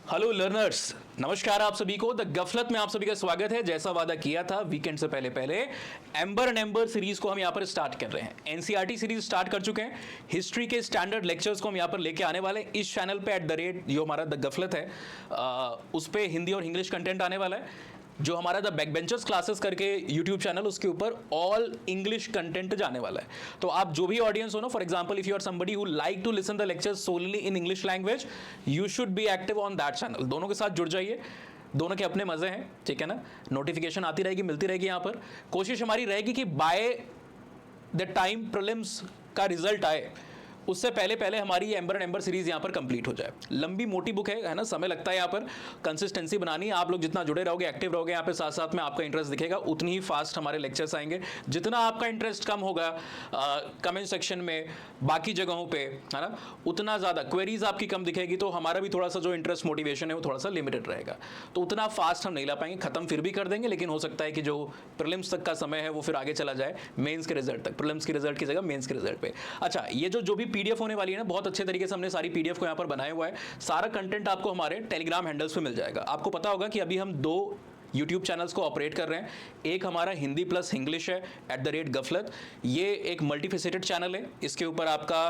Hello learners, नमस्कार आप सभी को। द गफलत में आप सभी का स्वागत है। जैसा वादा किया था वीकेंड से पहले पहले एम्बर एंड एम्बर सीरीज को हम यहाँ पर स्टार्ट कर रहे हैं। एनसीईआरटी सीरीज स्टार्ट कर चुके हैं। हिस्ट्री के स्टैंडर्ड लेक्चर्स को हम यहाँ पर लेके आने वाले हैं इस चैनल पे @ जो हमारा द गफलत है उस पर हिंदी और इंग्लिश कंटेंट आने वाला है। जो हमारा द बैक बेंचर्स क्लासेस करके यूट्यूब चैनल, उसके ऊपर ऑल इंग्लिश कंटेंट जाने वाला है। तो आप जो भी ऑडियंस हो ना, for example if you are somebody who like to listen the lectures solely in English language, you should be active on that channel. दोनों के साथ जुड़ जाइए, दोनों के अपने मजे हैं, ठीक है ना। नोटिफिकेशन आती रहेगी, मिलती रहेगी। यहाँ पर कोशिश हमारी रहेगी कि बाय द टाइम प्रीलिम्स का रिजल्ट आए उससे पहले पहले हमारी ये एम्बर एंड एम्बर सीरीज यहाँ पर कंप्लीट हो जाए। लंबी मोटी बुक है ना, समय लगता है यहाँ पर कंसिस्टेंसी बनानी है। आप लोग जितना जुड़े रहोगे, एक्टिव रहोगे यहाँ पे, साथ साथ में आपका इंटरेस्ट दिखेगा, उतनी ही फास्ट हमारे लेक्चर्स आएंगे। जितना आपका इंटरेस्ट कम होगा कमेंट सेक्शन में, बाकी जगहों पे, है ना, उतना ज़्यादा क्वेरीज आपकी कम दिखेगी, तो हमारा भी थोड़ा सा जो इंटरेस्ट मोटिवेशन है वो थोड़ा सा लिमिटेड रहेगा। तो उतना फास्ट हम नहीं ला पाएंगे, खत्म फिर भी कर देंगे, लेकिन हो सकता है कि जो प्रीलिम्स तक का समय है वो फिर आगे चला जाए मेंस के रिजल्ट तक, प्रीलिम्स के रिजल्ट की जगह मेंस के रिजल्ट पे। अच्छा, ये जो भी पीडीएफ होने वाली है ना, बहुत अच्छे तरीके से हमने सारी पीडीएफ को यहाँ पर बनाया हुआ है। सारा कंटेंट आपको हमारे टेलीग्राम हैंडल्स पे मिल जाएगा। आपको पता होगा कि अभी हम 2 यूट्यूब चैनल्स को ऑपरेट कर रहे हैं। एक हमारा हिंदी प्लस इंग्लिश है @गफलत। ये एक मल्टीफेसेटेड चैनल है। इसके ऊपर आपका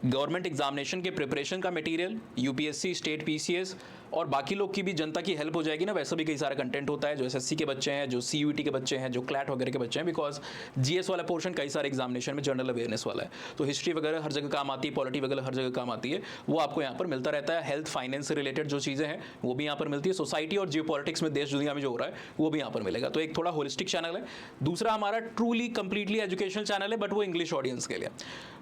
गवर्नमेंट एग्जामिनेशन के प्रिपरेशन का मटेरियल, यूपीएससी, स्टेट पीसीएस और बाकी लोग की भी, जनता की हेल्प हो जाएगी ना। वैसा भी कई सारा कंटेंट होता है जो एसएससी के बच्चे हैं, जो सीयूईटी के बच्चे हैं, जो क्लैट वगैरह के बच्चे हैं, बिकॉज जीएस वाला पोर्शन कई सारे एग्जामिनेशन में जनरल अवेयरनेस वाला है। तो हिस्ट्री वगैरह हर जगह काम आती है, पॉलिटी वगैरह हर जगह काम आती है, वो आपको यहाँ पर मिलता रहता है। हेल्थ फाइनेंस से रिलेटेड जो चीज़ें हैं वो भी यहाँ पर मिलती है। सोसाइटी और जियो पॉलिटिक्स में, देश दुनिया में जो हो रहा है वो भी यहाँ पर मिलेगा। तो एक थोड़ा होलिस्टिक चैनल है। दूसरा हमारा ट्रूली कंप्लीटली एजुकेशनल चैनल है, बट वो इंग्लिश ऑडियंस के लिए,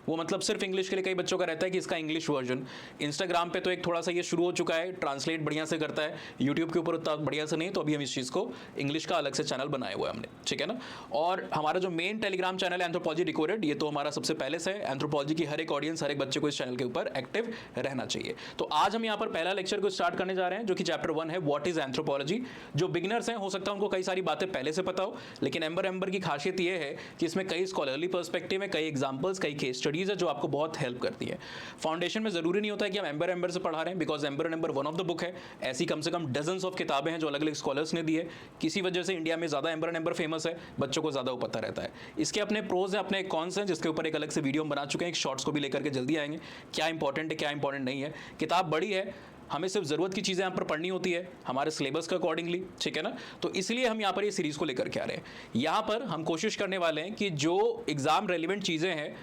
वो मतलब सिर्फ इंग्लिश के लिए। कई बच्चों का रहता है कि इसका इंग्लिश वर्जन इंस्टाग्राम पे तो एक थोड़ा सा ये शुरू हो चुका है, ट्रांसलेट बढ़िया से करता है। यूट्यूब के ऊपर उतना बढ़िया से नहीं, तो अभी हम इस चीज़ को इंग्लिश का अलग से चैनल बनाया हुआ है हमने, ठीक है ना। और हमारा जो मेन टेलीग्राम चैनल है एंथ्रोपोलॉजी डिकोडेड, ये तो हमारा सबसे पहले से है। एंथ्रोपोलॉजी की हर एक ऑडियंस, हर एक बच्चे को इस चैनल के ऊपर एक्टिव रहना चाहिए। तो आज हम यहाँ पर पहला लेक्चर को स्टार्ट करने जा रहे हैं, जो कि चैप्टर 1 है, व्हाट इज एंथ्रोपोलॉजी। जो बिगिनर्स हैं, हो सकता है उनको कई सारी बातें पहले से पता हो, लेकिन एम्बर की खासियत ये है कि इसमें कई स्कॉलरली पर्सपेक्टिव है, कई एग्जाम्पल्स, कई केस स्टडीज है जो आपको बहुत हेल्प करती है। फाउंडेशन में जरूरी नहीं होता है कि हम एम्बर से पढ़ा रहे हैं, because amber one of the book है। ऐसी कम से कम डजन्स ऑफ किताबें हैं जो अलग अलग स्कॉलर्स ने दी है। किसी वजह से इंडिया में ज़्यादा एम्बर फेमस है, बच्चों को ज़्यादा वो पता रहता है। इसके अपने प्रोज हैं, अपने कॉन्स हैं, जिसके ऊपर एक अलग से वीडियो हम बना चुके हैं। एक शॉर्ट्स को भी लेकर के जल्दी आएंगे, क्या इंपॉर्टेंट है क्या इंपॉर्टेंट नहीं है। किताब बड़ी है, हमें सिर्फ ज़रूरत की चीज़ें यहाँ पर पढ़नी होती है हमारे सिलेबस के अकॉर्डिंगली, ठीक है ना। तो इसलिए हम यहाँ पर ये सीरीज़ को लेकर के आ रहे हैं। यहाँ पर हम कोशिश करने वाले हैं कि जो एग्ज़ाम रेलिवेंट चीज़ें हैं,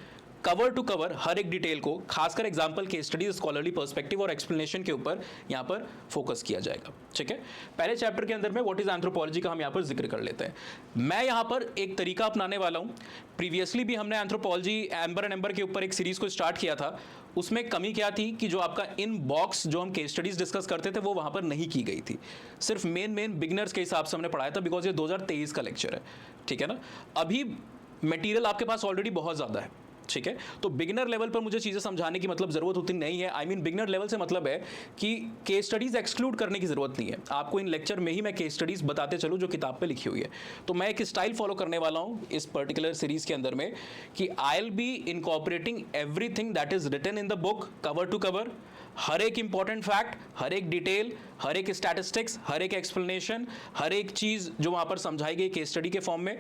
कवर टू कवर हर एक डिटेल को, खासकर example, case studies, scholarly perspective और एक्सप्लेनेशन के ऊपर यहाँ पर फोकस किया जाएगा, ठीक है। पहले चैप्टर के अंदर में व्हाट इज एंथ्रोपोलॉजी का हम यहाँ पर जिक्र कर लेते हैं। मैं यहाँ पर एक तरीका अपनाने वाला हूँ। प्रीवियसली भी हमने एंथ्रोपोलॉजी एम्बर एंड एम्बर के ऊपर एक सीरीज को स्टार्ट किया था। उसमें कमी क्या थी कि जो आपका इन बॉक्स जो हम केस स्टडीज डिस्कस करते थे वो वहाँ पर नहीं की गई थी। सिर्फ मेन बिगिनर्स के हिसाब से हमने पढ़ाया था, बिकॉज ये 2023 का लेक्चर है, ठीक है ना। अभी मटीरियल आपके पास ऑलरेडी बहुत ज़्यादा है, ठीक है। तो बिगिनर लेवल पर मुझे चीज़ें समझाने की मतलब ज़रूरत उतनी नहीं है। आई मीन बिगिनर लेवल से मतलब है कि केस स्टडीज़ एक्सक्लूड करने की ज़रूरत नहीं है। आपको इन लेक्चर में ही मैं केस स्टडीज़ बताते चलूँ जो किताब पे लिखी हुई है। तो मैं एक स्टाइल फॉलो करने वाला हूँ इस पर्टिकुलर सीरीज़ के अंदर में कि I will be incorporating everything that is written in the book, cover to cover. हर एक इंपॉर्टेंट फैक्ट, हर एक डिटेल, हर एक स्टैटिस्टिक्स, हर एक एक्सप्लेनेशन, हर एक चीज़ जो वहाँ पर समझाई गई केस स्टडी के फॉर्म में।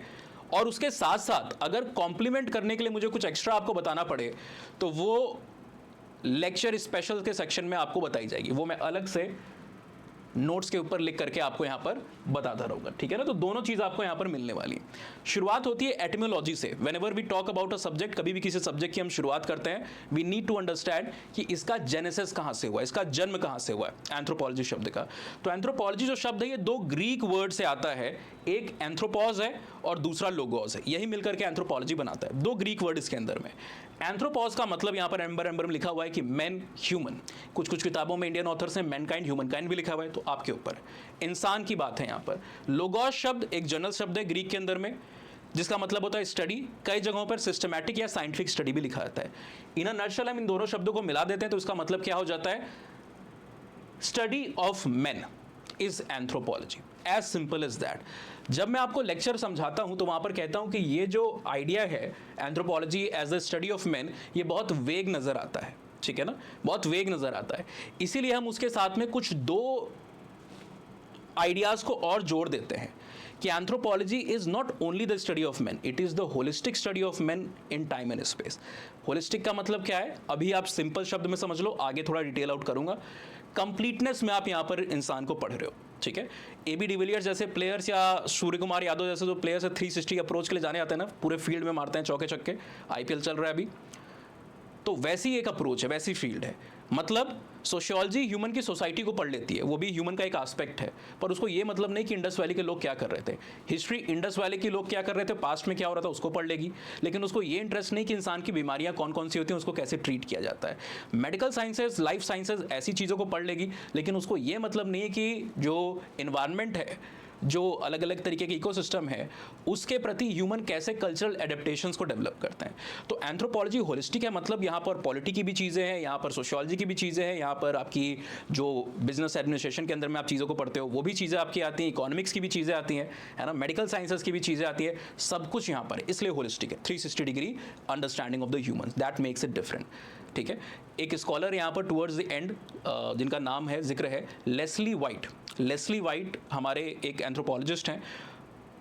और उसके साथ साथ अगर कॉम्प्लीमेंट करने के लिए मुझे कुछ एक्स्ट्रा आपको बताना पड़े तो वो लेक्चर स्पेशल के सेक्शन में आपको बताई जाएगी। वो मैं अलग से नोट्स के ऊपर लिख करके आपको यहाँ पर बताता रहूँगा, ठीक है ना। तो दोनों चीज़ आपको यहाँ पर मिलने वाली है। शुरुआत होती है एटिमोलॉजी से। Whenever we talk about a subject, कभी भी किसी सब्जेक्ट की हम शुरुआत करते हैं, वी नीड टू अंडरस्टैंड कि इसका जेनेसिस कहाँ से हुआ, इसका जन्म कहाँ से हुआ है एंथ्रोपोलॉजी शब्द का। तो एंथ्रोपोलॉजी जो शब्द है ये 2 ग्रीक वर्ड से आता है। एक एंथ्रोपोज है और दूसरा लोगोस है। यही मिलकर के एंथ्रोपोलॉजी बनाता है। 2 ग्रीक वर्ड इसके अंदर में। एंथ्रोपोज का मतलब यहाँ पर एम्बर में लिखा हुआ है कि मैन, ह्यूमन। कुछ किताबों में इंडियन ऑथर्स ने मैनकाइंड, ह्यूमनकाइंड भी लिखा हुआ है, तो आपके ऊपर इंसान की बात है यहाँ पर। लोगोस शब्द एक जनरल शब्द है ग्रीक के अंदर में, जिसका मतलब होता है स्टडी। कई जगहों पर सिस्टमैटिक या साइंटिफिक स्टडी भी लिखा जाता है। इन अ नटशेल हम इन दोनों शब्दों को मिला देते हैं तो इसका मतलब क्या हो जाता है, study of man is anthropology, as simple as that. जब मैं आपको लेक्चर समझाता हूं तो वहां पर कहता हूं कि ये जो आइडिया है anthropology as a study of man, ये बहुत वेग नजर आता है, ठीक है ना, बहुत वेग नजर आता है। इसीलिए हम उसके साथ में कुछ दो आइडियाज को और जोड़ देते हैं कि anthropology is not only the study of man, it is the holistic study of man in time and space. Holistic का मतलब क्या है, अभी आप सिंपल शब्द में समझ लो, आगे थोड़ा डिटेल आउट करूंगा। कंप्लीटनेस में आप यहां पर इंसान को पढ़ रहे हो, ठीक है। AB डिविलियर्स जैसे प्लेयर्स या सूर्य कुमार यादव जैसे जो प्लेयर्स है 360 अप्रोच के लिए जाने आते हैं ना, पूरे फील्ड में मारते हैं चौके छक्के, IPL चल रहा है अभी, तो वैसी एक अप्रोच है, वैसी फील्ड है। मतलब सोशियोलॉजी ह्यूमन की सोसाइटी को पढ़ लेती है, वो भी ह्यूमन का एक एस्पेक्ट है, पर उसको ये मतलब नहीं कि इंडस वैली के लोग क्या कर रहे थे, हिस्ट्री इंडस वैली के लोग क्या कर रहे थे, पास्ट में क्या हो रहा था उसको पढ़ लेगी, लेकिन उसको ये इंटरेस्ट नहीं कि इंसान की बीमारियां कौन कौन सी होती हैं, उसको कैसे ट्रीट किया जाता है। मेडिकल साइंसेज, लाइफ साइंसेज ऐसी चीज़ों को पढ़ लेगी, लेकिन उसको ये मतलब नहीं है कि जो इन्वायरमेंट है, जो अलग अलग तरीके के इकोसिस्टम है, उसके प्रति ह्यूमन कैसे कल्चरल एडेप्टेशंस को डेवलप करते हैं। तो एंथ्रोपोलॉजी होलिस्टिक है, मतलब यहाँ पर पॉलिटी की भी चीज़ें हैं, यहाँ पर सोशियोलॉजी की भी चीज़ें हैं, यहाँ पर आपकी जो बिजनेस एडमिनिस्ट्रेशन के अंदर में आप चीज़ों को पढ़ते हो वो भी चीज़ें आपकी आती हैं, इकोनॉमिक्स की भी चीज़ें आती हैं, है ना, मेडिकल साइंसेस की भी चीज़ें आती है, सब कुछ यहाँ पर, इसलिए होलिस्टिक है। 360 degree understanding of the human, that makes it different, ठीक है। एक स्कॉलर यहाँ पर टुवर्ड्स द एंड जिनका नाम है, जिक्र है, लेस्ली वाइट। लेस्ली वाइट हमारे एक एंथ्रोपोलॉजिस्ट हैं,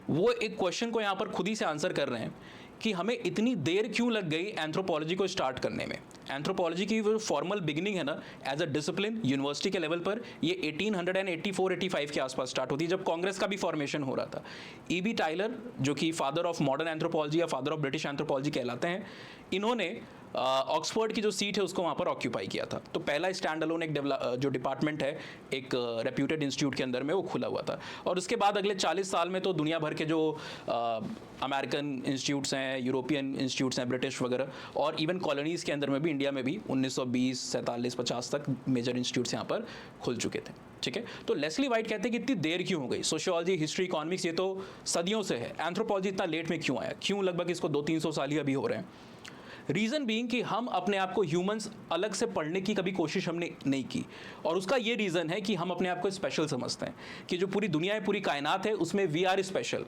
वो एक क्वेश्चन को यहाँ पर खुद ही से आंसर कर रहे हैं कि हमें इतनी देर क्यों लग गई एंथ्रोपोलॉजी को स्टार्ट करने में। एंथ्रोपोलॉजी की जो फॉर्मल बिगिनिंग है ना, एज अ डिसिप्लिन यूनिवर्सिटी के लेवल पर, ये 1884-85 के आसपास स्टार्ट होती है, जब कांग्रेस का भी फॉर्मेशन हो रहा था। E.B. टाइलर, जो कि फादर ऑफ मॉडर्न एंथ्रोपोलॉजी या फादर ऑफ ब्रिटिश एंथ्रोपोलॉजी कहलाते हैं, इन्होंने ऑक्सफोर्ड की जो सीट है उसको वहाँ पर ऑक्यूपाई किया था। तो पहला स्टैंड अलोन एक जो डिपार्टमेंट है एक रेप्यूटेड इंस्टीट्यूट के अंदर में वो खुला हुआ था। और उसके बाद अगले 40 साल में तो दुनिया भर के जो अमेरिकन इंस्टीट्यूट्स हैं, यूरोपियन इंस्टीट्यूट्स हैं, ब्रिटिश वगैरह, और इवन कॉलोनीज़ के अंदर में भी, इंडिया में भी 1920, 47, 50 तक मेजर इंस्टीट्यूट्स यहाँ पर खुल चुके थे, ठीक है। तो लेस्ली वाइट कहते हैं कि इतनी देर क्यों हो गई, सोशियोलॉजी, हिस्ट्री, इकोनॉमिक्स ये तो सदियों से है, एंथ्रोपोलॉजी इतना लेट में क्यों आया, क्यों लगभग इसको 200-300 साल ही अभी हो रहे हैं। रीज़न बीइंग कि हम अपने आप को ह्यूमंस अलग से पढ़ने की कभी कोशिश हमने नहीं की, और उसका ये रीज़न है कि हम अपने आप को स्पेशल समझते हैं कि जो पूरी दुनिया है, पूरी कायनात है, उसमें वी आर स्पेशल।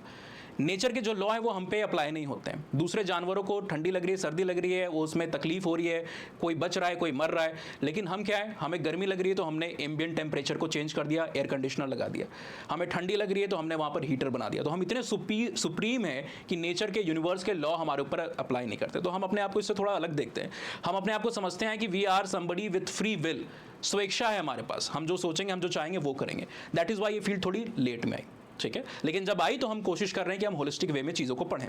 नेचर के जो लॉ हैं वो हम पे अप्लाई नहीं होते हैं। दूसरे जानवरों को ठंडी लग रही है, सर्दी लग रही है, वो उसमें तकलीफ हो रही है, कोई बच रहा है, कोई मर रहा है, लेकिन हम क्या है, हमें गर्मी लग रही है तो हमने एम्बिएंट टेम्परेचर को चेंज कर दिया, एयर कंडीशनर लगा दिया। हमें ठंडी लग रही है तो हमने वहाँ पर हीटर बना दिया। तो हम इतने सुप्रीम है कि नेचर के, यूनिवर्स के लॉ हमारे ऊपर अप्लाई नहीं करते। तो हम अपने आप को इससे थोड़ा अलग देखते हैं। हम अपने आप को समझते हैं कि we are somebody with free will, स्वेच्छा है हमारे पास, हम जो सोचेंगे, हम जो चाहेंगे वो करेंगे। दैट इज़ वाई ये फील्ड थोड़ी लेट में आई, ठीक है। लेकिन जब आई तो हम कोशिश कर रहे हैं कि हम होलिस्टिक वे में चीज़ों को पढ़ें।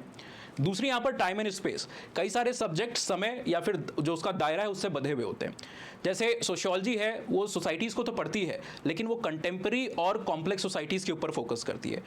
दूसरी यहाँ पर टाइम एंड स्पेस, कई सारे सब्जेक्ट समय या फिर जो उसका दायरा है उससे बंधे हुए होते हैं। जैसे सोशियोलॉजी है, वो सोसाइटीज़ को तो पढ़ती है, लेकिन वो कंटेम्प्रेरी और कॉम्प्लेक्स सोसाइटीज़ के ऊपर फोकस करती है।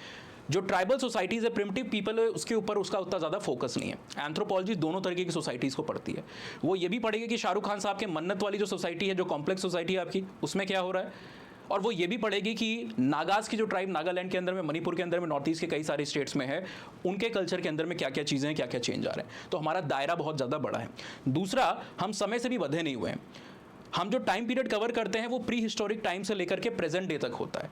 जो ट्राइबल सोसाइटीज़ है, प्रिमिटिव पीपल है, उसके ऊपर उसका उतना ज़्यादा फोकस नहीं है। एंथ्रोपोलॉजी दोनों तरीके की सोसाइटीज़ को पढ़ती है। वो ये भी पढ़ेगी कि शाहरुख खान साहब के मन्नत वाली जो सोसाइटी है, जो कॉम्प्लेक्स सोसाइटी है आपकी, उसमें क्या हो रहा है, और वो ये भी पढ़ेगी कि नागास की जो ट्राइब नागालैंड के अंदर में, मणिपुर के अंदर में, नॉर्थ ईस्ट के कई सारे स्टेट्स में है, उनके कल्चर के अंदर में क्या क्या चीज़ें हैं, क्या क्या चेंज आ रहे हैं। तो हमारा दायरा बहुत ज़्यादा बड़ा है। दूसरा, हम समय से भी बंधे नहीं हुए हैं। हम जो टाइम पीरियड कवर करते हैं वो प्री हिस्टोरिक टाइम से लेकर के प्रेजेंट डे तक होता है।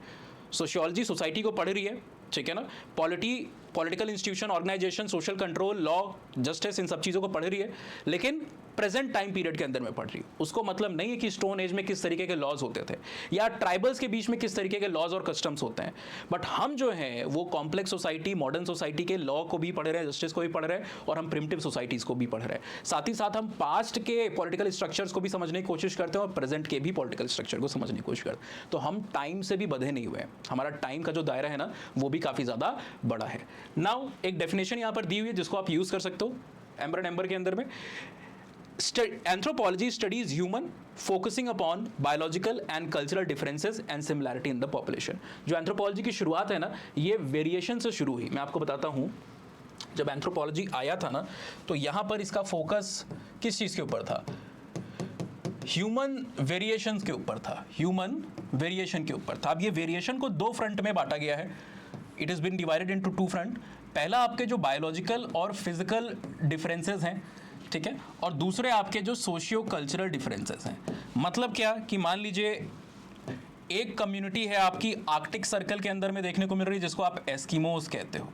सोशियोलॉजी सोसाइटी को पढ़ रही है, ठीक है ना, political institution, organization, social control, law, justice, इन सब चीज़ों को पढ़ रही है, लेकिन प्रेजेंट टाइम पीरियड के अंदर में पढ़ रही है। उसको मतलब नहीं है कि स्टोन एज में किस तरीके के लॉज होते थे या ट्राइबल्स के बीच में किस तरीके के लॉज और कस्टम्स होते हैं। बट हम जो हैं वो कॉम्प्लेक्स सोसाइटी, मॉडर्न सोसाइटी के लॉ को भी पढ़ रहे हैं, जस्टिस को भी पढ़ रहे हैं, और हम प्रिमिटिव सोसाइटीज़ को भी पढ़ रहे हैं। साथ ही साथ हम पास्ट के पॉलिटिकल स्ट्रक्चर्स को भी समझने की कोशिश करते हैं और प्रेजेंट के भी पॉलिटिकल स्ट्रक्चर को समझने की कोशिश करते हैं। तो हम टाइम से भी बंधे नहीं हुए हैं। हमारा टाइम का जो दायरा है ना, वो भी काफ़ी ज़्यादा बड़ा है। नाउ एक डेफिनेशन यहाँ पर दी हुई है जिसको आप यूज़ कर सकते हो एम्बर एंड एम्बर के अंदर में। Anthropology studies human focusing upon biological and cultural differences and similarity in the population। जो एंथ्रोपोलॉजी की शुरुआत है ना, ये वेरिएशन से शुरू हुई। मैं आपको बताता हूँ, जब एंथ्रोपोलॉजी आया था ना, तो यहाँ पर इसका फोकस किस चीज़ के ऊपर था, ह्यूमन वेरिएशन के ऊपर था। ह्यूमन वेरिएशन के ऊपर था। अब ये वेरिएशन को दो फ्रंट में बांटा गया है। It is been divided into two front. पहला आपके जो बायोलॉजिकल और फिजिकल डिफरेंसेस हैं, ठीक है, और दूसरे आपके जो सोशियो कल्चरल डिफरेंसेस हैं। मतलब क्या कि मान लीजिए एक कम्युनिटी है आपकी आर्कटिक सर्कल के अंदर में देखने को मिल रही है, जिसको आप एस्किमोस कहते हो,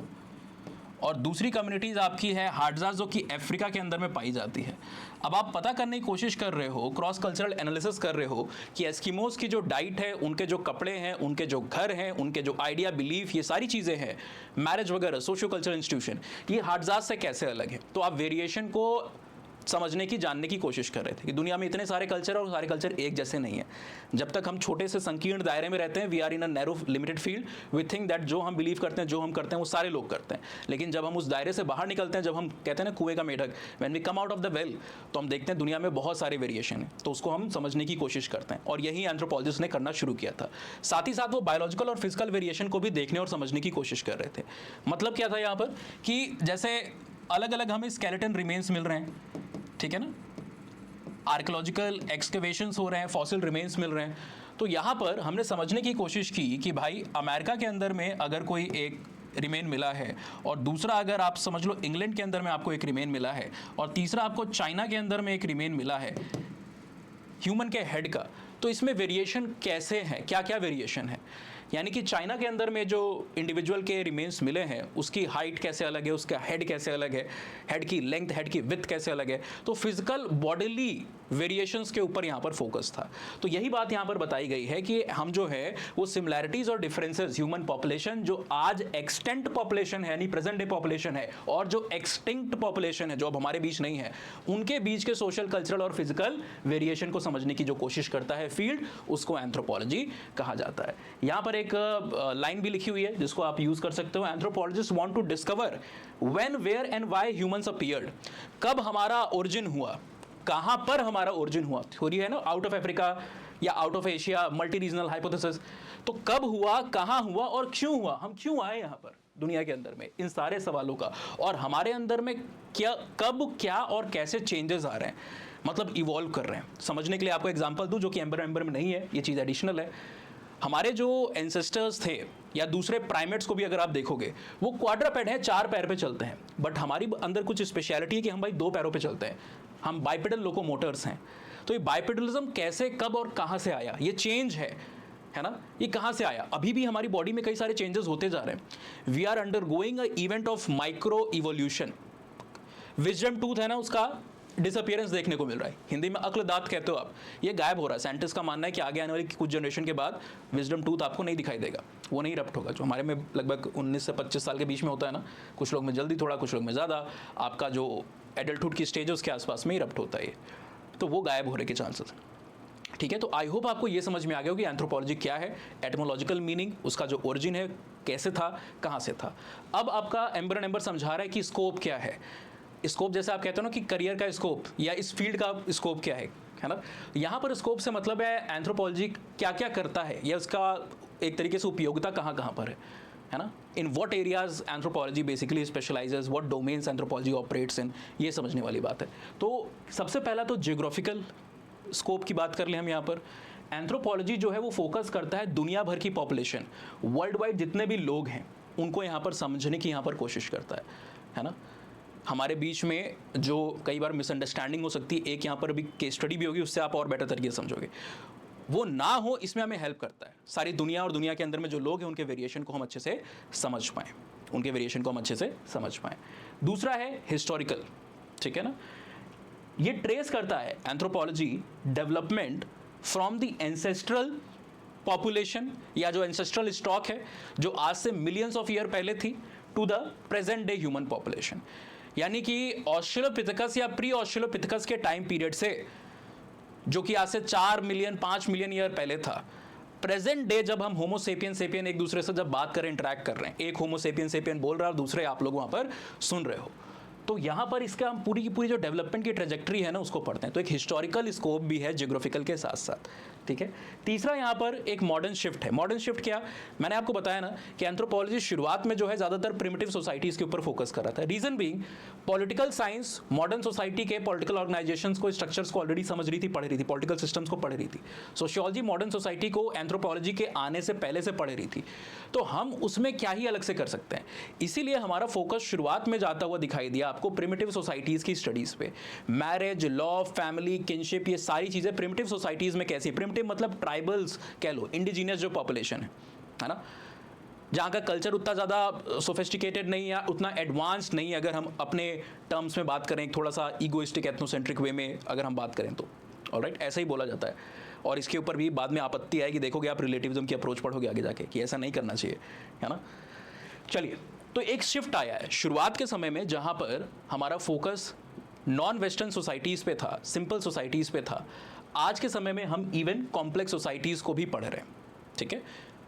और दूसरी कम्युनिटीज़ आपकी है हाडजा, जो कि अफ्रीका के अंदर में पाई जाती है। अब आप पता करने की कोशिश कर रहे हो, क्रॉस कल्चरल एनालिसिस कर रहे हो कि एस्किमोस की जो डाइट है, उनके जो कपड़े हैं, उनके जो घर हैं, उनके जो आइडिया, बिलीफ, ये सारी चीज़ें हैं, मैरिज वगैरह, सोशियो कल्चरल इंस्टीट्यूशन, ये हाडजाज से कैसे अलग है। तो आप वेरिएशन को समझने की, जानने की कोशिश कर रहे थे कि दुनिया में इतने सारे कल्चर और सारे कल्चर एक जैसे नहीं है। जब तक हम छोटे से संकीर्ण दायरे में रहते हैं, we are in a narrow limited field, we think that जो हम बिलीव करते हैं, जो हम करते हैं, वो सारे लोग करते हैं। लेकिन जब हम उस दायरे से बाहर निकलते हैं, जब हम कहते हैं ना कुएं का मेढक, when we come out of the well, तो हम देखते हैं दुनिया में बहुत सारे वेरिएशन है। तो उसको हम समझने की कोशिश करते हैं, और यही एंथ्रोपोलॉजिस्ट ने करना शुरू किया था। साथ ही साथ वो बायोलॉजिकल और फिजिकल वेरिएशन को भी देखने और समझने की कोशिश कर रहे थे। मतलब क्या था यहाँ पर कि जैसे अलग अलग हमें स्केलेटन रिमेन्स मिल रहे हैं, ठीक है ना, आर्कियोलॉजिकल एक्सकवेशंस हो रहे हैं, फॉसिल रिमेन्स मिल रहे हैं। तो यहाँ पर हमने समझने की कोशिश की कि भाई अमेरिका के अंदर में अगर कोई एक रिमेन मिला है, और दूसरा अगर आप समझ लो इंग्लैंड के अंदर में आपको एक रिमेन मिला है, और तीसरा आपको चाइना के अंदर में एक रिमेन मिला है ह्यूमन के हेड का, तो इसमें वेरिएशन कैसे हैं, क्या क्या वेरिएशन है। यानी कि चाइना के अंदर में जो इंडिविजुअल के रिमेन्स मिले हैं, उसकी हाइट कैसे अलग है, उसका हेड कैसे अलग है, हेड की लेंथ, हेड की विड्थ कैसे अलग है। तो फिजिकल बॉडीली वेरिएशंस के ऊपर यहाँ पर फोकस था। तो यही बात यहाँ पर बताई गई है कि हम जो है वो सिमिलैरिटीज और डिफरेंसेस ह्यूमन पॉपुलेशन, जो आज एक्सटेंट पॉपुलेशन है, यानी प्रेजेंट डे पॉपुलेशन है, और जो एक्सटिंक्ट पॉपुलेशन है, जो अब हमारे बीच नहीं है, उनके बीच के सोशल, कल्चरल और फिजिकल वेरिएशन को समझने की जो कोशिश करता है फील्ड, उसको एंथ्रोपोलॉजी कहा जाता है। यहाँ पर एक लाइन भी लिखी हुई है जिसको आप यूज कर सकते हो। Anthropologist want to discover when, where and why humans appeared. कब हमारा ओरिजिन हुआ, कहां पर हमारा ओरिजिन हुआ। थ्योरी है ना, आउट ऑफ अफ्रीका या out of Asia, multi regional hypothesis. तो कब हुआ, कहां हुआ और क्यों हुआ, हम क्यों आए यहां पर दुनिया के अंदर में, इन सारे सवालों का, और हमारे अंदर में क्या, कब, क्या और कैसे चेंजेस आ रहे हैं, मतलब इवॉल्व कर रहे हैं। समझने के लिए आपको एग्जांपल दूं, जो कि एम्बर में नहीं है, ये चीज़ एडिशनल है। हमारे जो एंसेस्टर्स थे या दूसरे प्राइमेट्स को भी अगर आप देखोगे, वो क्वाड्रपेड हैं, 4 पैर पे चलते हैं। बट हमारी अंदर कुछ स्पेशलिटी है कि हम भाई 2 पैरों पे चलते हैं, हम बाइपेडल लोकोमोटर्स हैं। तो ये बाइपेडलिज्म कैसे, कब और कहाँ से आया, ये चेंज है ना, ये कहाँ से आया। अभी भी हमारी बॉडी में कई सारे चेंजेस होते जा रहे हैं। We are undergoing a event of micro evolution. Wisdom tooth है ना, उसका डिसअपियरेंस देखने को मिल रहा है। हिंदी में अक्ल दांत कहते हो आप, ये गायब हो रहा है। साइंटिस्ट का मानना है कि आगे आने वाली कुछ जनरेशन के बाद विजडम टूथ आपको नहीं दिखाई देगा, वो नहीं रप्ट होगा। जो हमारे में लगभग 19 से 25 साल के बीच में होता है ना, कुछ लोग में जल्दी थोड़ा, कुछ लोग में ज़्यादा, आपका जो एडल्टहुड की स्टेज है उसके आसपास में ही रप्ट होता है, तो वो गायब होने के चांसेस। ठीक है, तो आई होप आपको ये समझ में आ गया हो कि एंथ्रोपोलॉजी क्या है, एटमोलॉजिकल मीनिंग, उसका जो ओरिजिन है, कैसे था, कहाँ से था। अब आपका एम्बर एम्बर समझा रहा है कि स्कोप क्या है। स्कोप जैसे आप कहते हो ना कि करियर का स्कोप या इस फील्ड का स्कोप क्या है ना। यहाँ पर स्कोप से मतलब है एंथ्रोपोलॉजी क्या क्या करता है, या उसका एक तरीके से उपयोगिता कहाँ कहाँ पर है ना। In what areas anthropology basically specialises, what domains anthropology operates in, ये समझने वाली बात है। तो सबसे पहला तो जियोग्राफिकल स्कोप की बात कर लें हम यहाँ पर। एंथ्रोपोलॉजी जो है वो फोकस करता है दुनिया भर की पॉपुलेशन, वर्ल्ड वाइड जितने भी लोग हैं उनको यहाँ पर समझने की यहाँ पर कोशिश करता है ना। हमारे बीच में जो कई बार मिसअंडरस्टैंडिंग हो सकती है, एक यहाँ पर अभी केस स्टडी भी होगी, उससे आप और बेटर तरीके से समझोगे, वो ना हो, इसमें हमें हेल्प करता है। सारी दुनिया और दुनिया के अंदर में जो लोग हैं उनके वेरिएशन को हम अच्छे से समझ पाएँ, उनके वेरिएशन को हम अच्छे से समझ पाएँ। दूसरा है हिस्टोरिकल, ठीक है ना। ये ट्रेस करता है anthropology development from the ancestral population, या जो एंसेस्ट्रल स्टॉक है जो आज से मिलियंस ऑफ ईयर पहले थी, to the present day human population. यानी कि ऑस्ट्रेलोपिथेकस या प्री ऑस्ट्रेलोपिथेकस के टाइम पीरियड से, जो कि आज से 4 मिलियन 5 मिलियन ईयर पहले था, प्रेजेंट डे जब हम होमो सेपियन सेपियन एक दूसरे से जब बात कर रहे, इंटरेक्ट कर रहे हैं, एक होमो सेपियन सेपियन बोल रहा है और दूसरे आप लोग वहां पर सुन रहे हो, तो यहाँ पर इसका हम पूरी की पूरी जो डेवलपमेंट की ट्रेजेक्ट्री है ना उसको पढ़ते हैं। तो एक हिस्टोरिकल स्कोप भी है जियोग्राफिकल के साथ साथ, ठीक है। तीसरा यहाँ पर एक मॉडर्न शिफ्ट है। मॉडर्न शिफ्ट क्या, मैंने आपको बताया ना कि एंथ्रोपोलॉजी शुरुआत में जो है ज़्यादातर प्रिमिटिव सोसाइटीज़ के ऊपर फोकस कर रहा था। Reason being political science modern society के पॉलिटिकल ऑर्गेनाइजेशंस को, स्ट्रक्चर्स को ऑलरेडी समझ रही थी, पढ़ रही थी, पॉलिटिकल सिस्टम्स को पढ़ रही थी। सोशियोलॉजी मॉडर्न सोसाइटी को एंथ्रोपोलॉजी के आने से पहले से पढ़ रही थी, तो हम उसमें क्या ही अलग से कर सकते हैं। इसीलिए हमारा फोकस शुरुआत में जाता हुआ दिखाई दिया आपको प्रिमिटिव सोसाइटीज़ की स्टडीज़ पे। मैरिज, लॉ, फैमिली, किनशिप, ये सारी चीज़ें प्रिमिटिव सोसाइटीज़ में कैसी, प्रिमिटिव मतलब ट्राइबल्स कह लो, इंडिजीनियस जो पॉपुलेशन है ना, जहाँ का कल्चर उतना ज़्यादा सोफिस्टिकेटेड नहीं है, उतना एडवांस्ड नहीं है, अगर हम अपने टर्म्स में बात करें, थोड़ा सा ईगोइस्टिक एथनोसेंट्रिक वे में अगर हम बात करें तो ऑलराइट, ऐसा ही बोला जाता है। और इसके ऊपर भी बाद में आपत्ति आएगी, देखोगे आप रिलेटिविज्म की अप्रोच पढ़ोगे आगे जाके कि ऐसा नहीं करना चाहिए, है ना। चलिए, तो एक शिफ्ट आया है शुरुआत के समय में जहाँ पर हमारा फोकस नॉन वेस्टर्न सोसाइटीज़ पे था, सिंपल सोसाइटीज़ पे था। आज के समय में हम इवन कॉम्प्लेक्स सोसाइटीज़ को भी पढ़ रहे हैं, ठीक है,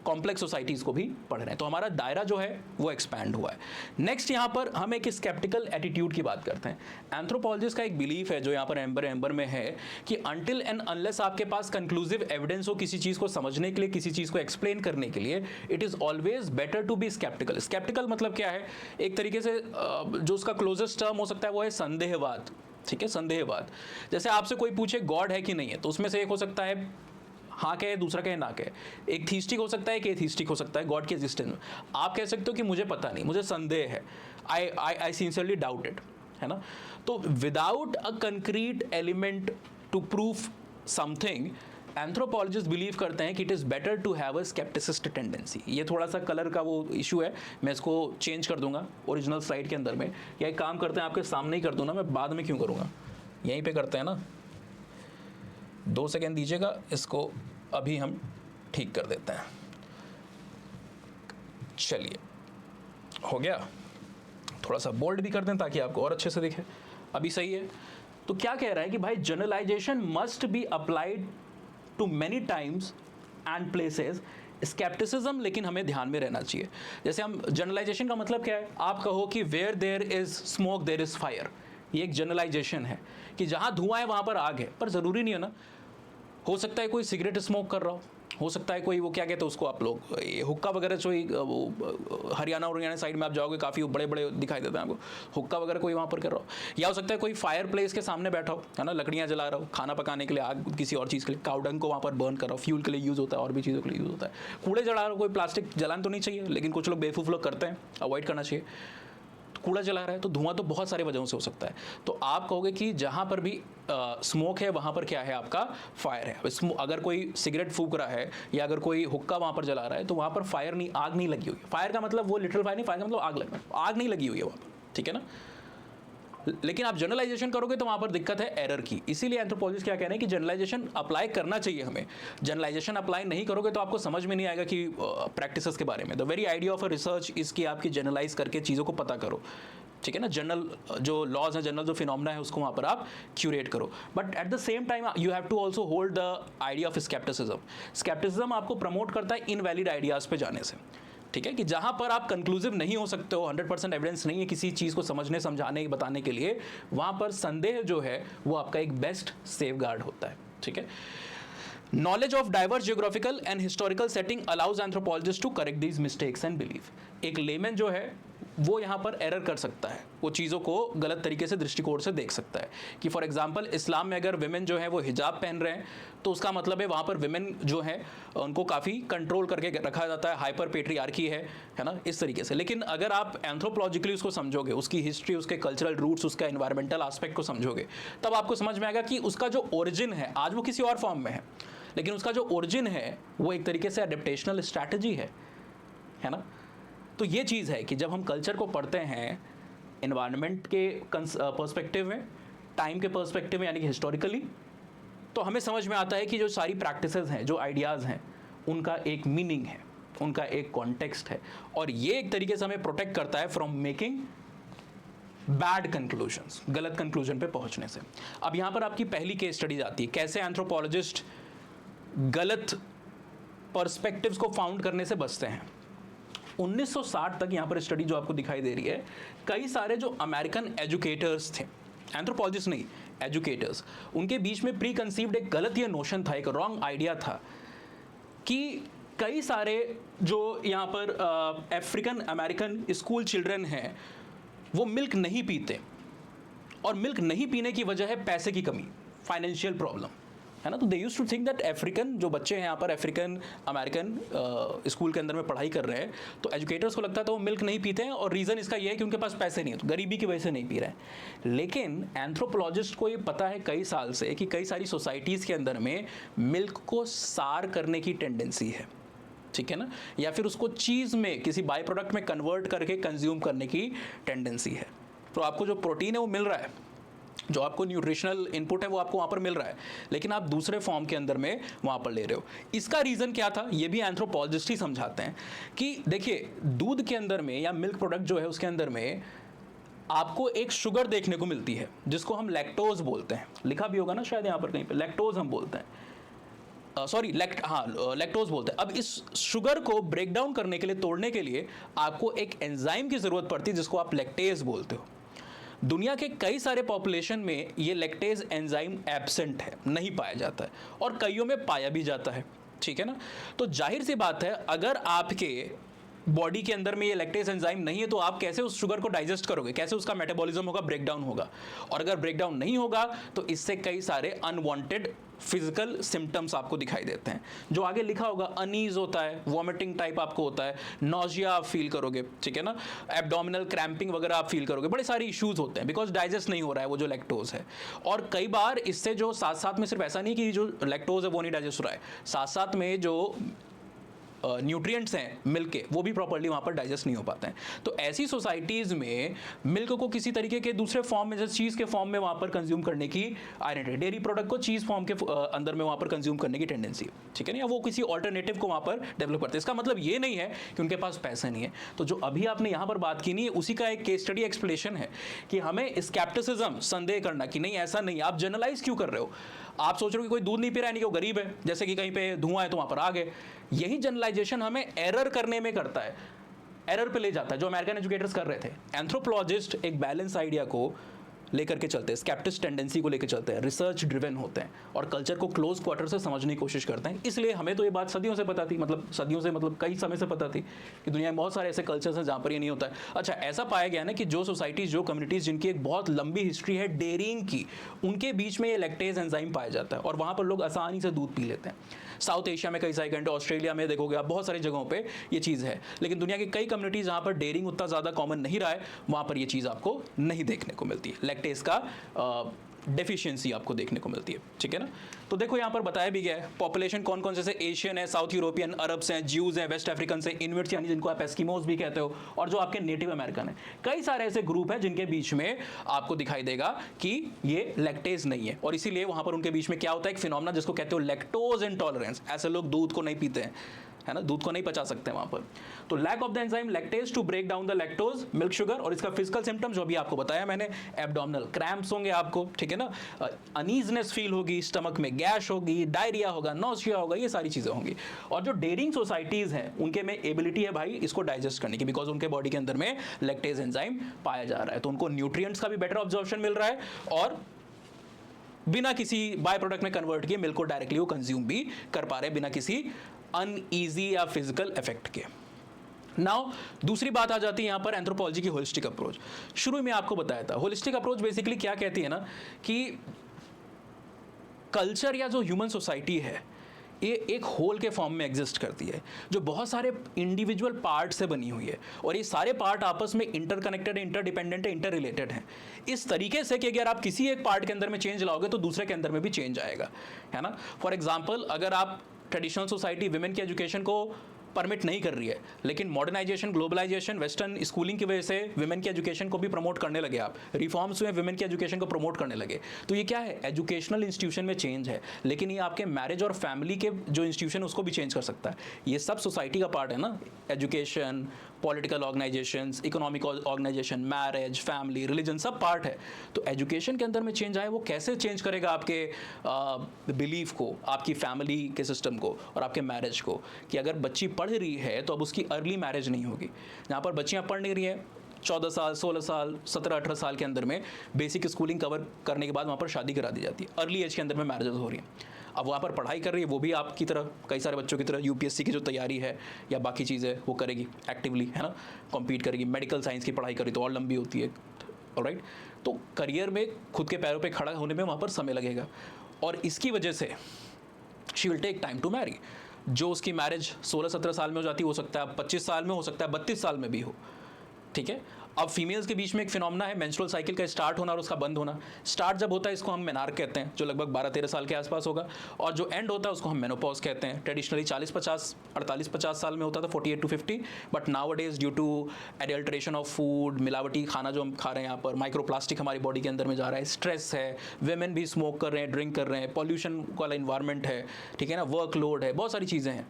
कॉम्प्लेक्स सोसाइटीज़ को भी पढ़ रहे हैं, तो हमारा दायरा जो है वो एक्सपैंड हुआ है। नेक्स्ट यहाँ पर हम एक स्केप्टिकल एटीट्यूड की बात करते हैं। एंथ्रोपोलॉजिस्ट का एक बिलीफ है जो यहाँ पर एम्बर में है कि अनटिल एंड अनलेस आपके पास कंक्लूसिव एविडेंस हो किसी चीज़ को समझने के लिए, किसी चीज़ को एक्सप्लेन करने के लिए, it is always better to be sceptical. Sceptical मतलब क्या है, एक तरीके से जो उसका क्लोजेस्ट टर्म हो सकता है वो है संदेहवाद, ठीक है, संदेहवाद। जैसे आपसे कोई पूछे गॉड है कि नहीं है, तो उसमें से एक हो सकता है हाँ कहे, दूसरा कहे ना कहे। एक थीस्टिक हो सकता है, एक एथीस्टिक हो सकता है गॉड के एग्जिस्टेंस में। आप कह सकते हो कि मुझे पता नहीं, मुझे संदेह है, आई सिंसियरली डाउट इट, है ना। तो without a concrete element to proof something, anthropologist believe करते हैं कि it is better to have a scepticist tendency. ये थोड़ा सा कलर का वो इशू है, मैं इसको चेंज कर दूंगा ओरिजिनल स्लाइड के अंदर में, या एक काम करते हैं आपके सामने ही कर दूँ ना, मैं बाद में क्यों करूँगा, यहीं पे करते हैं ना। 2 सेकेंड दीजिएगा, इसको अभी हम ठीक कर देते हैं। चलिए, हो गया, थोड़ा सा बोल्ड भी कर दें ताकि आपको और अच्छे से दिखे। अभी सही है। तो क्या कह रहा है कि भाई generalisation must be applied to many times and places, scepticism लेकिन हमें ध्यान में रहना चाहिए। जैसे हम जनरलाइजेशन का मतलब क्या है, आप कहो कि where there is smoke there is fire, ये एक जनरलाइजेशन है कि जहाँ धुआं है वहाँ पर आग है, पर ज़रूरी नहीं है ना। हो सकता है कोई सिगरेट स्मोक कर रहा हो सकता है कोई वो क्या कहते हैं उसको आप लोग, ये हुक्का वगैरह, जो हरियाणा साइड में आप जाओगे काफ़ी बड़े बड़े दिखाई देते हैं आपको, हुक्का वगैरह कोई वहाँ पर कर रहा हो। या हो सकता है कोई फायर प्लेस के सामने बैठा हो, है ना, लकड़ियाँ जला रहा हो, खाना पकाने के लिए, आग किसी और चीज़ के लिए, काउडंग को वहाँ पर बर्न कर रहा हो, फ्यूल के लिए यूज़ होता है और भी चीज़ों के लिए यूज़ होता है। कूड़े जला रहा हो, कोई प्लास्टिक जलाना तो नहीं चाहिए, लेकिन कुछ लोग बेवकूफ़ लोग करते हैं, अवॉइड करना चाहिए। कूड़ा जला रहा है तो धुआं तो बहुत सारे वजहों से हो सकता है। तो आप कहोगे कि जहाँ पर भी स्मोक है वहाँ पर क्या है, आपका फायर है। अगर कोई सिगरेट फूंक रहा है या अगर कोई हुक्का वहाँ पर जला रहा है तो वहाँ पर फायर नहीं, आग नहीं लगी हुई। फायर का मतलब वो लिटरल फायर नहीं, फायर का मतलब आग लगना, आग नहीं लगी हुई है वहाँ पर, ठीक है ना। लेकिन आप जनरलाइजेशन करोगे तो वहाँ पर दिक्कत है एरर की। इसीलिए एंथ्रोपोलॉजिस्ट क्या कह रहे हैं कि जनरलाइजेशन अप्लाई करना चाहिए हमें। जनरलाइजेशन अप्लाई नहीं करोगे तो आपको समझ में नहीं आएगा कि प्रैक्टिसेस के बारे में। The very idea of a research इसकी आपकी जनरलाइज करके चीज़ों को पता करो, ठीक है ना। जनरल जो लॉज हैं, जनरल जो फिनोमेना है उसको वहाँ पर आप क्यूरेट करो। But at the same time you have to also hold the idea of scepticism. Scepticism आपको प्रमोट करता है इनवैलिड आइडियाज़ पे जाने से, ठीक है, कि जहाँ पर आप कंक्लूसिव नहीं हो सकते हो, 100% एविडेंस नहीं है किसी चीज़ को समझने, समझाने, बताने के लिए, वहाँ पर संदेह जो है वो आपका एक बेस्ट सेफगार्ड होता है, ठीक है। Knowledge of diverse geographical and historical setting allows anthropologist to correct these mistakes and belief. एक लेमैन जो है वो यहाँ पर एरर कर सकता है, वो चीज़ों को गलत तरीके से दृष्टिकोण से देख सकता है कि फॉर एग्जांपल इस्लाम में अगर विमेन जो है वो हिजाब पहन रहे हैं तो उसका मतलब है वहाँ पर विमेन जो है उनको काफ़ी कंट्रोल करके रखा जाता है, हाइपर पेट्रियार्की है ना, इस तरीके से। लेकिन अगर आप एंथ्रोपोलॉजिकली उसको समझोगे, उसकी हिस्ट्री, उसके कल्चरल रूट्स, उसका एनवायरमेंटल आस्पेक्ट को समझोगे, तब आपको समझ में आएगा कि उसका जो ओरिजिन है आज वो किसी और फॉर्म में है, लेकिन उसका जो ओरिजिन है वो एक तरीके से एडेप्टेशनल स्ट्रैटेजी है ना। तो ये चीज़ है कि जब हम कल्चर को पढ़ते हैं एनवायरनमेंट के पर्सपेक्टिव में, टाइम के पर्सपेक्टिव में यानी कि हिस्टोरिकली, तो हमें समझ में आता है कि जो सारी प्रैक्टिसेस हैं, जो आइडियाज़ हैं, उनका एक मीनिंग है, उनका एक कॉन्टेक्स्ट है, और ये एक तरीके से हमें प्रोटेक्ट करता है फ्रॉम मेकिंग बैड कंक्लूजन्स, गलत कंक्लूजन पे पहुंचने से। अब यहाँ पर आपकी पहली केस स्टडी आती है, कैसे एंथ्रोपोलॉजिस्ट गलत पर्सपेक्टिव्स को फाउंड करने से बचते हैं। 1960 तक यहाँ पर स्टडी जो आपको दिखाई दे रही है, कई सारे जो अमेरिकन एजुकेटर्स थे, एंथ्रोपोलॉजिस्ट नहीं, एजुकेटर्स, उनके बीच में प्री कंसीव्ड एक गलत ये नोशन था, एक रॉन्ग आइडिया था कि कई सारे जो यहाँ पर अफ्रीकन अमेरिकन स्कूल चिल्ड्रन हैं वो मिल्क नहीं पीते, और मिल्क नहीं पीने की वजह है पैसे की कमी, फाइनेंशियल प्रॉब्लम, है ना। तो they use to think that African जो बच्चे हैं यहाँ पर अफ्रीकन अमेरिकन स्कूल के अंदर में पढ़ाई कर रहे हैं, तो एजुकेटर्स को लगता है तो वो मिल्क नहीं पीते हैं, और रीज़न इसका ये है कि उनके पास पैसे नहीं है, तो गरीबी की वजह से नहीं पी रहे हैं। लेकिन एंथ्रोपोलॉजिस्ट को ये पता है कई साल से कि कई सारी सोसाइटीज़ के अंदर में मिल्क को सार करने की टेंडेंसी है, ठीक है ना, या फिर उसको चीज़ में किसी बाय प्रोडक्ट में कन्वर्ट करके कंज्यूम करने की टेंडेंसी है। तो आपको जो प्रोटीन है वो मिल रहा है, जो आपको न्यूट्रिशनल इनपुट है वो आपको वहाँ पर मिल रहा है, लेकिन आप दूसरे फॉर्म के अंदर में वहाँ पर ले रहे हो। इसका रीज़न क्या था, ये भी एंथ्रोपोलॉजिस्ट ही समझाते हैं कि देखिए दूध के अंदर में या मिल्क प्रोडक्ट जो है उसके अंदर में आपको एक शुगर देखने को मिलती है जिसको हम लैक्टोज बोलते हैं, लिखा भी होगा ना शायद यहाँ पर कहीं पे, लैक्टोज हम बोलते हैं, सॉरी लैक्टोज बोलते हैं। अब इस शुगर को ब्रेक डाउन करने के लिए, तोड़ने के लिए आपको एक एंजाइम की ज़रूरत पड़ती है जिसको आप लैक्टेज बोलते हो। दुनिया के कई सारे पॉपुलेशन में ये लैक्टेज एंजाइम एब्सेंट है, नहीं पाया जाता है, और कईयों में पाया भी जाता है, ठीक है ना। तो जाहिर सी बात है अगर आपके बॉडी के अंदर में ये लैक्टेज एंजाइम नहीं है तो आप कैसे उस शुगर को डाइजेस्ट करोगे, कैसे उसका मेटाबॉलिज्म होगा, ब्रेक डाउन होगा। और अगर ब्रेक डाउन नहीं होगा तो इससे कई सारे अनवांटेड फिजिकल सिम्टम्स आपको दिखाई देते हैं, जो आगे लिखा होगा, अनीज होता है, वॉमिटिंग टाइप आपको होता है, नॉजिया आप फील करोगे, ठीक है ना, एब्डोमिनल क्रैम्पिंग वगैरह आप फील करोगे, बड़े सारे इश्यूज होते हैं बिकॉज डाइजेस्ट नहीं हो रहा है वो जो लैक्टोज है। और कई बार इससे जो साथ साथ में सिर्फ ऐसा नहीं कि जो लैक्टोज है वो नहीं डाइजेस्ट हो रहा है, साथ साथ में जो न्यूट्रिएंट्स हैं मिल्क के वो भी प्रॉपर्ली वहाँ पर डाइजेस्ट नहीं हो पाते हैं। तो ऐसी सोसाइटीज़ में मिल्क को किसी तरीके के दूसरे फॉर्म में, जैसे चीज़ के फॉर्म में वहाँ पर कंज्यूम करने की आइडेंटिटी, डेयरी प्रोडक्ट को चीज़ फॉर्म के अंदर में वहाँ पर कंज्यूम करने की टेंडेंसी, ठीक है ना, या वो किसी ऑल्टरनेटिव को वहाँ पर डेवलप करते हैं। इसका मतलब ये नहीं है कि उनके पास पैसे नहीं है। तो जो अभी आपने यहाँ पर बात की नहीं है उसी का एक केस स्टडी एक्सप्लेनेशन है कि हमें स्केप्टिसिज्म, संदेह करना कि नहीं ऐसा नहीं, आप जनरलाइज क्यों कर रहे हो। आप सोच रहे हो कि कोई दूध नहीं पी रहा है नहीं कि वो गरीब है, जैसे कि कहीं पे धुआं है तो वहाँ पर आग है। यही जनरलाइजेशन हमें एरर करने में करता है, एरर पे ले जाता है, जो अमेरिकन एजुकेटर्स कर रहे थे। एंथ्रोपोलॉजिस्ट एक बैलेंस आइडिया को लेकर के चलते हैं, स्केप्टिस्ट टेंडेंसी को लेकर चलते हैं, रिसर्च ड्रिवन होते हैं और कल्चर को क्लोज क्वार्टर से समझने की कोशिश करते हैं। इसलिए हमें तो ये बात सदियों से पता थी, मतलब सदियों से मतलब कई समय से पता थी कि दुनिया में बहुत सारे ऐसे कल्चर्स हैं जहाँ पर ये नहीं होता है। अच्छा, ऐसा पाया गया ना कि जो सोसाइटीज़, जो कम्युनिटीज़ जिनकी एक बहुत लंबी हिस्ट्री है डेयरिंग की, उनके बीच में ये लैक्टेज एंजाइम पाया जाता है और वहाँ पर लोग आसानी से दूध पी लेते हैं। साउथ एशिया में कई सारे कंट्री, ऑस्ट्रेलिया में देखोगे आप, बहुत सारी जगहों पे ये चीज़ है। लेकिन दुनिया की कई कम्युनिटीज़ जहाँ पर डेयरिंग उतना ज़्यादा कॉमन नहीं रहा है, वहाँ पर ये चीज़ आपको नहीं देखने को मिलती है, लैक्टेज का डेफिशिएंसी आपको देखने को मिलती है, ठीक है ना। तो देखो यहाँ पर बताया भी गया है पॉपुलेशन कौन कौन से एशियन है, साउथ यूरोपियन, अरब्स हैं, ज्यूज हैं, वेस्ट अफ्रीकन से, इन्वर्ट्स यानी जिनको आप एस्किमोस भी कहते हो, और जो आपके नेटिव अमेरिकन है। कई सारे ऐसे ग्रुप हैं जिनके बीच में आपको दिखाई देगा कि ये लैक्टेज नहीं है, और इसीलिए वहाँ पर उनके बीच में क्या होता है, एक फिनोमेना जिसको कहते हो लैक्टोज इंटॉलरेंस। ऐसे लोग दूध को नहीं पीते हैं, है ना, दूध को नहीं पचा सकते वहाँ पर। तो lack of the enzyme lactase to break down the lactose milk sugar, और इसका फिजिकल सिम्टम्स जो अभी आपको बताया मैंने, एब्डोमिनल क्रैम्प्स होंगे आपको, ठीक है ना, अनीजनेस फील होगी, स्टमक में गैश होगी, डायरिया होगा, नॉसिया होगा, ये सारी चीज़ें होंगी। और जो डेयरिंग सोसाइटीज़ हैं उनके में एबिलिटी है भाई इसको डाइजेस्ट करने की, बिकॉज उनके बॉडी के अंदर में लैक्टेज एंजाइम पाया जा रहा है, तो उनको न्यूट्रिएंट्स का भी बेटर ऑब्जॉर्प्शन मिल रहा है और बिना किसी बाय प्रोडक्ट में कन्वर्ट किए मिल्क को डायरेक्टली वो कंज्यूम भी कर पा रहे हैं बिना किसी अनईजी या फिजिकल इफेक्ट के। नाउ दूसरी बात आ जाती है यहाँ पर एंथ्रोपोलॉजी की होलिस्टिक अप्रोच। शुरू में आपको बताया था होलिस्टिक अप्रोच बेसिकली क्या कहती है ना कि कल्चर या जो ह्यूमन सोसाइटी है ये एक होल के फॉर्म में एग्जिस्ट करती है, जो बहुत सारे इंडिविजुअल पार्ट से बनी हुई है, और ये सारे पार्ट आपस में इंटरकनेक्टेड है, इंटरडिपेंडेंट है, इंटर रिलेटेड हैं इस तरीके से कि अगर आप किसी एक पार्ट के अंदर में चेंज लाओगे तो दूसरे के अंदर में भी चेंज आएगा, है ना। फॉर एग्जाम्पल, अगर आप ट्रेडिशनल सोसाइटी विमेन की एजुकेशन को परमिट नहीं कर रही है, लेकिन मॉडर्नाइजेशन, ग्लोबलाइजेशन, वेस्टर्न स्कूलिंग की वजह से विमेन की एजुकेशन को भी प्रमोट करने लगे, आप रिफॉर्म्स हुए, विमेन की एजुकेशन को प्रमोट करने लगे, तो ये क्या है, एजुकेशनल इंस्टीट्यूशन में चेंज है, लेकिन ये आपके मैरिज और फैमिली के जो इंस्टीट्यूशन उसको भी चेंज कर सकता है। ये सब सोसाइटी का पार्ट है ना, education, political organisations, economic organisation, marriage, family, religion, सब पार्ट है। तो एजुकेशन के अंदर में चेंज आए, वो कैसे चेंज करेगा आपके बिलीफ को, आपकी फैमिली के सिस्टम को और आपके मैरिज को, कि अगर बच्ची पढ़ रही है तो अब उसकी अर्ली मैरिज नहीं होगी। जहाँ पर बच्चियाँ पढ़ नहीं रही हैं, 14 साल, 16 साल, 17-18 साल के अंदर में बेसिक स्कूलिंग कवर करने के बाद वहाँ पर शादी करा दी जाती है, अर्ली एज के अंदर में मैरिजेस हो रही हैं। अब वहाँ पर पढ़ाई कर रही है, वो भी आपकी तरह, कई सारे बच्चों की तरह यूपीएससी की जो तैयारी है या बाकी चीज़ें वो करेगी एक्टिवली, है ना, कॉम्पीट करेगी। मेडिकल साइंस की पढ़ाई करी तो और लंबी होती है, ऑलराइट। तो करियर में खुद के पैरों पे खड़ा होने में वहाँ पर समय लगेगा, और इसकी वजह से she will take time to marry. जो उसकी मैरिज 16-17 साल में हो जाती है, हो सकता है 25 साल में, हो सकता है 32 साल में भी हो, ठीक है। अब फीमेल्स के बीच में एक फिनोमेना है मेंस्ट्रुअल साइकिल का स्टार्ट होना और उसका बंद होना। स्टार्ट जब होता है इसको हम मेनार्क कहते हैं, जो लगभग 12-13 साल के आसपास होगा, और जो एंड होता है उसको हम मेनोपॉज कहते हैं। ट्रेडिशनली 48-50 साल में होता था, 48 to 50, but nowadays due to adulteration of food, मिलावटी खाना जो हम खा रहे हैं, यहाँ पर माइक्रोप्लास्टिक हमारी बॉडी के अंदर में जा रहा है, स्ट्रेस है, वेमेन भी स्मोक कर रहे हैं, ड्रिंक कर रहे हैं, पॉल्यूशन वाला इन्वायरमेंट है, ठीक है ना, वर्कलोड है, बहुत सारी चीज़ें हैं,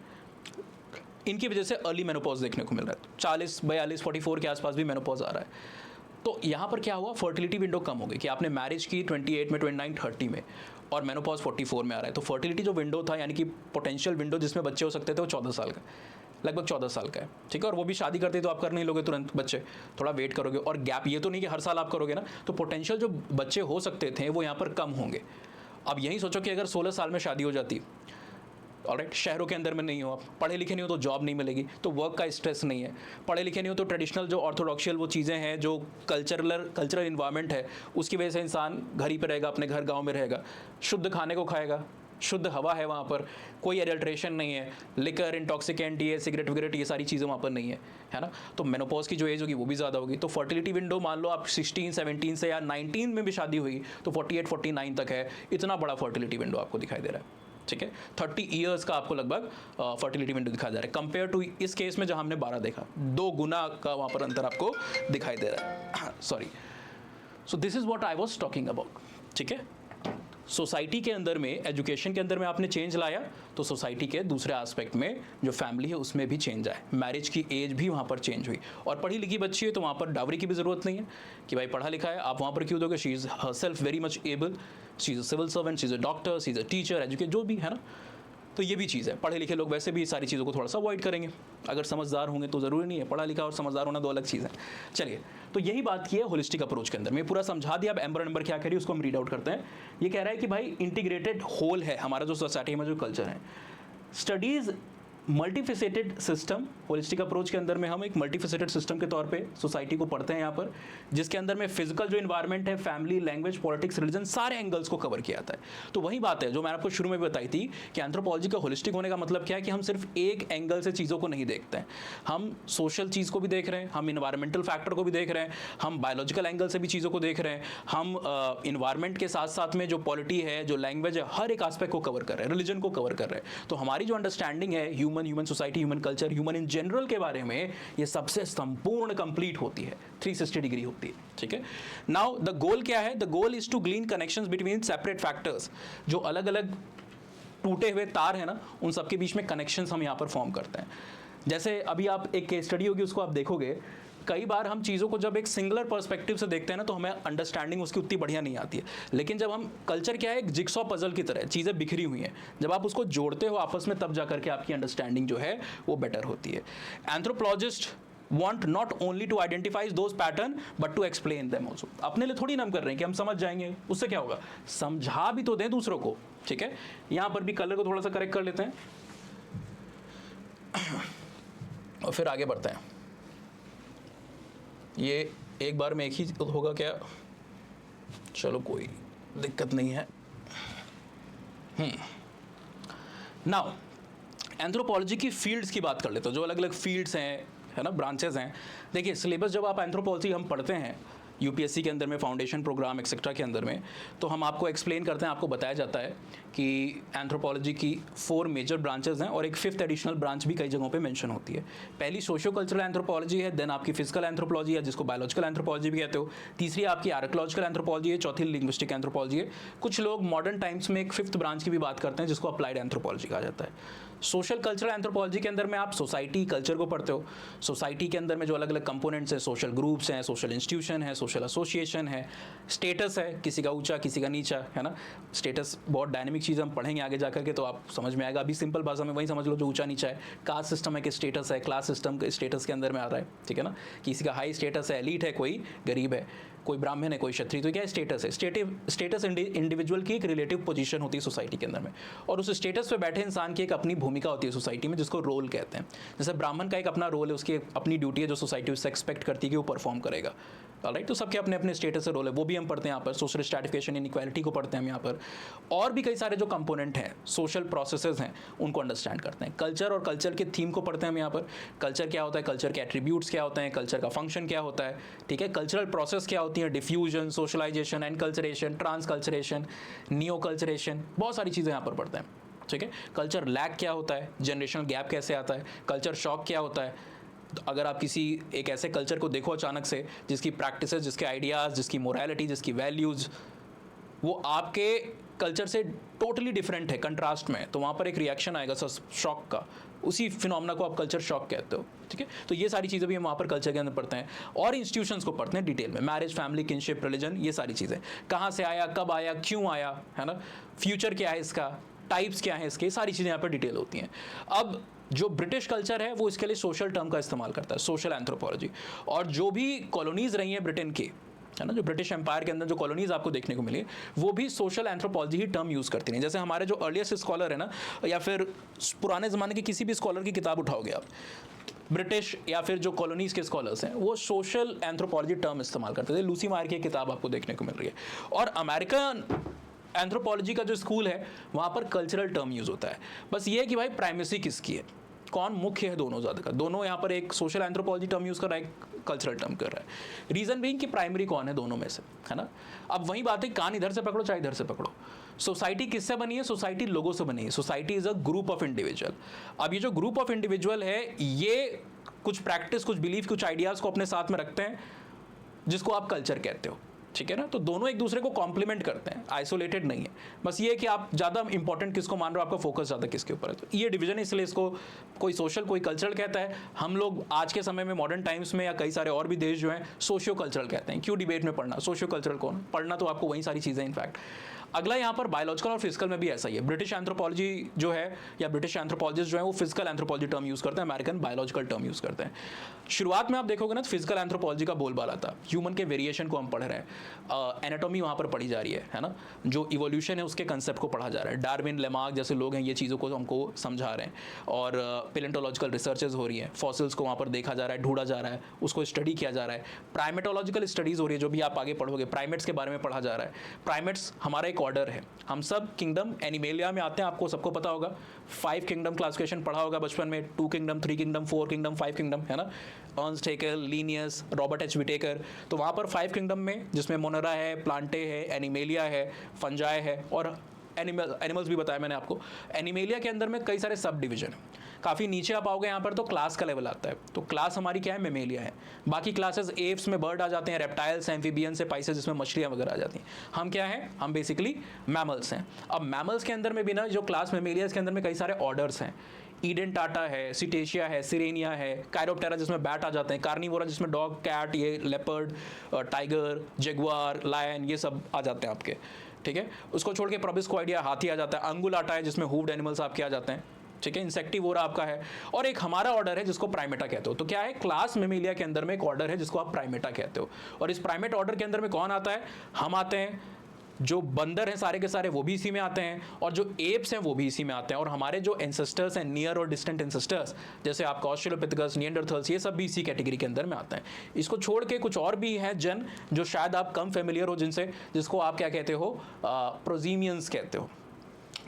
इनकी वजह से अर्ली मेनोपॉज देखने को मिल रहा है। 40, 42, 44 के आसपास भी मेनोपॉज आ रहा है। तो यहाँ पर क्या हुआ, फर्टिलिटी विंडो कम हो गई कि आपने मैरिज की 28 में, 29, 30 में, और मेनोपॉज 44 में आ रहा है। तो फर्टिलिटी जो विंडो था, यानी कि पोटेंशियल विंडो जिसमें बच्चे हो सकते थे, वो 14 साल का, लगभग 14 साल का है, ठीक है। और वो भी शादी करते तो आप कर नहीं लोगे तुरंत बच्चे, थोड़ा वेट करोगे, और गैप ये तो नहीं कि हर साल आप करोगे ना, तो पोटेंशियल जो बच्चे हो सकते थे वो यहाँ पर कम होंगे। अब यही सोचो कि अगर 16 साल में शादी हो जाती, ऑलराइट, शहरों के अंदर में नहीं हो, आप पढ़े लिखे नहीं हो तो जॉब नहीं मिलेगी, तो वर्क का स्ट्रेस नहीं है, पढ़े लिखे नहीं हो तो ट्रेडिशनल जो ऑर्थोडॉक्शियल वो चीज़ें हैं, जो कल्चरल इन्वायरमेंट है, उसकी वजह से इंसान घर ही पर रहेगा, अपने घर गांव में रहेगा, शुद्ध खाने को खाएगा, शुद्ध हवा है वहाँ पर, कोई एडल्ट्रेशन नहीं है, लिकर, इंटॉक्सिकेंट, ये सिगरेट वगैरह ये सारी चीज़ें वहाँ पर नहीं है ना। तो मेनोपॉज की जो एज होगी वो भी ज़्यादा होगी। तो फर्टिलिटी विंडो मान लो आप 16, 17 से या 19 में भी शादी हुई तो 48, 49 तक है, इतना बड़ा फर्टिलिटी विंडो आपको दिखाई दे रहा है, ठीक है। 30 ईयर्स का आपको लगभग फर्टिलिटी विंडो दिखाया जा रहा है, कंपेयर टू इस केस में जहाँ हमने 12 देखा, 2 गुना का वहाँ पर अंतर आपको दिखाई दे रहा है। Sorry, so this is what I was talking about, ठीक है। सोसाइटी के अंदर में, एजुकेशन के अंदर में आपने चेंज लाया, तो सोसाइटी के दूसरे एस्पेक्ट में जो फैमिली है उसमें भी चेंज आए, मैरिज की एज भी वहाँ पर चेंज हुई। और पढ़ी लिखी बच्ची है तो वहाँ पर डावरी की भी ज़रूरत नहीं है कि भाई पढ़ा लिखा है, आप वहाँ पर क्यों दोगे, she is herself very much able, she is a civil servant, she is a doctor, she is a teacher, educate, जो भी है ना। तो ये भी चीज़ है, पढ़े लिखे लोग वैसे भी सारी चीज़ों को थोड़ा सा अवॉइड करेंगे, अगर समझदार होंगे तो ज़रूरी नहीं है, पढ़ा लिखा और समझदार होना 2 अलग चीज़ है। चलिए, तो यही बात की है होलिस्टिक अप्रोच के अंदर, मैं पूरा समझा दिया। अब एम्बर नंबर क्या कह रही है उसको हम रीड आउट करते हैं। ये कह रहा है कि भाई इंटीग्रेटेड होल है हमारा जो सोसाइटी में जो कल्चर है, studies multifaceted system. Holistic approach के अंदर में हम एक मल्टीफेसेटेड सिस्टम के तौर पे सोसाइटी को पढ़ते हैं यहाँ पर, जिसके अंदर में फिजिकल जो इन्वायरमेंट है, फैमिली, लैंग्वेज, पॉलिटिक्स, रिलीजन, सारे एंगल्स को कवर किया जाता है। तो वही बात है जो मैंने आपको शुरू में बताई थी कि एंथ्रोपोलॉजी का होलिस्टिक होने का मतलब क्या है कि हम सिर्फ एक एंगल से चीज़ों को नहीं देखते हैं, हम सोशल चीज़ को भी देख रहे हैं, हम इन्वायरमेंटल फैक्टर को भी देख रहे हैं, हम बायोलॉजिकल एंगल से भी चीज़ों को देख रहे हैं, हम इन्वायरमेंट के साथ साथ में जो पॉलिटी है, जो लैंग्वेज है, हर एक एस्पेक्ट को कवर कर रहे हैं, रिलीजन को कवर कर रहे हैं। तो हमारी जो अंडरस्टैंडिंग है human society, human culture, human in general के बारे में, ये सबसे संपूर्ण कंप्लीट होती है, 360 डिग्री होती है, ठीक है। नाउ द गोल क्या है, the goal is to glean connections between separate factors, जो अलग अलग टूटे हुए तार है ना, उन सबके बीच में कनेक्शंस हम यहाँ पर फॉर्म करते हैं। जैसे अभी आप एक केस स्टडी होगी उसको आप देखोगे, कई बार हम चीज़ों को जब एक सिंगुलर पर्सपेक्टिव से देखते हैं ना तो हमें अंडरस्टैंडिंग उसकी उतनी बढ़िया नहीं आती है, लेकिन जब हम, कल्चर क्या है, एक जिक्सॉ पजल की तरह, चीज़ें बिखरी हुई हैं, जब आप उसको जोड़ते हो आपस में तब जा करके आपकी अंडरस्टैंडिंग जो है वो बेटर होती है। Anthropologist want not only to identify those pattern but to explain them also। अपने लिए थोड़ी नाम कर रहे हैं कि हम समझ जाएंगे, उससे क्या होगा, समझा भी तो दें दूसरों को, ठीक है। यहाँ पर भी कलर को थोड़ा सा करेक्ट कर लेते हैं और फिर आगे बढ़ते हैं। ये एक बार में एक ही होगा क्या, चलो कोई दिक्कत नहीं है। नाउ एंथ्रोपोलॉजी की फील्ड्स की बात कर लेते हैं, जो अलग अलग फील्ड्स हैं, है ना, ब्रांचेस हैं। देखिए सिलेबस जब आप एंथ्रोपोलॉजी हम पढ़ते हैं यूपीएससी के अंदर में, फाउंडेशन प्रोग्राम एक्सेट्रा के अंदर में, तो हम आपको एक्सप्लेन करते हैं, आपको बताया जाता है कि एंथ्रोपोलॉजी की 4 मेजर ब्रांचेस हैं और एक 5th एडिशनल ब्रांच भी कई जगहों पे मेंशन होती है। पहली सोशियो कल्चरल एंथ्रोपोलॉजी है, देन आपकी फिजिकल एंथ्रोपोलॉजी है जिसको बायोलॉजिकल एंथ्रोपोलॉजी भी कहते हो, तीसरी आपकी आर्कियोलॉजिकल एंथ्रोपोलॉजी है, चौथी लिंग्विस्टिक एंथ्रोपोलॉजी है। कुछ लोग मॉडर्न टाइम्स में एक 5th ब्रांच की भी बात करते हैं जिसको अप्लाइड एंथ्रोपोलॉजी कहा जाता है। सोशल कल्चरल एंथ्रोपोलॉजी के अंदर में आप सोसाइटी, कल्चर को पढ़ते हो। सोसाइटी के अंदर में जो अलग अलग कंपोनेंट्स हैं, सोशल ग्रुप्स हैं, सोशल इंस्टीट्यूशन है, सोशल एसोसिएशन है, स्टेटस है, किसी का ऊंचा किसी का नीचा, है ना। स्टेटस बहुत डायनेमिक चीज़, हम पढ़ेंगे आगे जा करके तो आप समझ में आएगा, अभी सिंपल भाषा में वही समझ लो जो ऊंचा नीचा है। कास्ट सिस्टम है कि स्टेटस है, क्लास सिस्टम के स्टेटस के अंदर में आ रहा है, ठीक है ना। किसी का हाई स्टेटस है, एलीट है, कोई गरीब है, कोई ब्राह्मण है, कोई क्षत्रिय, तो क्या है, स्टेटस है। स्टेटस इंडिविजुअल की एक रिलेटिव पोजीशन होती है सोसाइटी के अंदर में, और उस स्टेटस पे बैठे इंसान की एक अपनी भूमिका होती है सोसाइटी में, जिसको रोल कहते हैं। जैसे ब्राह्मण का एक अपना रोल है, उसकी अपनी ड्यूटी है जो सोसाइटी उससे एक्सपेक्ट करती है कि वो परफॉर्म करेगा, राइट। तो सबके अपने अपने स्टेटस से रोल है, वो भी हम पढ़ते हैं यहाँ पर। सोशल स्ट्रैटिफिकेशन इनइक्वालिटी को पढ़ते हैं हम यहाँ पर, और भी कई सारे जो कंपोनेंट हैं, सोशल प्रोसेसेस हैं, उनको अंडरस्टैंड करते हैं। कल्चर और कल्चर के थीम को पढ़ते हैं हम यहाँ पर। कल्चर क्या होता है, कल्चर के एट्रीब्यूट्स क्या होते हैं, कल्चर का फंक्शन क्या होता है, ठीक है। कल्चरल प्रोसेस क्या होती है, diffusion, socialisation, enculturation, ट्रांसकल्चरेशन, neo culturation, बहुत सारी चीज़ें यहाँ पर पढ़ते हैं, ठीक है। कल्चर लैग क्या होता है, जनरेशनल गैप कैसे आता है, कल्चर शॉक क्या होता है। तो अगर आप किसी एक ऐसे कल्चर को देखो अचानक से, जिसकी प्रैक्टिसेस, जिसके आइडियाज़, जिसकी मोरालिटी, जिसकी वैल्यूज़ वो आपके कल्चर से टोटली डिफरेंट है, कंट्रास्ट में, तो वहाँ पर एक रिएक्शन आएगा शॉक का। उसी फिनोमेना को आप कल्चर शॉक कहते हो, ठीक है। तो ये सारी चीज़ें भी हम वहाँ पर कल्चर के अंदर पढ़ते हैं, और इंस्टीट्यूशंस को पढ़ते हैं डिटेल में। मैरिज, फैमिली, किनशिप, रिलीजन, ये सारी चीज़ें, कहाँ से आया, कब आया, क्यों आया, है ना, फ्यूचर क्या है इसका, टाइप्स क्या है इसके, सारी चीज़ें यहाँ पर डिटेल होती हैं। अब जो ब्रिटिश कल्चर है वो इसके लिए सोशल टर्म का इस्तेमाल करता है, सोशल एंथ्रोपोलॉजी। और जो भी कॉलोनीज रही हैं ब्रिटेन की, है ना, जो ब्रिटिश एम्पायर के अंदर जो कॉलोनीज आपको देखने को मिली, वो भी सोशल एंथ्रोपोलॉजी ही टर्म यूज़ करती हैं। जैसे हमारे जो अर्लीस्ट स्कॉलर है ना, या फिर पुराने ज़माने के किसी भी स्कॉलर की किताब उठाओगे आप, ब्रिटिश या फिर जो कॉलोनीज़ के स्कॉलर्स हैं, वो सोशल एंथ्रोपोलॉजी टर्म इस्तेमाल करते थे। लूसी मार की किताब आपको देखने को मिल रही है। और अमेरिकन एंथ्रोपोलॉजी का जो स्कूल है, वहाँ पर कल्चरल टर्म यूज़ होता है। बस ये है कि भाई प्राइमेसी किसकी है, कौन मुख्य है, दोनों ज़्यादा का। दोनों यहाँ पर एक सोशल एंथ्रोपोलॉजी टर्म यूज़ कर रहा है, एक कल्चरल टर्म कर रहा है। रीज़न बीइंग कि प्राइमरी कौन है दोनों में से, है ना। अब वही बात है, कान इधर से पकड़ो चाहे इधर से पकड़ो। सोसाइटी किससे बनी है, सोसाइटी लोगों से बनी है। Society is a group of individual. अब ये जो ग्रुप ऑफ इंडिविजुअल है, ये कुछ प्रैक्टिस, कुछ बिलीफ, कुछ आइडियाज़ को अपने साथ में रखते हैं, जिसको आप कल्चर कहते हो, ठीक है ना। तो दोनों एक दूसरे को कॉम्प्लीमेंट करते हैं, आइसोलेटेड नहीं है। बस ये है कि आप ज़्यादा इंपॉर्टेंट किसको मान रहे हो, आपका फोकस ज़्यादा किसके ऊपर है। तो ये डिवीजन है, इसलिए इसको कोई सोशल, कोई कल्चरल कहता है। हम लोग आज के समय में मॉडर्न टाइम्स में, या कई सारे और भी देश जो हैं, सोशियो कल्चरल कहते हैं। क्यों डिबेट में पढ़ना, सोशियो कल्चरल कौन पढ़ना, तो आपको वही सारी चीज़ें इनफैक्ट। अगला यहाँ पर बायोलॉजिकल और फिजिकल में भी ऐसा ही है। ब्रिटिश एंथ्रोपोलॉजी जो है, या ब्रिटिश एंथ्रोपोलॉजिस्ट जो है, वो फिजिकल एंथ्रोपोलॉजी टर्म यूज़ करते हैं, अमेरिकन बायोलॉजिकल टर्म यूज़ करते हैं। शुरुआत में आप देखोगे ना, फिजिकल एंथ्रोपोलॉजी का बोलबाला था, ह्यूमन के वेरिएशन को हम पढ़ रहे हैं, एनाटॉमी वहाँ पर पढ़ी जा रही है ना, जो इवोल्यूशन है उसके कंसेप्ट को पढ़ा जा रहा है। डार्विन, लेमार्क जैसे लोग हैं, ये चीज़ों को हमको समझा रहे हैं, और पेलेंटोलॉजिकल रिसर्चेज हो रही हैं, फॉसिल्स को वहाँ पर देखा जा रहा है, ढूंढा जा रहा है, उसको स्टडी किया जा रहा है। प्राइमेटोलॉजिकल स्टडीज़ हो रही है, जो भी आप आगे पढ़ोगे, प्राइमेट्स के बारे में पढ़ा जा रहा है। प्राइमेट्स हमारा एक ऑर्डर है, हम सब किंगडम एनिमेलिया में आते हैं, आपको सबको पता होगा। 5 किंगडम क्लासिफिकेशन पढ़ा होगा बचपन में, 2 किंगडम, 3 किंगडम, 4 किंगडम, 5 किंगडम, है ना। Ernst Haeckel, Linnaeus, Robert H Whittaker. तो वहाँ पर 5 किंगडम में, जिसमें मोनेरा है, प्लांटे है, एनिमेलिया है, फंजाई है, और एनिमल्स भी बताया मैंने आपको। एनिमेलिया के अंदर में कई सारे सब डिवीजन हैं। काफ़ी नीचे आप आओगे यहाँ पर तो क्लास का लेवल आता है। तो क्लास हमारी क्या है, मेमेलिया है। बाकी क्लासेस एप्स में बर्ड आ जाते हैं, रेप्टाइल्स, एम्फीबियंस, स्पाइसेस, जिसमें मछलियाँ वगैरह आ जाती हैं। हम क्या हैं, हम बेसिकली मैमल्स हैं। अब मैमल्स के अंदर में भी ना, जो क्लास मेमेलियाज के अंदर में कई सारे ऑर्डर्स हैं। ईडेंटाटा है, सिटेशिया है, सिरेनिया है, कायरोप्टेरा जिसमें बैट आ जाते हैं, कार्निवोरा जिसमें डॉग, कैट, ये लेपर्ड, टाइगर, जगुआर, लायन, ये सब आ जाते हैं आपके, ठीक है। उसको छोड़ के प्रोबिस्क्वाइडिया, हाथी आ जाता है। अंगुलाटा है, जिसमें हूव्ड एनिमल्स आपके आ जाते हैं, ठीक है। इंसेक्टिवोरा आपका है, और एक हमारा ऑर्डर है जिसको प्राइमेटा कहते हो। तो क्या है, क्लास मेमेलिया के अंदर में एक ऑर्डर है जिसको आप प्राइमेटा कहते हो। और इस प्राइमेट ऑर्डर के अंदर में कौन आता है, हम आते हैं। जो बंदर हैं सारे के सारे, वो भी इसी में आते हैं, और जो एप्स हैं वो भी इसी में आते हैं। और हमारे जो एंसेस्टर्स हैं, नियर और डिस्टेंट एंसेस्टर्स, जैसे आपका ऑस्ट्रेलोपिथेकस, निएंडरथल्स, ये सब भी इसी कैटेगरी के अंदर में आते हैं। इसको छोड़ के कुछ और भी हैं जन, जो शायद आप कम फेमिलियर हो जिनसे, जिसको आप क्या कहते हो, प्रोजीमियंस कहते हो,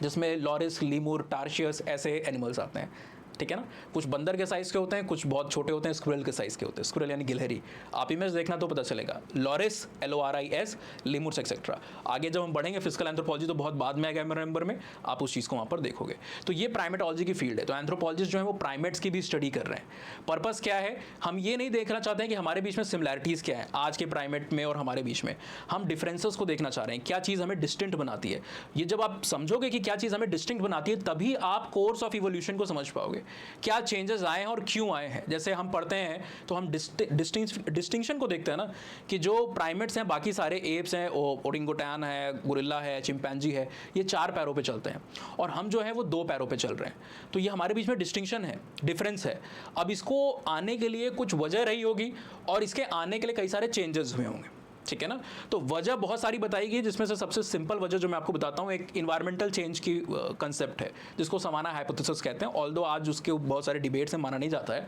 जिसमें लॉरिस, लीमूर, टार्शियस, ऐसे एनिमल्स आते हैं, ठीक है ना। कुछ बंदर के साइज़ के होते हैं, कुछ बहुत छोटे होते हैं, स्क्विरल के साइज़ के होते हैं। स्क्विरल यानी गिलहरी, आप इमेज देखना तो पता चलेगा। Loris, LORIS, lemurs etcetera. आगे जब हम बढ़ेंगे फिजिकल एंथ्रोपोलॉजी, तो बहुत बाद में आएगा मेरे नंबर में, आप उस चीज़ को वहाँ पर देखोगे। तो ये प्राइमेटोलॉजी की फील्ड है। तो एंथ्रोपोलॉजिस्ट जो है वो प्राइमेट्स की भी स्टडी कर रहे हैं। पर्पस क्या है, हम ये नहीं देखना चाहते हैं कि हमारे बीच में सिमिलैरिटीज़ क्या है आज के प्राइमेट में और हमारे बीच में, हम डिफरेंसेस को देखना चाह रहे हैं, क्या चीज़ हमें डिस्टिंक्ट बनाती है। ये जब आप समझोगे कि क्या चीज़ हमें डिस्टिंक्ट बनाती है, तभी आप कोर्स ऑफ इवोल्यूशन को समझ पाओगे, क्या चेंजेस आए हैं और क्यों आए हैं। जैसे हम पढ़ते हैं तो हम डिस्टिंक्शन को देखते हैं ना, कि जो प्राइमेट्स हैं, बाकी सारे एप्स हैं, ओरिंगोटैन है, गोरिल्ला है, चिंपैंजी है, ये 4 पैरों पे चलते हैं, और हम जो है वो 2 पैरों पे चल रहे हैं। तो ये हमारे बीच में डिस्टिंक्शन है, डिफरेंस है। अब इसको आने के लिए कुछ वजह रही होगी, और इसके आने के लिए कई सारे चेंजेस हुए होंगे, ठीक है ना। तो वजह बहुत सारी बताई गई, जिसमें से सबसे सिंपल वजह जो मैं आपको बताता हूँ, एक इन्वायरमेंटल चेंज की कंसेप्ट है, जिसको समाना हाइपोथेसिस कहते हैं। ऑल्दो आज उसके बहुत सारे डिबेट से माना नहीं जाता है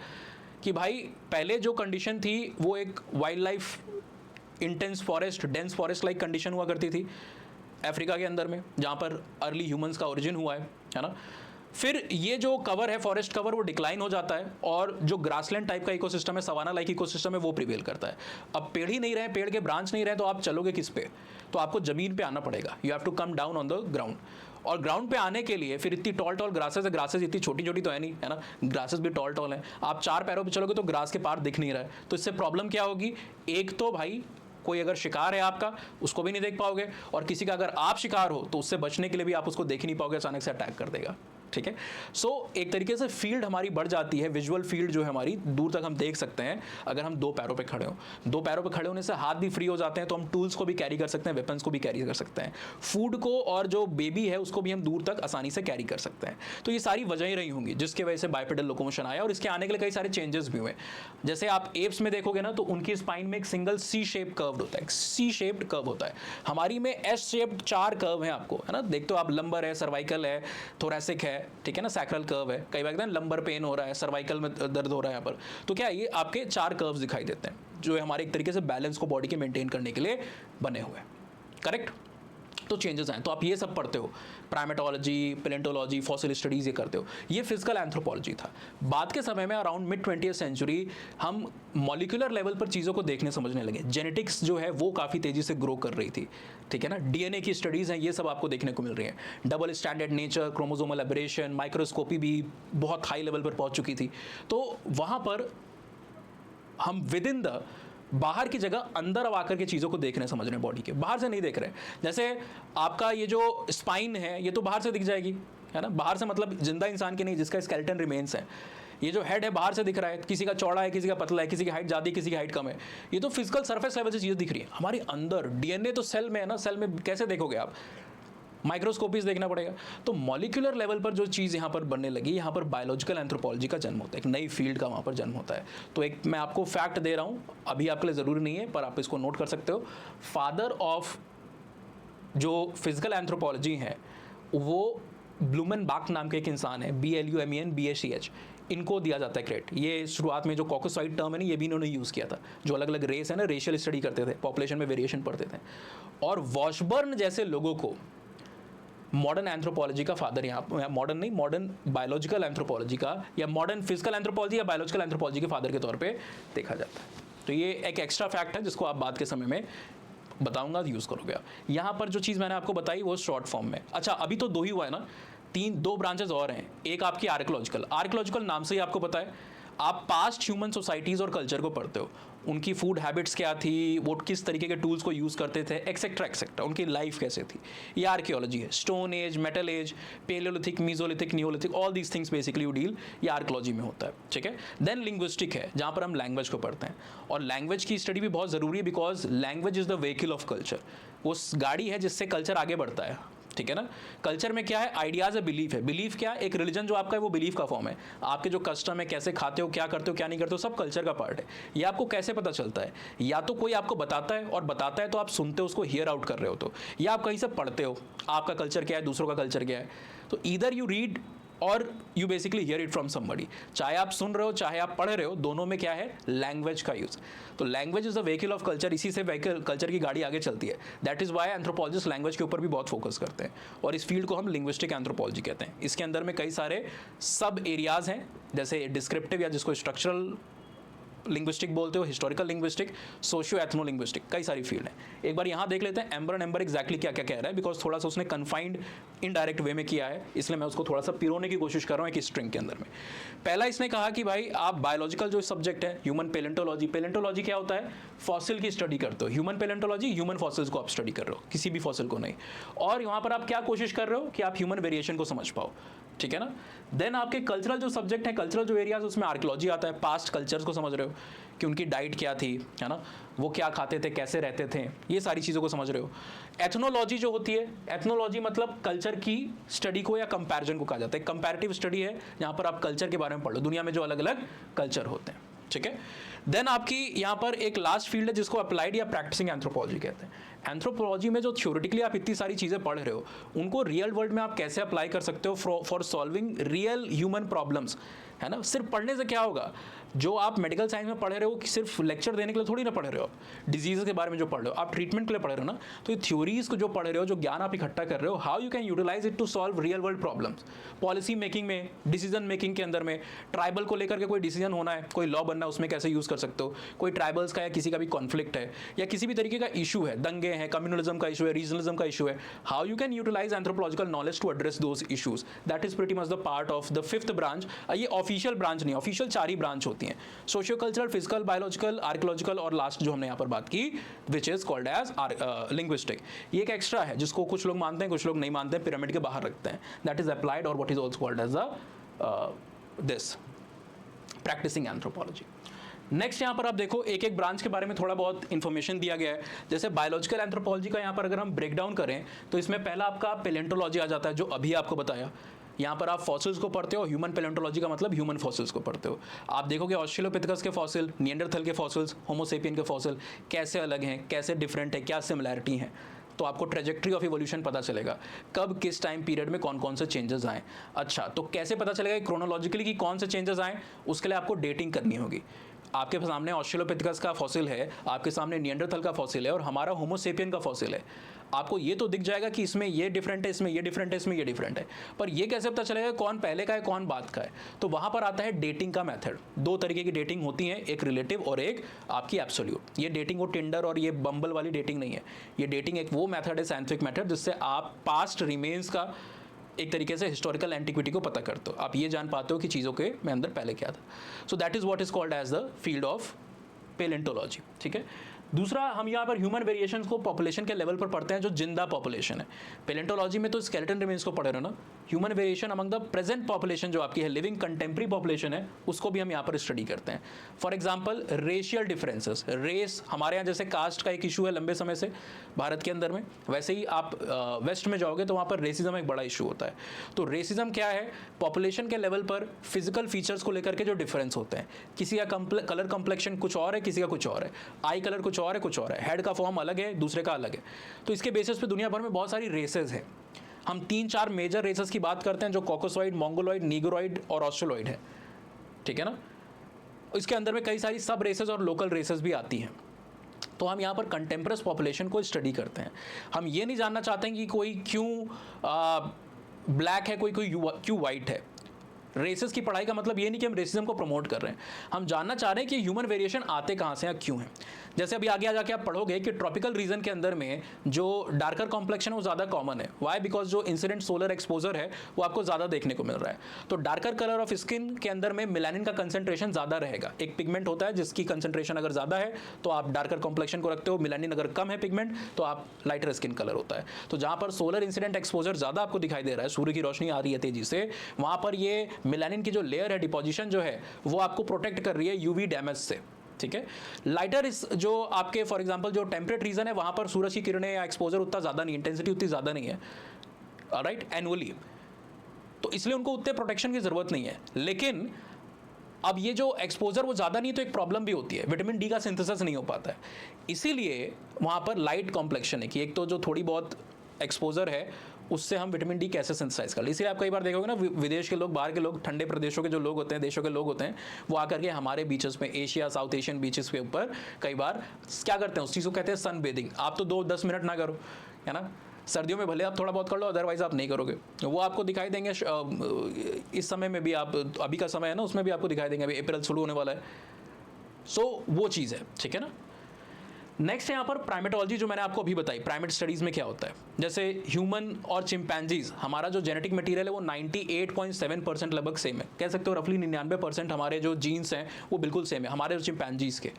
कि भाई पहले जो कंडीशन थी वो एक wild life intense forest, dense forest like condition हुआ करती थी अफ्रीका के अंदर में, जहाँ पर अर्ली ह्यूमंस का ओरिजिन हुआ है ना। फिर ये जो कवर है, फॉरेस्ट कवर, वो डिक्लाइन हो जाता है और जो ग्रासलैंड टाइप का इकोसिस्टम है, सवाना लाइक इकोसिस्टम है, वो प्रिवेल करता है। अब पेड़ ही नहीं रहे, पेड़ के ब्रांच नहीं रहे, तो आप चलोगे किस पे? तो आपको जमीन पे आना पड़ेगा। You have to come down on the ground. और ग्राउंड पे आने के लिए फिर इतनी टॉल ग्रासेस है, ग्रासेस इतनी छोटी छोटी तो है नहीं, है ना, ग्रासेस भी टॉल हैं। आप 4 पैरों पे चलोगे तो ग्रास के पार दिख नहीं रहा है, तो इससे प्रॉब्लम क्या होगी? एक तो भाई कोई अगर शिकार है आपका, उसको भी नहीं देख पाओगे, और किसी का अगर आप शिकार हो तो उससे बचने के लिए भी आप उसको देख नहीं पाओगे, अचानक से अटैक कर देगा। ठीक है, सो एक तरीके से फील्ड हमारी बढ़ जाती है, विजुअल फील्ड जो है हमारी, दूर तक हम देख सकते हैं अगर हम 2 पैरों पे खड़े हो। 2 पैरों पे खड़े होने से हाथ भी फ्री हो जाते हैं, तो हम टूल्स को भी कैरी कर सकते हैं, वेपन्स को भी कैरी कर सकते हैं, फूड को और जो बेबी है उसको भी हम दूर तक आसानी से कैरी कर सकते हैं। तो ये सारी वजहें रही होंगी जिसकी वजह से बाइपेडल लोकोमोशन आया, और इसके आने के लिए कई सारे चेंजेस भी हुए। जैसे आप एप्स में देखोगे ना, तो उनकी स्पाइन में एक सिंगल सी शेप कर्व होता है, सी शेप्ड कर्व होता है। हमारी में एस शेप्ड 4 कर्व है आपको, है ना, देखते हो आप, लंबर है, सर्वाइकल है, थोरैसिक है, ठीक है ना, सैक्रल कर्व है। कई बार लंबर पेन हो रहा है, सर्वाइकल में दर्द हो रहा है यहाँ पर, तो क्या ये आपके 4 कर्व्स दिखाई देते हैं, जो हमारे एक तरीके से बैलेंस को बॉडी के मेंटेन करने के लिए बने हुए हैं। करेक्ट? तो चेंजेस आए, तो आप ये सब पढ़ते हो, प्राइमेटोलॉजी, पैलेंटोलॉजी, फॉसिल स्टडीज ये करते हो। ये फिजिकल एंथ्रोपोलॉजी था। बाद के समय में अराउंड मिड 20th सेंचुरी हम मॉलिक्यूलर लेवल पर चीज़ों को देखने समझने लगे। जेनेटिक्स जो है वो काफ़ी तेज़ी से ग्रो कर रही थी, ठीक है ना। डीएनए की स्टडीज़ हैं, ये सब आपको देखने को मिल रही हैं। Double standard nature, chromosomal aberration, microscopy भी बहुत हाई लेवल पर पहुँच चुकी थी। तो वहाँ पर हम विद इन द बाहर की जगह अंदर अब आकर के चीज़ों को देख रहे हैं, समझ रहे हैं, बॉडी के बाहर से नहीं देख रहे हैं। जैसे आपका ये जो स्पाइन है, ये तो बाहर से दिख जाएगी, है ना, बाहर से मतलब जिंदा इंसान की नहीं, जिसका स्केलेटन रिमेन्स है। ये जो हेड है बाहर से दिख रहा है, किसी का चौड़ा है, किसी का पतला है, किसी की हाइट ज़्यादा है, किसी की हाइट कम है। ये तो फिजिकल सरफेस लेवल से चीज़ दिख रही है। हमारे अंदर डीएनए तो सेल में है ना, सेल में कैसे देखोगे आप? माइक्रोस्कोपीज देखना पड़ेगा। तो मॉलिक्यूलर लेवल पर जो चीज़ यहाँ पर बनने लगी, यहाँ पर बायोलॉजिकल एंथ्रोपोलॉजी का जन्म होता है, एक नई फील्ड का वहाँ पर जन्म होता है। तो एक मैं आपको फैक्ट दे रहा हूँ, अभी आपके लिए ज़रूरी नहीं है, पर आप इसको नोट कर सकते हो। फादर ऑफ जो फिजिकल एंथ्रोपोलॉजी है वो ब्लूमेनबाख नाम के एक इंसान है, BLUMENBACH, इनको दिया जाता है क्रेडिट। ये शुरुआत में जो कॉकसॉइड टर्म है ना, ये भी इन्होंने यूज़ किया था। जो अलग अलग रेस है ना, रेशियल स्टडी करते थे, पॉपुलेशन में वेरिएशन पढ़ते थे। और वॉशबर्न जैसे लोगों को मॉडर्न एंथ्रोपोलॉजी का फादर, यहाँ मॉडर्न नहीं, मॉडर्न बायोलॉजिकल एंथ्रोपोलॉजी का, या मॉडर्न फिजिकल एंथ्रोपोलॉजी या बायोलॉजिकल एंथ्रोपोलॉजी के फादर के तौर पे देखा जाता है। तो ये एक एक्स्ट्रा फैक्ट है जिसको आप बाद के समय में बताऊंगा, यूज़ करोगे। यहाँ पर जो चीज़ मैंने आपको बताई वो शॉर्ट फॉर्म में। अच्छा, अभी तो 2 ही हुआ है ना, 2 ब्रांचेस और हैं। एक आपकी आर्कियोलॉजिकल नाम से ही आपको पता है, आप पास्ट ह्यूमन सोसाइटीज़ और कल्चर को पढ़ते हो, उनकी फूड हैबिट्स क्या थी, वो किस तरीके के टूल्स को यूज़ करते थे, एक्सेट्रा एक्सेट्रा, उनकी लाइफ कैसे थी। ये आर्कियोलॉजी है। Stone age, metal age, palaeolithic, mesolithic, neolithic, all these things basically you deal, ये आर्कियोलॉजी में होता है, ठीक है। देन लिंग्विस्टिक है, जहाँ पर हम लैंग्वेज को पढ़ते हैं, और लैंग्वेज की स्टडी भी बहुत ज़रूरी है, because language is the vehicle of culture. वो गाड़ी है जिससे कल्चर आगे बढ़ता है, ठीक है ना। कल्चर में क्या है? आइडियाज़ है, बिलीफ है। बिलीफ क्या है? एक रिलीजन जो आपका है वो बिलीफ का फॉर्म है। आपके जो कस्टम है, कैसे खाते हो, क्या करते हो, क्या नहीं करते हो, सब कल्चर का पार्ट है। ये आपको कैसे पता चलता है? या तो कोई आपको बताता है, और बताता है तो आप सुनते हो, उसको हियर आउट कर रहे हो, तो या आप कहीं से पढ़ते हो, आपका कल्चर क्या है, दूसरों का कल्चर क्या है। तो ईदर यू रीड और you basically here it from somebody. चाहे आप सुन रहे हो, चाहे आप पढ़ रहे हो, दोनों में क्या है? लैंग्वेज का यूज़। तो language is the vehicle of culture, इसी से कल्चर की गाड़ी आगे चलती है। That is Y anthropologist language के ऊपर भी बहुत फोकस करते हैं, और इस फील्ड को हम लिंग्विस्टिक एंथ्रोपोलॉजी कहते हैं। इसके अंदर में कई सारे सब एरियाज़ हैं, जैसे डिस्क्रिप्टिव, या जिसको स्ट्रक्चरल लिंग्विस्टिक बोलते हो, historical linguistic, socio ethno linguistic, कई सारी फील्ड है। एक बार यहाँ देख लेते हैं एम्बर एग्जैक्टली क्या क्या कह रहा है, बिकॉज थोड़ा सा उसने कन्फाइंड इनडायरेक्ट वे में किया है, इसलिए मैं उसको थोड़ा सा पिरोने की कोशिश कर रहा हूँ एक स्ट्रिंग के अंदर में। पहला इसने कहा कि भाई आप बायोलॉजिकल जो सब्जेक्ट है, ह्यूमन पैलेंटोलॉजी, पैलेंटोलॉजी क्या होता है? फॉसिल की स्टडी करते हो। ह्यूमन पैलेंटोलॉजी, ह्यूमन फॉसिल्स को आप स्टडी कर रहे हो, किसी भी फॉसिल को नहीं। और यहाँ पर आप क्या कोशिश कर रहे हो कि आप ह्यूमन वेरिएशन को समझ पाओ, ठीक है ना। देन आपके कल्चरल जो सब्जेक्ट है, कल्चरल जो एरियाज, उसमें आर्कियोलॉजी आता है। पास्ट कल्चर्स को समझ रहे हो कि उनकी डाइट क्या थी, है ना, वो क्या खाते थे, कैसे रहते थे, ये सारी चीज़ों को समझ रहे हो। एथनोलॉजी जो होती है, एथनोलॉजी मतलब कल्चर की स्टडी को या कंपैरिजन को कहा जाता है। कंपैरेटिव स्टडी है, यहाँ पर आप कल्चर के बारे में पढ़ लो, दुनिया में जो अलग अलग कल्चर होते हैं, ठीक है। देन आपकी यहाँ पर एक लास्ट फील्ड है जिसको अप्लाइड या प्रैक्टिसिंग एंथ्रोपोलॉजी कहते हैं। एंथ्रोपोलॉजी में जो थ्योरेटिकली आप इतनी सारी चीज़ें पढ़ रहे हो, उनको रियल वर्ल्ड में आप कैसे अप्लाई कर सकते हो for solving real human problems, है ना। सिर्फ पढ़ने से क्या होगा, जो आप मेडिकल साइंस में पढ़ रहे हो कि सिर्फ लेक्चर देने के लिए थोड़ी ना पढ़ रहे हो, डिजीज़ के बारे में जो पढ़ रहे हो, आप ट्रीटमेंट के लिए पढ़ रहे हो ना। तो ये थ्योरीज को जो पढ़ रहे हो, जो ज्ञान आप इकट्ठा कर रहे हो, how you can utilise it to solve real world problems. Policy making में, डिसीजन मेकिंग के अंदर में, ट्राइबल को लेकर के कोई डिसीजन होना है, कोई लॉ बनना है, उसमें कैसे यूज़ कर सकते हो। कोई ट्राइबल्स का या किसी का भी कॉन्फ्लिक्ट है या किसी भी तरीके का इशू है, दंगे हैं, कम्युनलिज्म का इशू है, रीजनलिज्म का इशू है, how you can utilise anthropological knowledge to address those issues. That is pretty much the part of the fifth branch. ये ऑफिशियल ब्रांच नहीं, ऑफिशियल 4 ही ब्रांच होती हैं, socio cultural, physical, biological, archaeological और last जो हमने यहाँ पर बात की which is called as linguistic. ये एक एक्स्ट्रा है जिसको कुछ लोग मानते हैं, कुछ लोग नहीं मानते हैं, पिरामिड के बाहर रखते हैं। दैट इज अप्लाइड और what is also called as this practising anthropology. Next यहाँ पर आप देखो एक एक ब्रांच के बारे में थोड़ा बहुत इंफॉर्मेशन दिया गया है। जैसे बायोलॉजिकल एंथ्रोपोलॉजी का यहाँ पर अगर हम ब्रेक डाउन करें तो इसमें पहला आपका पेलेंटोलॉजी आ जाता है, जो अभी आपको बताया। यहाँ पर आप फॉसिल्स को पढ़ते हो, ह्यूमन पेलेंटोलॉजी का मतलब ह्यूमन फॉसिल्स को पढ़ते हो। आप देखोगे ऑस्ट्रेलोपिथेकस के फॉसिल, निएंडरथल के फॉसिल्स, होमोसेपियन के फॉसिल कैसे अलग हैं, कैसे डिफरेंट है, क्या सिमिलैरिटी हैं। तो आपको ट्रेजेक्ट्री ऑफ इवोल्यूशन पता चलेगा, कब किस टाइम पीरियड में कौन कौन से चेंजेस आए। अच्छा, तो कैसे पता चलेगा क्रोनोलॉजिकली कि कौन से चेंजेस आए, उसके लिए आपको डेटिंग करनी होगी। आपके सामने ऑस्ट्रेलोपिथेकस का फॉसिल है, आपके सामने निएंडरथल का फॉसिल है और हमारा होमोसेपियन का फॉसिल है। आपको ये तो दिख जाएगा कि इसमें ये डिफरेंट है, इसमें ये डिफरेंट है, इसमें ये डिफरेंट है, पर ये कैसे पता चलेगा कौन पहले का है कौन बाद का है। तो वहाँ पर आता है डेटिंग का मेथड। 2 तरीके की डेटिंग होती है, एक रिलेटिव और एक आपकी एब्सोल्यूट। ये डेटिंग वो टिंडर और ये बम्बल वाली डेटिंग नहीं है। ये डेटिंग एक वो मेथड है, साइंटिफिक मेथड, जिससे आप पास्ट रिमेन्स का एक तरीके से हिस्टोरिकल एंटिक्विटी को पता करते हो। आप ये जान पाते हो कि चीज़ों के में अंदर पहले क्या था। So that is what is called as the field of palaeontology. ठीक है। दूसरा, हम यहाँ पर ह्यूमन वेरिएशंस को पॉपुलेशन के लेवल पर पढ़ते हैं, जो जिंदा पॉपुलेशन है। पेलेंटोलॉजी में तो स्केलेटन रिमेन्स को पढ़ रहे हो ना। Human variation among the present population जो आपकी है, लिविंग कंटेम्प्रेरी पॉपुलेशन है, उसको भी हम यहाँ पर स्टडी करते हैं। For example racial differences, race, हमारे यहाँ जैसे कास्ट का एक इशू है लंबे समय से भारत के अंदर में, वैसे ही आप वेस्ट में जाओगे तो वहाँ पर रेसिज्म एक बड़ा इशू होता है। तो रेसिज्म क्या है, पॉपुलेशन के लेवल पर फिजिकल फीचर्स को लेकर के जो डिफरेंस होते हैं। किसी का कलर कम्प्लेक्शन कुछ और है, किसी का कुछ और है, आई कलर कुछ और है, कुछ और है, हेड का फॉर्म अलग है, दूसरे का अलग है। तो इसके बेसिस पे दुनिया भर में बहुत सारी रेसेस हैं। हम 3-4 मेजर रेसेस की बात करते हैं, जो कॉकोसॉइड, मोंगोलॉइड, नीग्रोइड और ऑस्ट्रेलॉइड है। ठीक है ना। इसके अंदर में कई सारी सब रेसेस और लोकल रेसेस भी आती हैं। तो हम यहाँ पर कंटेम्पररी पॉपुलेशन को स्टडी करते हैं। हम ये नहीं जानना चाहते हैं कि कोई क्यों ब्लैक है, कोई क्यों वाइट है। रेसेस की पढ़ाई का मतलब ये नहीं कि हम रेसिज्म को प्रमोट कर रहे हैं, हम जानना चाह रहे हैं कि ह्यूमन वेरिएशन आते कहाँ से या क्यों है। जैसे अभी आगे जाके आप पढ़ोगे कि ट्रॉपिकल रीजन के अंदर में जो डार्कर कॉम्प्लेक्शन है वो ज़्यादा कॉमन है। वाई? बिकॉज जो इंसिडेंट सोलर एक्सपोजर है वो आपको ज़्यादा देखने को मिल रहा है। तो डार्कर कलर ऑफ स्किन के अंदर में मेलानिन का कंसंट्रेशन ज़्यादा रहेगा। एक पिगमेंट होता है जिसकी कंसंट्रेशन अगर ज़्यादा है तो आप डार्कर कॉम्प्लेक्शन को रखते हो, मेलानिन अगर कम है पिगमेंट तो आप लाइटर स्किन कलर होता है। तो जहाँ पर सोलर इंसिडेंट एक्सपोजर ज़्यादा आपको दिखाई दे रहा है, सूर्य की रोशनी आ रही है तेजी से, वहाँ पर ये मेलानिन की जो लेयर है, डिपोजिशन जो है, वो आपको प्रोटेक्ट कर रही है यूवी डैमेज से। ठीक है। लाइटर इस जो आपके फॉर एग्जांपल जो टेम्परेट रीजन है, वहां पर सूरज की किरणें या एक्सपोजर उतना ज़्यादा नहीं, इंटेंसिटी उतनी ज़्यादा नहीं है, राइट, एनुअली। तो इसलिए उनको उतने प्रोटेक्शन की ज़रूरत नहीं है। लेकिन अब ये जो एक्सपोजर वो ज़्यादा नहीं, तो एक प्रॉब्लम भी होती है, विटामिन डी का सिंथेसिस नहीं हो पाता है। इसीलिए वहाँ पर लाइट कॉम्प्लेक्शन है कि एक तो जो थोड़ी बहुत एक्सपोजर है उससे हम विटामिन डी कैसे सिंथेसाइज कर ले। इसलिए आप कई बार देखोगे ना, विदेश के लोग, बाहर के लोग, ठंडे प्रदेशों के जो लोग होते हैं, देशों के लोग होते हैं, वो आकर के हमारे बीचेस में, एशिया, साउथ एशियन बीचेस के ऊपर कई बार क्या करते हैं, उस चीज़ को कहते हैं सन बेदिंग। आप तो 2-10 मिनट ना करो, है ना। सर्दियों में भले आप थोड़ा बहुत कर लो, अदरवाइज आप नहीं करोगे। वो आपको दिखाई देंगे इस समय में भी, आप अभी का समय है ना, उसमें भी आपको दिखाई देंगे, अभी अप्रैल शुरू होने वाला है। सो वो चीज़ है, ठीक है ना। नेक्स्ट है यहाँ पर प्राइमेटोलॉजी, जो मैंने आपको अभी बताई। प्राइमेट स्टडीज़ में क्या होता है, जैसे ह्यूमन और चिंपैंजीज, हमारा जो जेनेटिक मटेरियल है वो 98.7% लगभग सेम है। कह सकते हो रफली 99% हमारे जो जीन्स हैं वो बिल्कुल सेम है, हमारे और चिंपैंजीज के,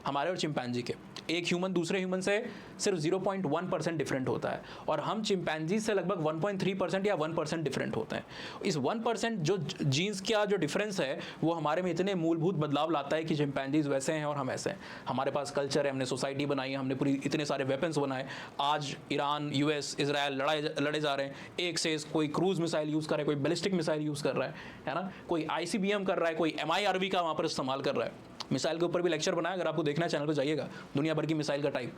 हमारे और चिंपैंजी के। एक ह्यूमन दूसरे ह्यूमन से सिर्फ 0.1% डिफरेंट होता है, और हम चिंपैंजीज से लगभग 1.3% या 1% डिफरेंट होते हैं। इस 1% जो जीन्स का जो डिफरेंस है वो हमारे में इतने मूलभूत बदलाव लाता है कि चिंपैंजीज वैसे हैं और हम ऐसे हैं। हमारे पास कल्चर है, हमने सोसाइटी बनाई है, हमने पूरी इतने सारे वेपन्स बनाए। आज ईरान, यूएस, इजराइल लड़े जा रहे हैं एक से कोई क्रूज मिसाइल यूज़ कर रहा है, कोई बैलिस्टिक मिसाइल यूज़ कर रहा है ना, कोई ICBM कर रहा है, कोई MIRV का वहाँ पर इस्तेमाल कर रहा है। मिसाइल के ऊपर भी लेक्चर बनाया, अगर आपको देखना है चैनल पर जाइएगा, दुनिया भर की मिसाइल का टाइप।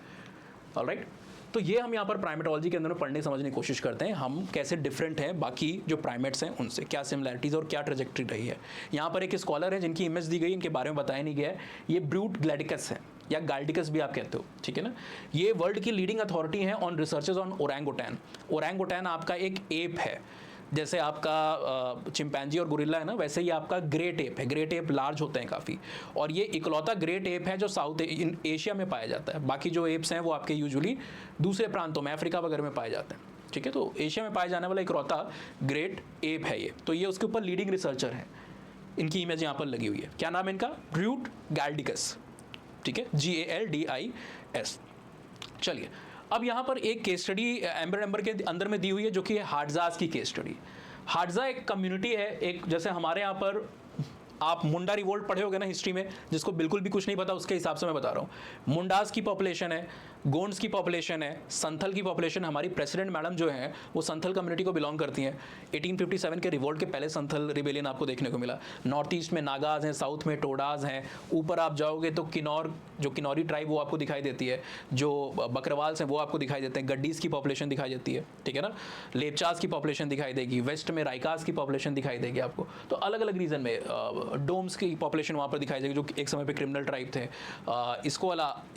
ऑलराइट, तो ये हम यहाँ पर प्राइमेटोलॉजी के अंदर में पढ़ने समझने की कोशिश करते हैं, हम कैसे डिफरेंट हैं बाकी जो प्राइमेट्स हैं उनसे, क्या सिमिलैरिटीज़ और क्या ट्रेजेक्ट्री रही है। यहाँ पर एक स्कॉलर है जिनकी इमेज दी गई, इनके बारे में बताया नहीं गया है, ये ब्रूट ग्लैडिकस है या गाल्डिकस भी आप कहते हो, ठीक है ना। ये वर्ल्ड की लीडिंग अथॉरिटी है on researches on orangutan. Orangutan आपका एक एप है, जैसे आपका चिंपैंजी और गोरिल्ला है ना, वैसे ही आपका ग्रेट एप है। ग्रेट एप लार्ज होते हैं काफ़ी, और ये इकलौता ग्रेट एप है जो साउथ एशिया में पाया जाता है। बाकी जो एप्स हैं वो आपके यूजुअली दूसरे प्रांतों में, अफ्रीका वगैरह में पाए जाते हैं, ठीक है। तो एशिया में पाया जाने वाला इकलौता ग्रेट एप है ये। तो ये उसके ऊपर लीडिंग रिसर्चर है, इनकी इमेज यहाँ पर लगी हुई है। क्या नाम है इनका? ब्रूट गाल्डिकस, ठीक है, GALDIS। चलिए, अब यहाँ पर एक केस स्टडी एम्बर के अंदर में दी हुई है जो कि है हाडजास की केस स्टडी। हाडजा एक कम्युनिटी है, एक जैसे हमारे यहाँ पर आप मुंडा रिवोल्ट पढ़े होगे ना हिस्ट्री में, जिसको बिल्कुल भी कुछ नहीं पता उसके हिसाब से मैं बता रहा हूँ। मुंडास की पॉपुलेशन है, गोंड्स की पॉपुलेशन है, संथल की पॉपुलेशन। हमारी प्रेसिडेंट मैडम जो हैं वो संथल कम्युनिटी को बिलोंग करती हैं। 1857 के रिवोल्ट के पहले संथल रिबेलियन आपको देखने को मिला। नॉर्थ ईस्ट में नागाज हैं, साउथ में टोडाज हैं, ऊपर आप जाओगे तो किन्नौर, जो किन्नौरी ट्राइब वो आपको दिखाई देती है, जो बकरवाल्स हैं वो आपको दिखाई देते हैं, गड्डीज की पॉपुलेशन दिखाई देती है, ठीक है ना, लेपचास की पॉपुलेशन दिखाई देगी, वेस्ट में राइकास की पॉपुलेशन दिखाई देगी आपको। तो अलग अलग रीजन में डोम्स की पॉपुलेशन वहाँ पर दिखाई देगी जो एक समय पे क्रिमिनल ट्राइब थे।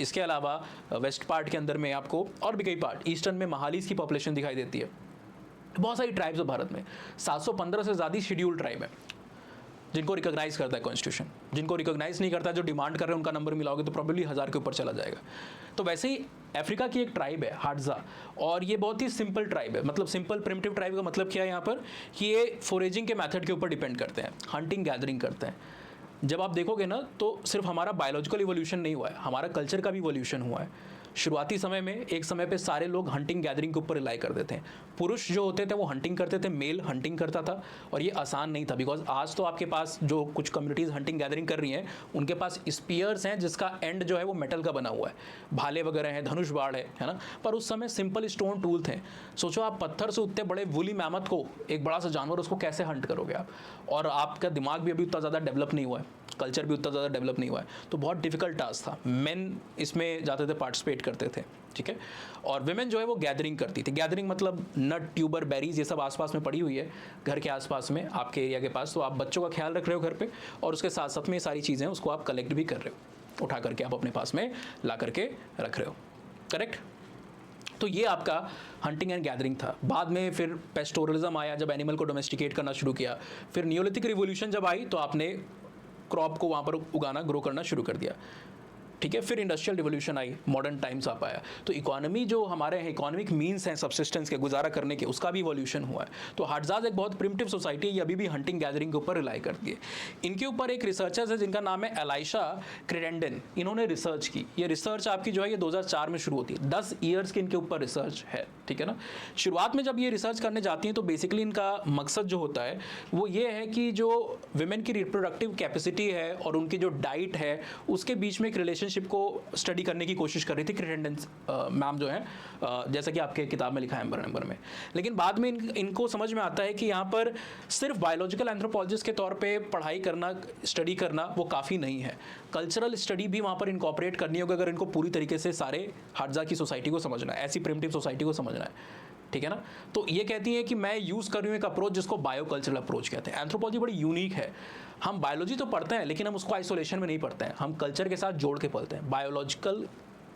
इसके अलावा वेस्ट पार्ट के अंदर में आपको और भी कई पार्ट, ईस्टर्न में महालीस की पॉपुलेशन दिखाई देती है। बहुत सारी ट्राइब्स है भारत में, 715 से ज़्यादा शेड्यूल ट्राइब है जिनको रिकॉग्नाइज करता है कॉन्स्टिट्यूशन। जिनको रिकॉग्नाइज नहीं करता, जो डिमांड कर रहे हैं उनका नंबर मिलाओगे तो प्रॉब्लली 1000 के ऊपर चला जाएगा। तो वैसे ही अफ्रीका की एक ट्राइब है हाडजा, और ये बहुत ही सिंपल ट्राइब है। मतलब सिंपल प्रिमिटिव ट्राइब का मतलब क्या है यहाँ पर कि ये फोरेजिंग के मेथड के ऊपर डिपेंड करते हैं, हंटिंग गैदरिंग करते हैं। जब आप देखोगे ना तो सिर्फ हमारा बायोलॉजिकल इवोल्यूशन नहीं हुआ है, हमारा कल्चर का भी इवोल्यूशन हुआ है। शुरुआती समय में एक समय पे सारे लोग हंटिंग गैदरिंग के ऊपर रिलाई करते थे। पुरुष जो होते थे वो हंटिंग करते थे, मेल हंटिंग करता था, और ये आसान नहीं था। बिकॉज आज तो आपके पास जो कुछ कम्युनिटीज़ हंटिंग गैदरिंग कर रही हैं उनके पास स्पीयर्स हैं जिसका एंड जो है वो मेटल का बना हुआ है, भाले वगैरह हैं, धनुष बाढ़ है ना। पर उस समय सिंपल स्टोन टूल थे। सोचो आप पत्थर से उतने बड़े वुली मैमथ को, एक बड़ा सा जानवर, उसको कैसे हंट करोगे आप? और आपका दिमाग भी अभी उतना ज़्यादा डेवलप नहीं हुआ है, कल्चर भी उतना ज़्यादा डेवलप नहीं हुआ है, तो बहुत डिफिकल्ट टास्क था। मेन इसमें जाते थे, पार्टिसिपेट करते थे, ठीक है। और विमेन जो है वो गैदरिंग करती थी। गैदरिंग मतलब नट, ट्यूबर, बेरीज, ये सब आसपास में पड़ी हुई है घर के आसपास में, आपके एरिया के पास। तो आप बच्चों का ख्याल रख रहे हो घर पे, और उसके साथ साथ में ये सारी चीज़ें उसको आप कलेक्ट भी कर रहे हो, उठा करके आप अपने पास में ला करके रख रहे हो, करेक्ट। तो ये आपका हंटिंग एंड गैदरिंग था। बाद में फिर पेस्टोरलिज्म आया, जब एनिमल को डोमेस्टिकेट करना शुरू किया। फिर नियोलिथिक रिवोल्यूशन जब आई तो आपने क्रॉप को वहाँ पर उगाना, ग्रो करना शुरू कर दिया, ठीक है। फिर इंडस्ट्रियल रिवोल्यूशन आई, मॉडर्न टाइम्स आ पाया। तो इकोनॉमी जो हमारे हैं, इकोनॉमिक मीन्स हैं सब्सिस्टेंस के, गुजारा करने के, उसका भी इवोल्यूशन हुआ है। तो हाडजाज एक बहुत प्रिमिटिव सोसाइटी है, ये अभी भी हंटिंग गैदरिंग के ऊपर रिलाई करती है। इनके ऊपर एक रिसर्चर्स है जिनका नाम है एलाइशा क्रेडेंडन, इन्होंने रिसर्च की। ये रिसर्च आपकी जो है ये 2004 में शुरू होती है, 10 ईयर्स की इनके ऊपर रिसर्च है, ठीक है ना। शुरुआत में जब ये रिसर्च करने जाती हैं तो बेसिकली इनका मकसद जो होता है वो ये है कि जो विमेन की रिप्रोडक्टिव कैपेसिटी है और उनकी जो डाइट है उसके बीच में एक रिलेशनशिप को स्टडी करने की कोशिश कर रही थी क्रेडेंडेंस मैम जो है, जैसा कि आपके किताब में लिखा है एम्बर नंबर में। लेकिन बाद में इनको समझ में आता है कि यहाँ पर सिर्फ बायोलॉजिकल एंथ्रोपोलॉजिस्ट के तौर पे पढ़ाई करना, स्टडी करना वो काफ़ी नहीं है। कल्चरल स्टडी भी वहाँ पर इनकॉर्पोरेट करनी होगी अगर इनको पूरी तरीके से सारे हाडजा की सोसाइटी को समझना है, ऐसी प्रिमिटिव सोसाइटी को समझना है, ठीक है ना। तो ये कहती है कि मैं यूज़ कर रही हूँ एक अप्रोच जिसको बायोकल्चरल अप्रोच कहते हैं। एंथ्रोपोलॉजी बड़ी यूनिक है। हम बायोलॉजी तो पढ़ते हैं लेकिन हम उसको आइसोलेशन में नहीं पढ़ते हैं, हम कल्चर के साथ जोड़ के पढ़ते हैं। बायोलॉजिकल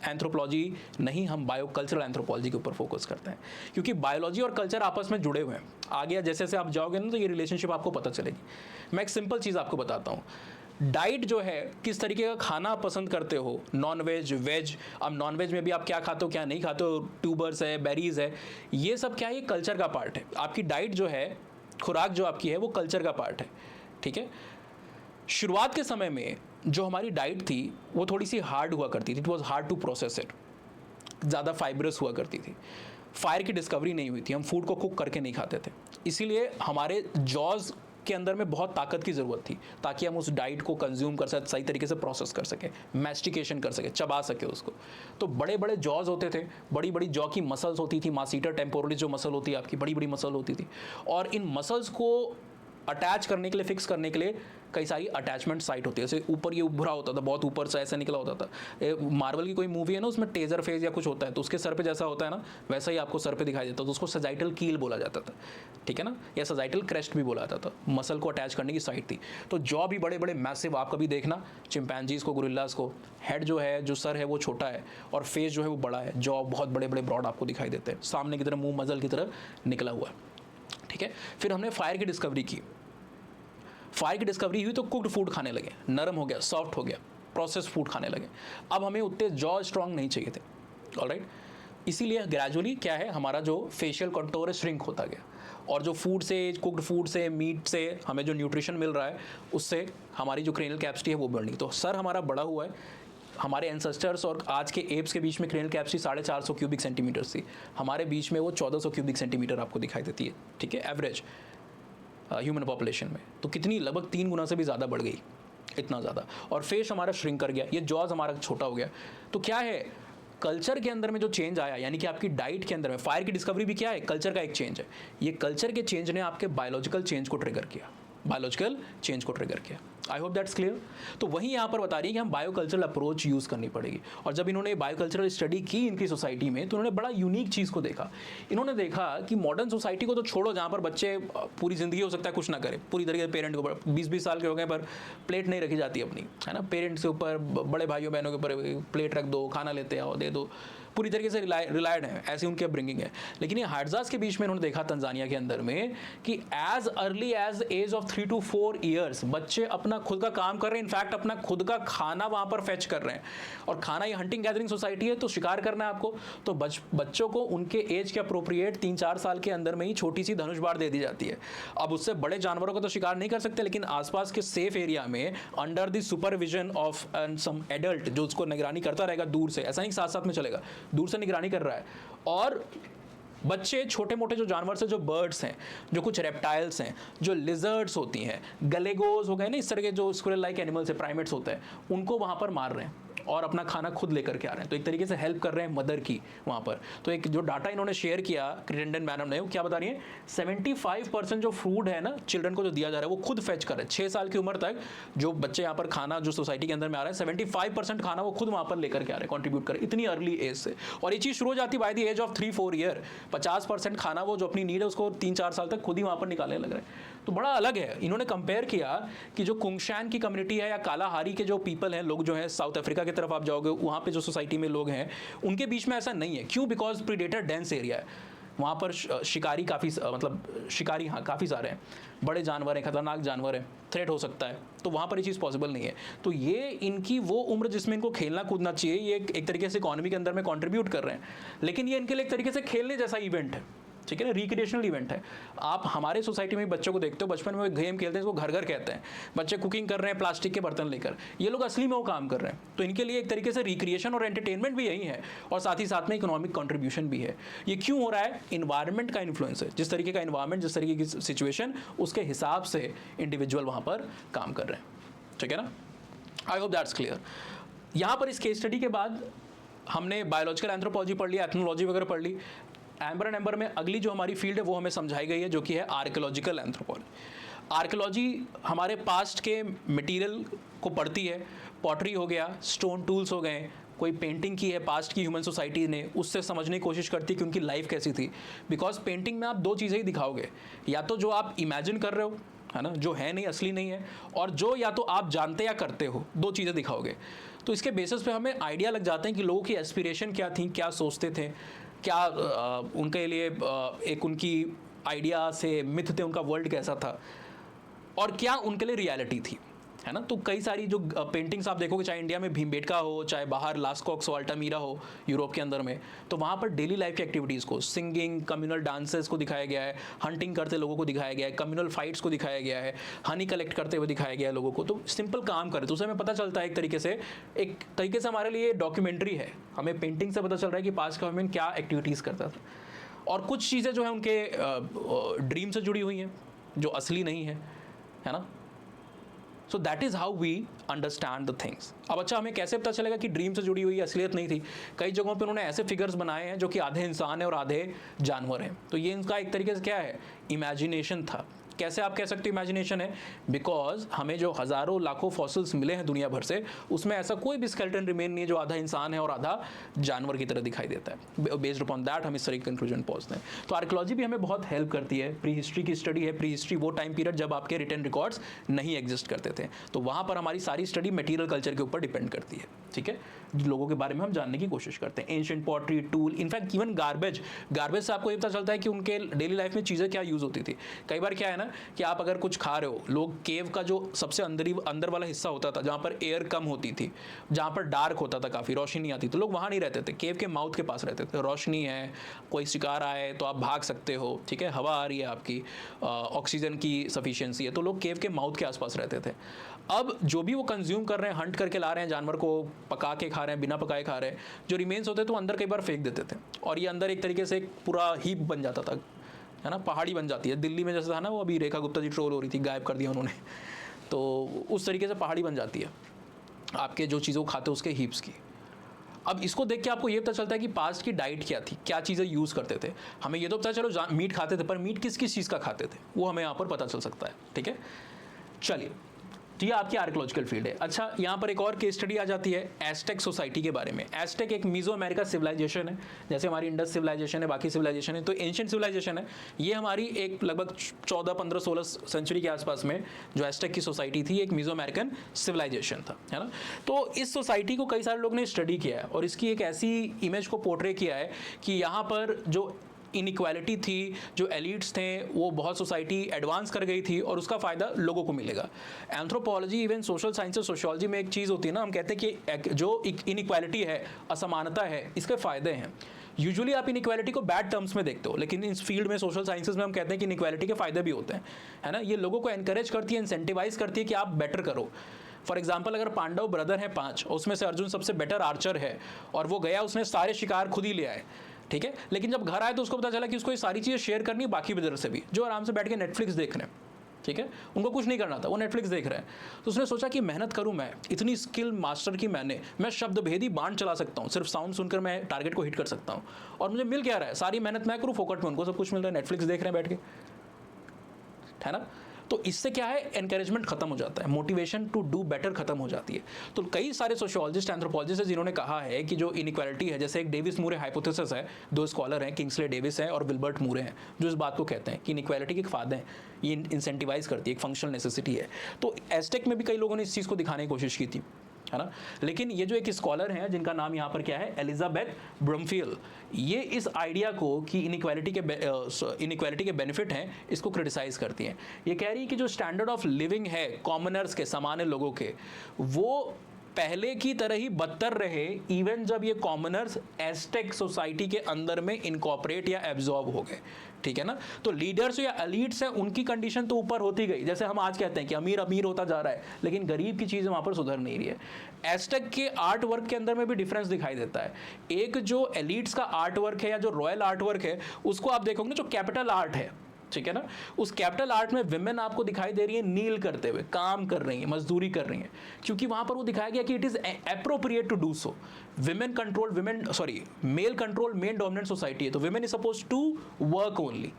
एंथ्रोपोलॉजी नहीं, हम बायोकल्चरल एंथ्रोपोलॉजी के ऊपर फोकस करते हैं, क्योंकि बायोलॉजी और कल्चर आपस में जुड़े हुए हैं। आगे जैसे जैसे आप जाओगे ना तो ये रिलेशनशिप आपको पता चलेगी। मैं एक सिंपल चीज़ आपको बताता हूँ, डाइट जो है, किस तरीके का खाना पसंद करते हो, नॉन वेज, वेज। अब नॉन वेज में भी आप क्या खाते हो क्या नहीं खाते हो, ट्यूबर्स है, बेरीज है, ये सब क्या है, ये कल्चर का पार्ट है। आपकी डाइट जो है, खुराक जो आपकी है वो कल्चर का पार्ट है, ठीक है। शुरुआत के समय में जो हमारी डाइट थी वो थोड़ी सी हार्ड हुआ करती थी, it was hard to process it, ज़्यादा फाइब्रस हुआ करती थी। फायर की डिस्कवरी नहीं हुई थी, हम फूड को कुक करके नहीं खाते थे, इसीलिए हमारे जॉज के अंदर में बहुत ताकत की ज़रूरत थी ताकि हम उस डाइट को कंज्यूम कर सकें, सही तरीके से प्रोसेस कर सकें, मैस्टिकेशन कर सकें, चबा सके उसको। तो बड़े बड़े जॉज होते थे, बड़ी बड़ी जॉ की मसल्स होती थी, मासीटर टेम्पोरलिस जो मसल होती है आपकी, बड़ी बड़ी मसल होती थी, और इन मसल्स को अटैच करने के लिए, फिक्स करने के लिए कई सारी अटैचमेंट साइट होती है, जैसे ऊपर ये उभरा होता था, बहुत ऊपर से ऐसा निकला होता था। मार्वल की कोई मूवी है ना, उसमें टेजर फेज या कुछ होता है तो उसके सर पे जैसा होता है ना, वैसा ही आपको सर पे दिखाई देता, तो उसको सजाइटल कील बोला जाता था, ठीक है ना, या सजाइटल क्रेस्ट भी बोला जाता था, मसल को अटैच करने की साइट थी। तो जॉ भी बड़े बड़े मैसिव, आप कभी देखना चिंपैंजीज को, गोरिल्लाज को, हेड जो है, जो सर है वो छोटा है और फेस जो है वो बड़ा है, जॉ बहुत बड़े बड़े ब्रॉड आपको दिखाई देते हैं, सामने की तरफ मुंह मजल की तरफ निकला हुआ है, ठीक है। फिर हमने फायर की डिस्कवरी की। फायर की डिस्कवरी हुई तो कुक्ड फूड खाने लगे, नरम हो गया, सॉफ्ट हो गया, प्रोसेस फूड खाने लगे। अब हमें उतने जॉ स्ट्रांग नहीं चाहिए थे, ऑलराइट। इसीलिए ग्रेजुअली क्या है, हमारा जो फेशियल कंटोर है श्रिंक होता गया, और जो फूड से, कुक्ड फूड से, मीट से हमें जो न्यूट्रिशन मिल रहा है उससे हमारी जो क्रेनियल कैपेसिटी है वो बढ़ रही। तो सर हमारा बड़ा हुआ है। हमारे एंसेस्टर्स और आज के एप्स के बीच में क्रेनियल कैपेसिटी 450 क्यूबिक सेंटीमीटर थी, हमारे बीच में वो 1400 क्यूबिक सेंटीमीटर आपको दिखाई देती है, ठीक है, एवरेज ह्यूमन पॉपुलेशन में। तो कितनी, लगभग 3 गुना से भी ज़्यादा बढ़ गई, इतना ज़्यादा। और फेस हमारा श्रिंक कर गया, ये जॉज हमारा छोटा हो गया। तो क्या है, कल्चर के अंदर में जो चेंज आया, यानी कि आपकी डाइट के अंदर में, फायर की डिस्कवरी भी क्या है, कल्चर का एक चेंज है। ये कल्चर के चेंज ने आपके बायोलॉजिकल चेंज को ट्रिगर किया, बायोलॉजिकल चेंज को ट्रिगर किया। I hope that's clear. तो वहीं यहाँ पर बता रही है कि हम बायोकल्चरल अप्रोच यूज़ करनी पड़ेगी। और जब इन्होंने बायोकल्चरल स्टडी की इनकी सोसाइटी में, तो उन्होंने बड़ा यूनिक चीज़ को देखा। इन्होंने देखा कि मॉडर्न सोसाइटी को तो छोड़ो, जहाँ पर बच्चे पूरी ज़िंदगी हो सकता है कुछ ना करें, पूरी तरीके से पेरेंट के ऊपर 20-20 साल के हो गए पर प्लेट नहीं रखी जाती अपनी, है ना, पेरेंट्स के ऊपर, बड़े भाइयों बहनों के ऊपर प्लेट रख दो, खाना लेते आओ, दे दो, पूरी तरीके से रिलायड है, ऐसी उनकी अपब्रिंगिंग है। लेकिन ये हार्डजास के बीच में इन्होंने देखा तंजानिया के अंदर में कि as early as age of 3 to 4 years बच्चे अपना खुद का काम कर रहे हैं, इनफैक्ट अपना खुद का खाना वहाँ पर फेच कर रहे हैं। और खाना, ये हंटिंग गैदरिंग सोसाइटी है, तो शिकार करना है आपको, तो बच्चों को उनके एज के अप्रोप्रिएट 3-4 साल के अंदर में ही छोटी सी धनुष बाढ़ दे दी जाती है। अब उससे बड़े जानवरों को तो शिकार नहीं कर सकते, लेकिन आसपास के सेफ एरिया में under the supervision of some adult जो उसको निगरानी करता रहेगा दूर से, ऐसा नहीं साथ साथ में चलेगा, दूर से निगरानी कर रहा है। और बच्चे छोटे मोटे जो जानवर से, जो बर्ड्स हैं, जो कुछ रेप्टाइल्स हैं, जो लिजर्ड्स होती हैं, गलेगोज हो गए ना, इस तरह के जो स्क्विरल लाइक एनिमल्स है, प्राइमेट्स होते हैं, उनको वहाँ पर मार रहे हैं और अपना खाना खुद लेकर के आ रहे हैं। तो एक तरीके से हेल्प कर रहे हैं मदर की वहाँ पर। तो एक जो डाटा इन्होंने शेयर किया क्रिटेंडन मैडम ने, वो क्या बता रही है, 75% जो फूड है ना चिल्ड्रन को जो दिया जा रहा है वो खुद फेच कर रहे हैं। 6 साल की उम्र तक जो बच्चे यहाँ पर खाना जो सोसाइटी के अंदर में आ रहा है, 75% खाना वो खुद वहाँ पर लेकर के आ रहे हैं, कॉन्ट्रीब्यूट कर रहे हैं, इतनी अर्ली एज से। और ये चीज़ शुरू हो जाती है by the age of 3-4 year. 50% खाना वो जो अपनी नीड है उसको 3-4 साल तक खुद ही वहाँ पर निकालने लग रहे हैं। तो बड़ा अलग है। इन्होंने कंपेयर किया कि जो कुंगशान की कम्युनिटी है या कालाहारी के जो पीपल हैं, लोग जो हैं, साउथ अफ्रीका की तरफ आप जाओगे, वहाँ पे जो सोसाइटी में लोग हैं, उनके बीच में ऐसा नहीं है। क्यों? बिकॉज प्रीडेटर डेंस एरिया है वहाँ पर, शिकारी काफ़ी, मतलब शिकारी हाँ काफ़ी सारे हैं, बड़े जानवर हैं, खतरनाक जानवर हैं, थ्रेट हो सकता है, तो वहाँ पर ये चीज़ पॉसिबल नहीं है। तो ये इनकी वो उम्र जिसमें इनको खेलना कूदना चाहिए, ये एक तरीके से इकोनॉमी के अंदर में कंट्रीब्यूट कर रहे हैं, लेकिन ये इनके लिए एक तरीके से खेलने जैसा इवेंट है, ठीक है ना, रिक्रिएशनल इवेंट है। आप हमारे सोसाइटी में बच्चों को देखते हो, बचपन में गेम खेलते हैं, इसको घर घर कहते हैं, बच्चे कुकिंग कर रहे हैं प्लास्टिक के बर्तन लेकर, ये लोग असली में वो काम कर रहे हैं। तो इनके लिए एक तरीके से रिक्रिएशन और एंटरटेनमेंट भी यही है, और साथ ही साथ में इकोनॉमिक कंट्रीब्यूशन भी है। ये क्यों हो रहा है? इन्वायरमेंट का इन्फ्लुएंस है। जिस तरीके का इन्वायरमेंट, जिस तरीके की सिचुएशन, उसके हिसाब से इंडिविजुअल वहाँ पर काम कर रहे हैं, ठीक है ना। I hope that's clear. यहाँ पर इस केस स्टडी के बाद हमने बायोलॉजिकल एंथ्रोपोलॉजी पढ़ लिया, एथनोलॉजी वगैरह पढ़ ली। एम्बर एंड एम्बर में अगली जो हमारी फील्ड है वो हमें समझाई गई है, जो कि है आर्कियोलॉजिकल एंथ्रोपोलॉजी। आर्कियोलॉजी हमारे पास्ट के मटेरियल को पढ़ती है, पॉटरी हो गया, स्टोन टूल्स हो गए, कोई पेंटिंग की है पास्ट की ह्यूमन सोसाइटी ने, उससे समझने की कोशिश करती है कि उनकी लाइफ कैसी थी। बिकॉज पेंटिंग में आप 2 चीज़ें ही दिखाओगे, या तो जो आप इमेजिन कर रहे हो, है ना, जो है नहीं, असली नहीं है, और जो या तो आप जानते या करते हो, 2 चीज़ें दिखाओगे। तो इसके बेसिस पे हमें आइडिया लग जाते हैं कि लोगों की एस्पिरेशन क्या थी, क्या सोचते थे, क्या उनके लिए एक उनकी आइडिया से मिथ थे, उनका वर्ल्ड कैसा था, और क्या उनके लिए रियलिटी थी, है ना। तो कई सारी जो पेंटिंग्स आप देखोगे, चाहे इंडिया में भीमबेटका हो, चाहे बाहर लास्कॉक्स हो, अल्टामीरा हो यूरोप के अंदर में, तो वहाँ पर डेली लाइफ की एक्टिविटीज़ को, सिंगिंग, कम्युनल डांसेस को दिखाया गया है, हंटिंग करते लोगों को दिखाया गया है, कम्युनल फाइट्स को दिखाया गया है, हनी कलेक्ट करते हुए दिखाया गया है लोगों को। तो सिंपल काम करे, तो उससे हमें पता चलता है एक तरीके से हमारे लिए डॉक्यूमेंट्री है। हमें पेंटिंग से पता चल रहा है कि पास्ट का ह्यूमन क्या एक्टिविटीज़ करता था, और कुछ चीज़ें जो है उनके ड्रीम से जुड़ी हुई हैं, जो असली नहीं है ना। So that is how we understand the things. अब अच्छा, हमें कैसे पता चलेगा कि ड्रीम से जुड़ी हुई असलियत नहीं थी? कई जगहों पे उन्होंने ऐसे फिगर्स बनाए हैं जो कि आधे इंसान है और आधे जानवर हैं। तो ये इनका एक तरीके से क्या है, इमेजिनेशन था। कैसे आप कह सकते हो इमेजिनेशन है? बिकॉज हमें जो हज़ारों लाखों फॉसिल्स मिले हैं दुनिया भर से, उसमें ऐसा कोई भी स्केलेटन रिमेन नहीं है जो आधा इंसान है और आधा जानवर की तरह दिखाई देता है। बेस्ड अपॉन दैट हम इस तरह की कंक्लूजन पहुंचते हैं। तो आर्कियोलॉजी भी हमें बहुत हेल्प करती है। प्री हिस्ट्री की स्टडी है। प्री हिस्ट्री वो टाइम पीरियड जब आपके रिटन रिकॉर्ड्स नहीं एग्जिस्ट करते थे, तो वहाँ पर हमारी सारी स्टडी मटीरियल कल्चर के ऊपर डिपेंड करती है। ठीक है, लोगों के बारे में हम जानने की कोशिश करते हैं। Ancient pottery, tool, in fact even garbage से आपको ये पता चलता है कि उनके डेली लाइफ में चीज़ें क्या यूज़ होती थी। कई बार क्या है ना कि आप अगर कुछ खा रहे हो, लोग केव का जो सबसे अंदर वाला हिस्सा होता था, जहाँ पर एयर कम होती थी, जहाँ पर डार्क होता था, काफ़ी रोशनी नहीं आती, तो लोग वहाँ नहीं रहते थे, केव के माउथ के पास रहते थे। रोशनी है, कोई शिकार आए तो आप भाग सकते हो, ठीक है, हवा आ रही है आपकी, ऑक्सीजन की सफिशिएंसी है, तो लोग केव के माउथ के आसपास रहते थे। अब जो भी वो कंज्यूम कर रहे हैं, हंट करके ला रहे हैं जानवर को, पका के खा रहे हैं, बिना पकाए खा रहे हैं, जो रिमेन्स होते तो अंदर कई बार फेंक देते थे, और ये अंदर एक तरीके से एक पूरा हीप बन जाता था, है ना, पहाड़ी बन जाती है। दिल्ली में जैसे था ना, वो अभी रेखा गुप्ता जी ट्रोल हो रही थी, गायब कर दिया उन्होंने, तो उस तरीके से पहाड़ी बन जाती है आपके जो चीज़ों को खाते हैं उसके हीप्स की। अब इसको देख के आपको ये पता चलता है कि पास्ट की डाइट क्या थी, क्या चीज़ें यूज़ करते थे। हमें ये तो पता चलो मीट खाते थे, पर मीट किस किस चीज़ का खाते थे वो हमें यहाँ पर पता चल सकता है। ठीक है, चलिए, तो ये आपकी आर्कियोलॉजिकल फील्ड है। अच्छा, यहाँ पर एक और केस स्टडी आ जाती है एस्टेक सोसाइटी के बारे में। एस्टेक एक मीजो अमेरिका सिविलाइजेशन है, जैसे हमारी इंडस सिविलाइजेशन है, बाकी सिविलाइजेशन है, तो एंशिएंट सिविलाइजेशन है। ये हमारी एक लगभग 14, 15, 16 सेंचुरी के आसपास में जो एस्टेक की सोसाइटी थी, एक मीजो अमेरिकन सिविलाइजेशन था, है ना। तो इस सोसाइटी को कई सारे लोग ने स्टडी किया है और इसकी एक ऐसी इमेज को पोर्ट्रे किया है कि यहाँ पर जो इनइक्वालिटी थी, जो एलिट्स थे, वो बहुत सोसाइटी एडवांस कर गई थी और उसका फ़ायदा लोगों को मिलेगा। Anthropology, even social sciences, sociology में एक चीज़ होती है ना, हम कहते हैं कि जो इनइक्वालिटी है, असमानता है, इसके फ़ायदे हैं। यूजुअली आप इनइक्वालिटी को बैड टर्म्स में देखते हो, लेकिन इस फील्ड में, सोशल साइंसेज में, हम कहते हैं कि इनइक्वालिटी के फ़ायदे भी होते हैं, है ना। ये लोगों को एनकरेज करती है, इंसेंटिवाइज करती है कि आप बेटर करो। फॉर एग्जाम्पल, अगर पांडव ब्रदर हैं 5 और उसमें से अर्जुन सबसे बेटर आर्चर है और वो गया, उसने सारे शिकार खुद ही ले आए, ठीक है, लेकिन जब घर आए तो उसको पता चला कि उसको ये सारी चीज़ें शेयर करनी बाकी ब्रदर से भी, जो आराम से बैठ के नेटफ्लिक्स देख रहे हैं, ठीक है, उनको कुछ नहीं करना था, वो नेटफ्लिक्स देख रहे हैं। तो उसने सोचा कि मेहनत करूं, मैं इतनी स्किल मास्टर की मैं शब्द भेदी बाण चला सकता हूं, सिर्फ साउंड सुनकर मैं टारगेट को हिट कर सकता हूं, और मुझे मिल क्या रहा है, सारी मेहनत मैं करूं फोकट में, उनको सब कुछ मिल रहा है, नेटफ्लिक्स देख रहे हैं बैठ के, है ना। तो इससे क्या है, एनकरेजमेंट खत्म हो जाता है, मोटिवेशन टू डू बेटर खत्म हो जाती है। तो कई सारे सोशियोलॉजिस्ट, एंथ्रोपोलॉजिस्ट जिन्होंने कहा है कि जो इनइक्वालिटी है, जैसे एक डेविस मूरे हाइपोथेसिस है, 2 स्कॉलर हैं, किंग्सले डेविस हैं और विल्बर्ट मूरे हैं, जो इस बात को कहते हैं कि इनइक्वालिटी के फायदे हैं, ये इंसेंटिवाइज करती है, एक फंक्शनल नेसेसिटी है। तो एस्टेक में भी कई लोगों ने इस चीज़ को दिखाने की कोशिश की थी, है ना। लेकिन ये जो एक स्कॉलर हैं जिनका नाम यहाँ पर क्या है, एलिजाबेथ ब्रमफील्ड, ये इस आइडिया को कि इनइक्वालिटी के बेनिफिट हैं, इसको क्रिटिसाइज करती हैं। ये कह रही है कि जो स्टैंडर्ड ऑफ लिविंग है कॉमनर्स के, सामान्य लोगों के, वो पहले की तरह ही बदतर रहे, इवन जब ये कॉमनर्स एस्टेक सोसाइटी के अंदर में इनकॉर्पोरेट या एब्जॉर्ब हो गए, ठीक है ना। तो लीडर्स या एलीट्स हैं, उनकी कंडीशन तो ऊपर होती गई, जैसे हम आज कहते हैं कि अमीर अमीर होता जा रहा है, लेकिन गरीब की चीज़ वहाँ पर सुधर नहीं रही है। एस्टेक के आर्ट वर्क के अंदर में भी डिफरेंस दिखाई देता है। एक जो एलीट्स का आर्ट वर्क है या जो रॉयल आर्ट वर्क है, उसको आप देखोगे ना, जो कैपिटल आर्ट है, ठीक है ना, उस कैपिटल आर्ट में विमेन आपको दिखाई दे रही है नील करते हुए, काम कर रही हैं, मजदूरी कर रही हैं, क्योंकि वहां पर वो दिखाया गया कि it is appropriate to do so. Male control men dominant society है, तो women is suppose to work only,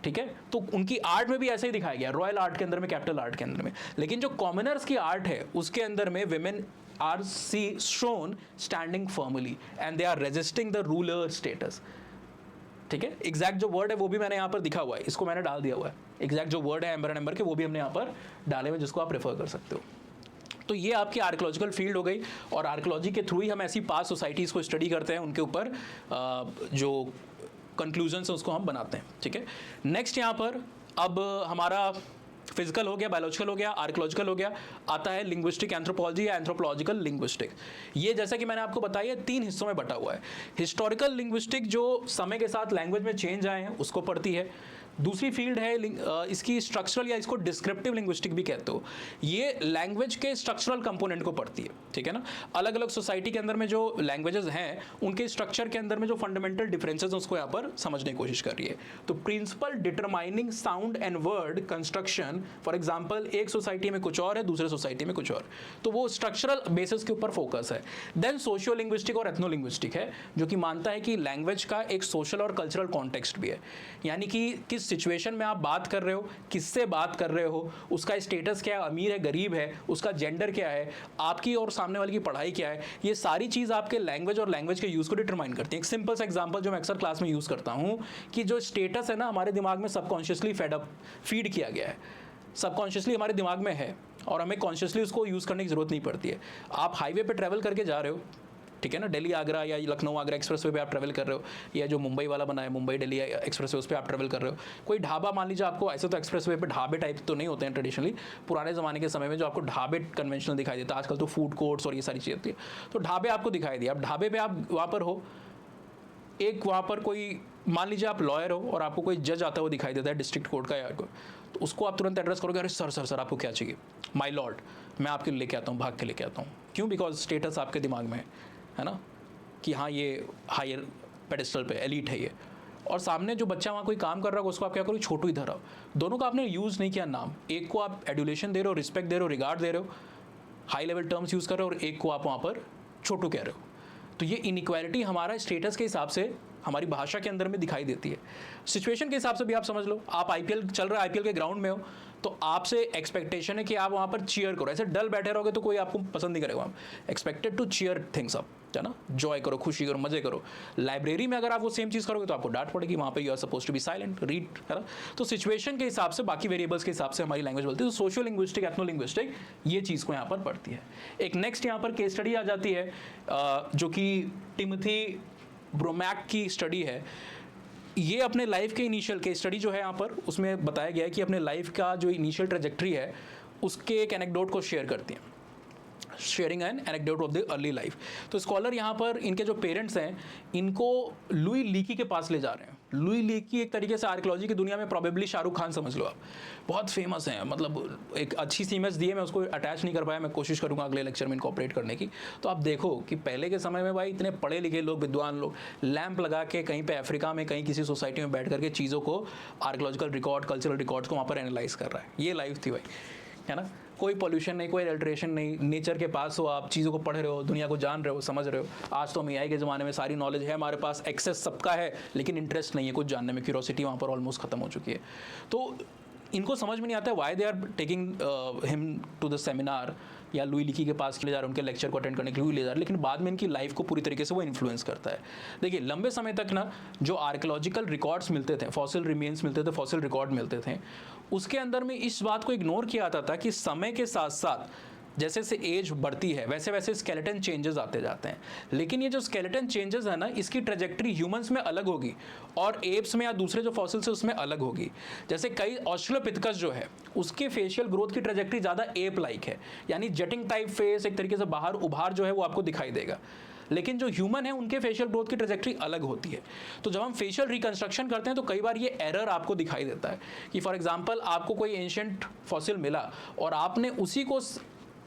ठीक है। तो उनकी आर्ट में भी ऐसे ही दिखाया गया, रॉयल आर्ट के अंदर में, कैपिटल आर्ट के अंदर में। लेकिन जो कॉमनर्स की आर्ट है, उसके अंदर में women are shown standing firmly and they are resisting the ruler status, ठीक है। एग्जैक्ट जो वर्ड है वो भी मैंने यहाँ पर दिखा हुआ है, इसको मैंने डाल दिया हुआ है। एग्जैक्ट जो वर्ड है एम्बर एंड एम्बर के, वो भी हमने यहाँ पर डाले हुए, जिसको आप रेफर कर सकते हो। तो ये आपकी आर्कियोलॉजिकल फील्ड हो गई, और आर्कियोलॉजी के थ्रू ही हम ऐसी पास्ट सोसाइटीज़ को स्टडी करते हैं, उनके ऊपर जो कंक्लूजन्स है उसको हम बनाते हैं, ठीक है। नेक्स्ट यहाँ पर अब हमारा फिजिकल हो गया, बायोलॉजिकल हो गया, आर्कियोलॉजिकल हो गया, आता है लिंग्विस्टिक एंथ्रोपोलॉजी या एंथ्रोपोलॉजिकल लिंग्विस्टिक। ये जैसा कि मैंने आपको बताया 3 हिस्सों में बटा हुआ है। हिस्टोरिकल लिंग्विस्टिक जो समय के साथ लैंग्वेज में चेंज आए हैं उसको पढ़ती है। दूसरी फील्ड है इसकी स्ट्रक्चरल या इसको डिस्क्रिप्टिव लिंग्विस्टिक भी कहते हो, ये लैंग्वेज के स्ट्रक्चरल कंपोनेंट को पढ़ती है, ठीक है ना। अलग अलग सोसाइटी के अंदर में जो लैंग्वेजेस हैं, उनके स्ट्रक्चर के अंदर में जो फंडामेंटल डिफरेंसेस हैं उसको यहाँ पर समझने की कोशिश कर रही है। तो principle determining sound and word construction, for example एक सोसाइटी में कुछ और है, दूसरे सोसाइटी में कुछ और, तो वो स्ट्रक्चरल बेसिस के ऊपर फोकस है। देन सोशियो लिंग्विस्टिक और एथनो लिंग्विस्टिक है, जो कि मानता है कि लैंग्वेज का एक सोशल और कल्चरल कॉन्टेक्स्ट भी है, यानी कि किस किस सिचुएशन में आप बात कर रहे हो, किससे बात कर रहे हो, उसका स्टेटस क्या है, अमीर है गरीब है, उसका जेंडर क्या है, आपकी और सामने वाले की पढ़ाई क्या है, ये सारी चीज़ आपके लैंग्वेज और लैंग्वेज के यूज़ को डिटरमाइन करती है। एक सिंपल सा एग्जांपल जो मैं अक्सर क्लास में यूज़ करता हूँ कि जो स्टेटस है ना हमारे दिमाग में सबकॉन्शियसली फीड किया गया है, सबकॉन्शियसली हमारे दिमाग में है और हमें कॉन्शियसली उसको यूज़ करने की ज़रूरत नहीं पड़ती है। आप हाईवे पे ट्रैवल करके जा रहे हो, ठीक है ना, दिल्ली आगरा या लखनऊ आगरा एक्सप्रेसवे पे आप ट्रैवल कर रहे हो, या जो मुंबई वाला बना है मुंबई दिल्ली एक्सप्रेसवे उस पर आप ट्रैवल कर रहे हो, कोई ढाबा मान लीजिए आपको, ऐसे तो एक्सप्रेसवे पे ढाबे टाइप तो नहीं होते हैं ट्रेडिशनली, पुराने ज़माने के समय में जो आपको ढाबे कन्वेंशनल दिखाई देता है, आजकल तो फूड कोर्ट्स और ये सारी चीज़ें होती है, तो ढाबे आपको दिखाई दिया। अब ढाबे पर आप वहाँ पर हो, एक वहाँ पर कोई मान लीजिए आप लॉयर हो और आपको कोई जज आता हुआ दिखाई देता है डिस्ट्रिक्ट कोर्ट का, या तो उसको आप तुरंत एड्रेस करोगे, अरे सर सर सर आपको क्या चाहिए, माय लॉर्ड मैं आपके लिए लेके आता हूँ, भाग के लेके आता हूँ। क्यों? बिकॉज स्टेटस आपके दिमाग में है ना कि हाँ ये हायर पेडिस्टल पे एलीट है ये, और सामने जो बच्चा वहाँ कोई काम कर रहा है उसको आप क्या करो, छोटू ही धरा। दोनों का आपने यूज़ नहीं किया नाम, एक को आप एडुलेशन दे रहे हो, रिस्पेक्ट दे रहे हो, रिगार्ड दे रहे हो, हाई लेवल टर्म्स यूज़ कर रहे हो, और एक को आप वहाँ पर छोटू कह रहे हो। तो ये इनइक्वालिटी हमारा स्टेटस के हिसाब से हमारी भाषा के अंदर में दिखाई देती है। सिचुएशन के हिसाब से भी आप समझ लो, आप आईपीएल चल रहा है, आईपीएल के ग्राउंड में हो, तो आपसे एक्सपेक्टेशन है कि आप वहाँ पर चीयर करो। ऐसे डल बैठे रहोगे तो कोई आपको पसंद नहीं करेगा। Expected to cheer things up, है ना, जॉय करो, खुशी करो, मजे करो। लाइब्रेरी में अगर आप वो सेम चीज़ करोगे तो आपको डांट पड़ेगी, वहाँ पर you are suppose to be silent, read, है ना। तो सिचुएशन के हिसाब से, बाकी वेरिएबल्स के हिसाब से हमारी लैंग्वेज बोलती है। तो सोशल लिंग्विस्टिक, एथनो लिंग्विस्टिक, ये चीज़ को यहाँ पर पढ़ती है। एक नेक्स्ट यहाँ पर केस स्टडी आ जाती है जो कि टिमोथी ब्रोमैक की स्टडी है। ये अपने लाइफ के इनिशियल केस स्टडी जो है यहाँ पर, उसमें बताया गया है कि अपने लाइफ का जो इनिशियल ट्रेजेक्ट्री है उसके एक एनेक्डोट को शेयर करती हैं, sharing an anecdote of the early life. तो स्कॉलर यहाँ पर, इनके जो पेरेंट्स हैं, इनको लुई लीकी के पास ले जा रहे हैं। लुई लीकी एक तरीके से आर्कियोलॉजी की दुनिया में प्रोबेबली शाहरुख खान समझ लो आप, बहुत फेमस हैं। मतलब एक अच्छी सी इमेज दी है, मैं उसको अटैच नहीं कर पाया, मैं कोशिश करूँगा अगले लेक्चर में इनकॉर्पोरेट करने की। तो आप देखो कि पहले के समय में भाई इतने पढ़े लिखे लोग, विद्वान लोग, लैंप लगा के कहीं पे अफ्रीका में कहीं किसी सोसाइटी में बैठ करके चीज़ों को, आर्कियोलॉजिकल रिकॉर्ड, कल्चरल रिकॉर्ड्स को वहाँ पर एनालाइज कर रहा है। ये लाइफ थी भाई, है ना। कोई पॉल्यूशन नहीं, कोई अल्ट्रेशन नहीं, नेचर के पास हो, आप चीज़ों को पढ़ रहे हो, दुनिया को जान रहे हो, समझ रहे हो। आज तो हम एआई के ज़माने में सारी नॉलेज है हमारे पास, एक्सेस सबका है, लेकिन इंटरेस्ट नहीं है कुछ जानने में, क्यूरोसिटी वहाँ पर ऑलमोस्ट खत्म हो चुकी है। तो इनको समझ में नहीं आता है why they are taking him to the seminar, या लुई लीकी के पास ले जा रहे हैं, उनके लेक्चर को अटेंड करने के लिए ले जा रहे हैं, लेकिन बाद में इनकी लाइफ को पूरी तरीके से वो इन्फ्लुएंस करता है। देखिए, लंबे समय तक ना जो आर्कियोलॉजिकल रिकॉर्ड्स मिलते थे, फॉसिल रिमेन्स मिलते थे, फॉसिल रिकॉर्ड मिलते थे, उसके अंदर में इस बात को इग्नोर किया जाता था कि समय के साथ साथ जैसे जैसे एज बढ़ती है वैसे वैसे स्केलेटन चेंजेस आते जाते हैं। लेकिन ये जो स्केलेटन चेंजेस है ना, इसकी ट्रेजेक्ट्री ह्यूमंस में अलग होगी और एप्स में या दूसरे जो फॉसिल्स है उसमें अलग होगी। जैसे कई ऑस्ट्रेलोपिथेकस जो है उसके फेशियल ग्रोथ की ट्रेजेक्ट्री ज़्यादा एप लाइक है, यानी जेटिंग टाइप फेस, एक तरीके से बाहर उभार जो है वो आपको दिखाई देगा। लेकिन जो ह्यूमन है उनके फेशियल ग्रोथ की ट्रेजेक्ट्री अलग होती है। तो जब हम फेशियल रिकंस्ट्रक्शन करते हैं तो कई बार ये एरर आपको दिखाई देता है कि फॉर एग्जांपल आपको कोई एंशिएंट फॉसिल मिला और आपने उसी को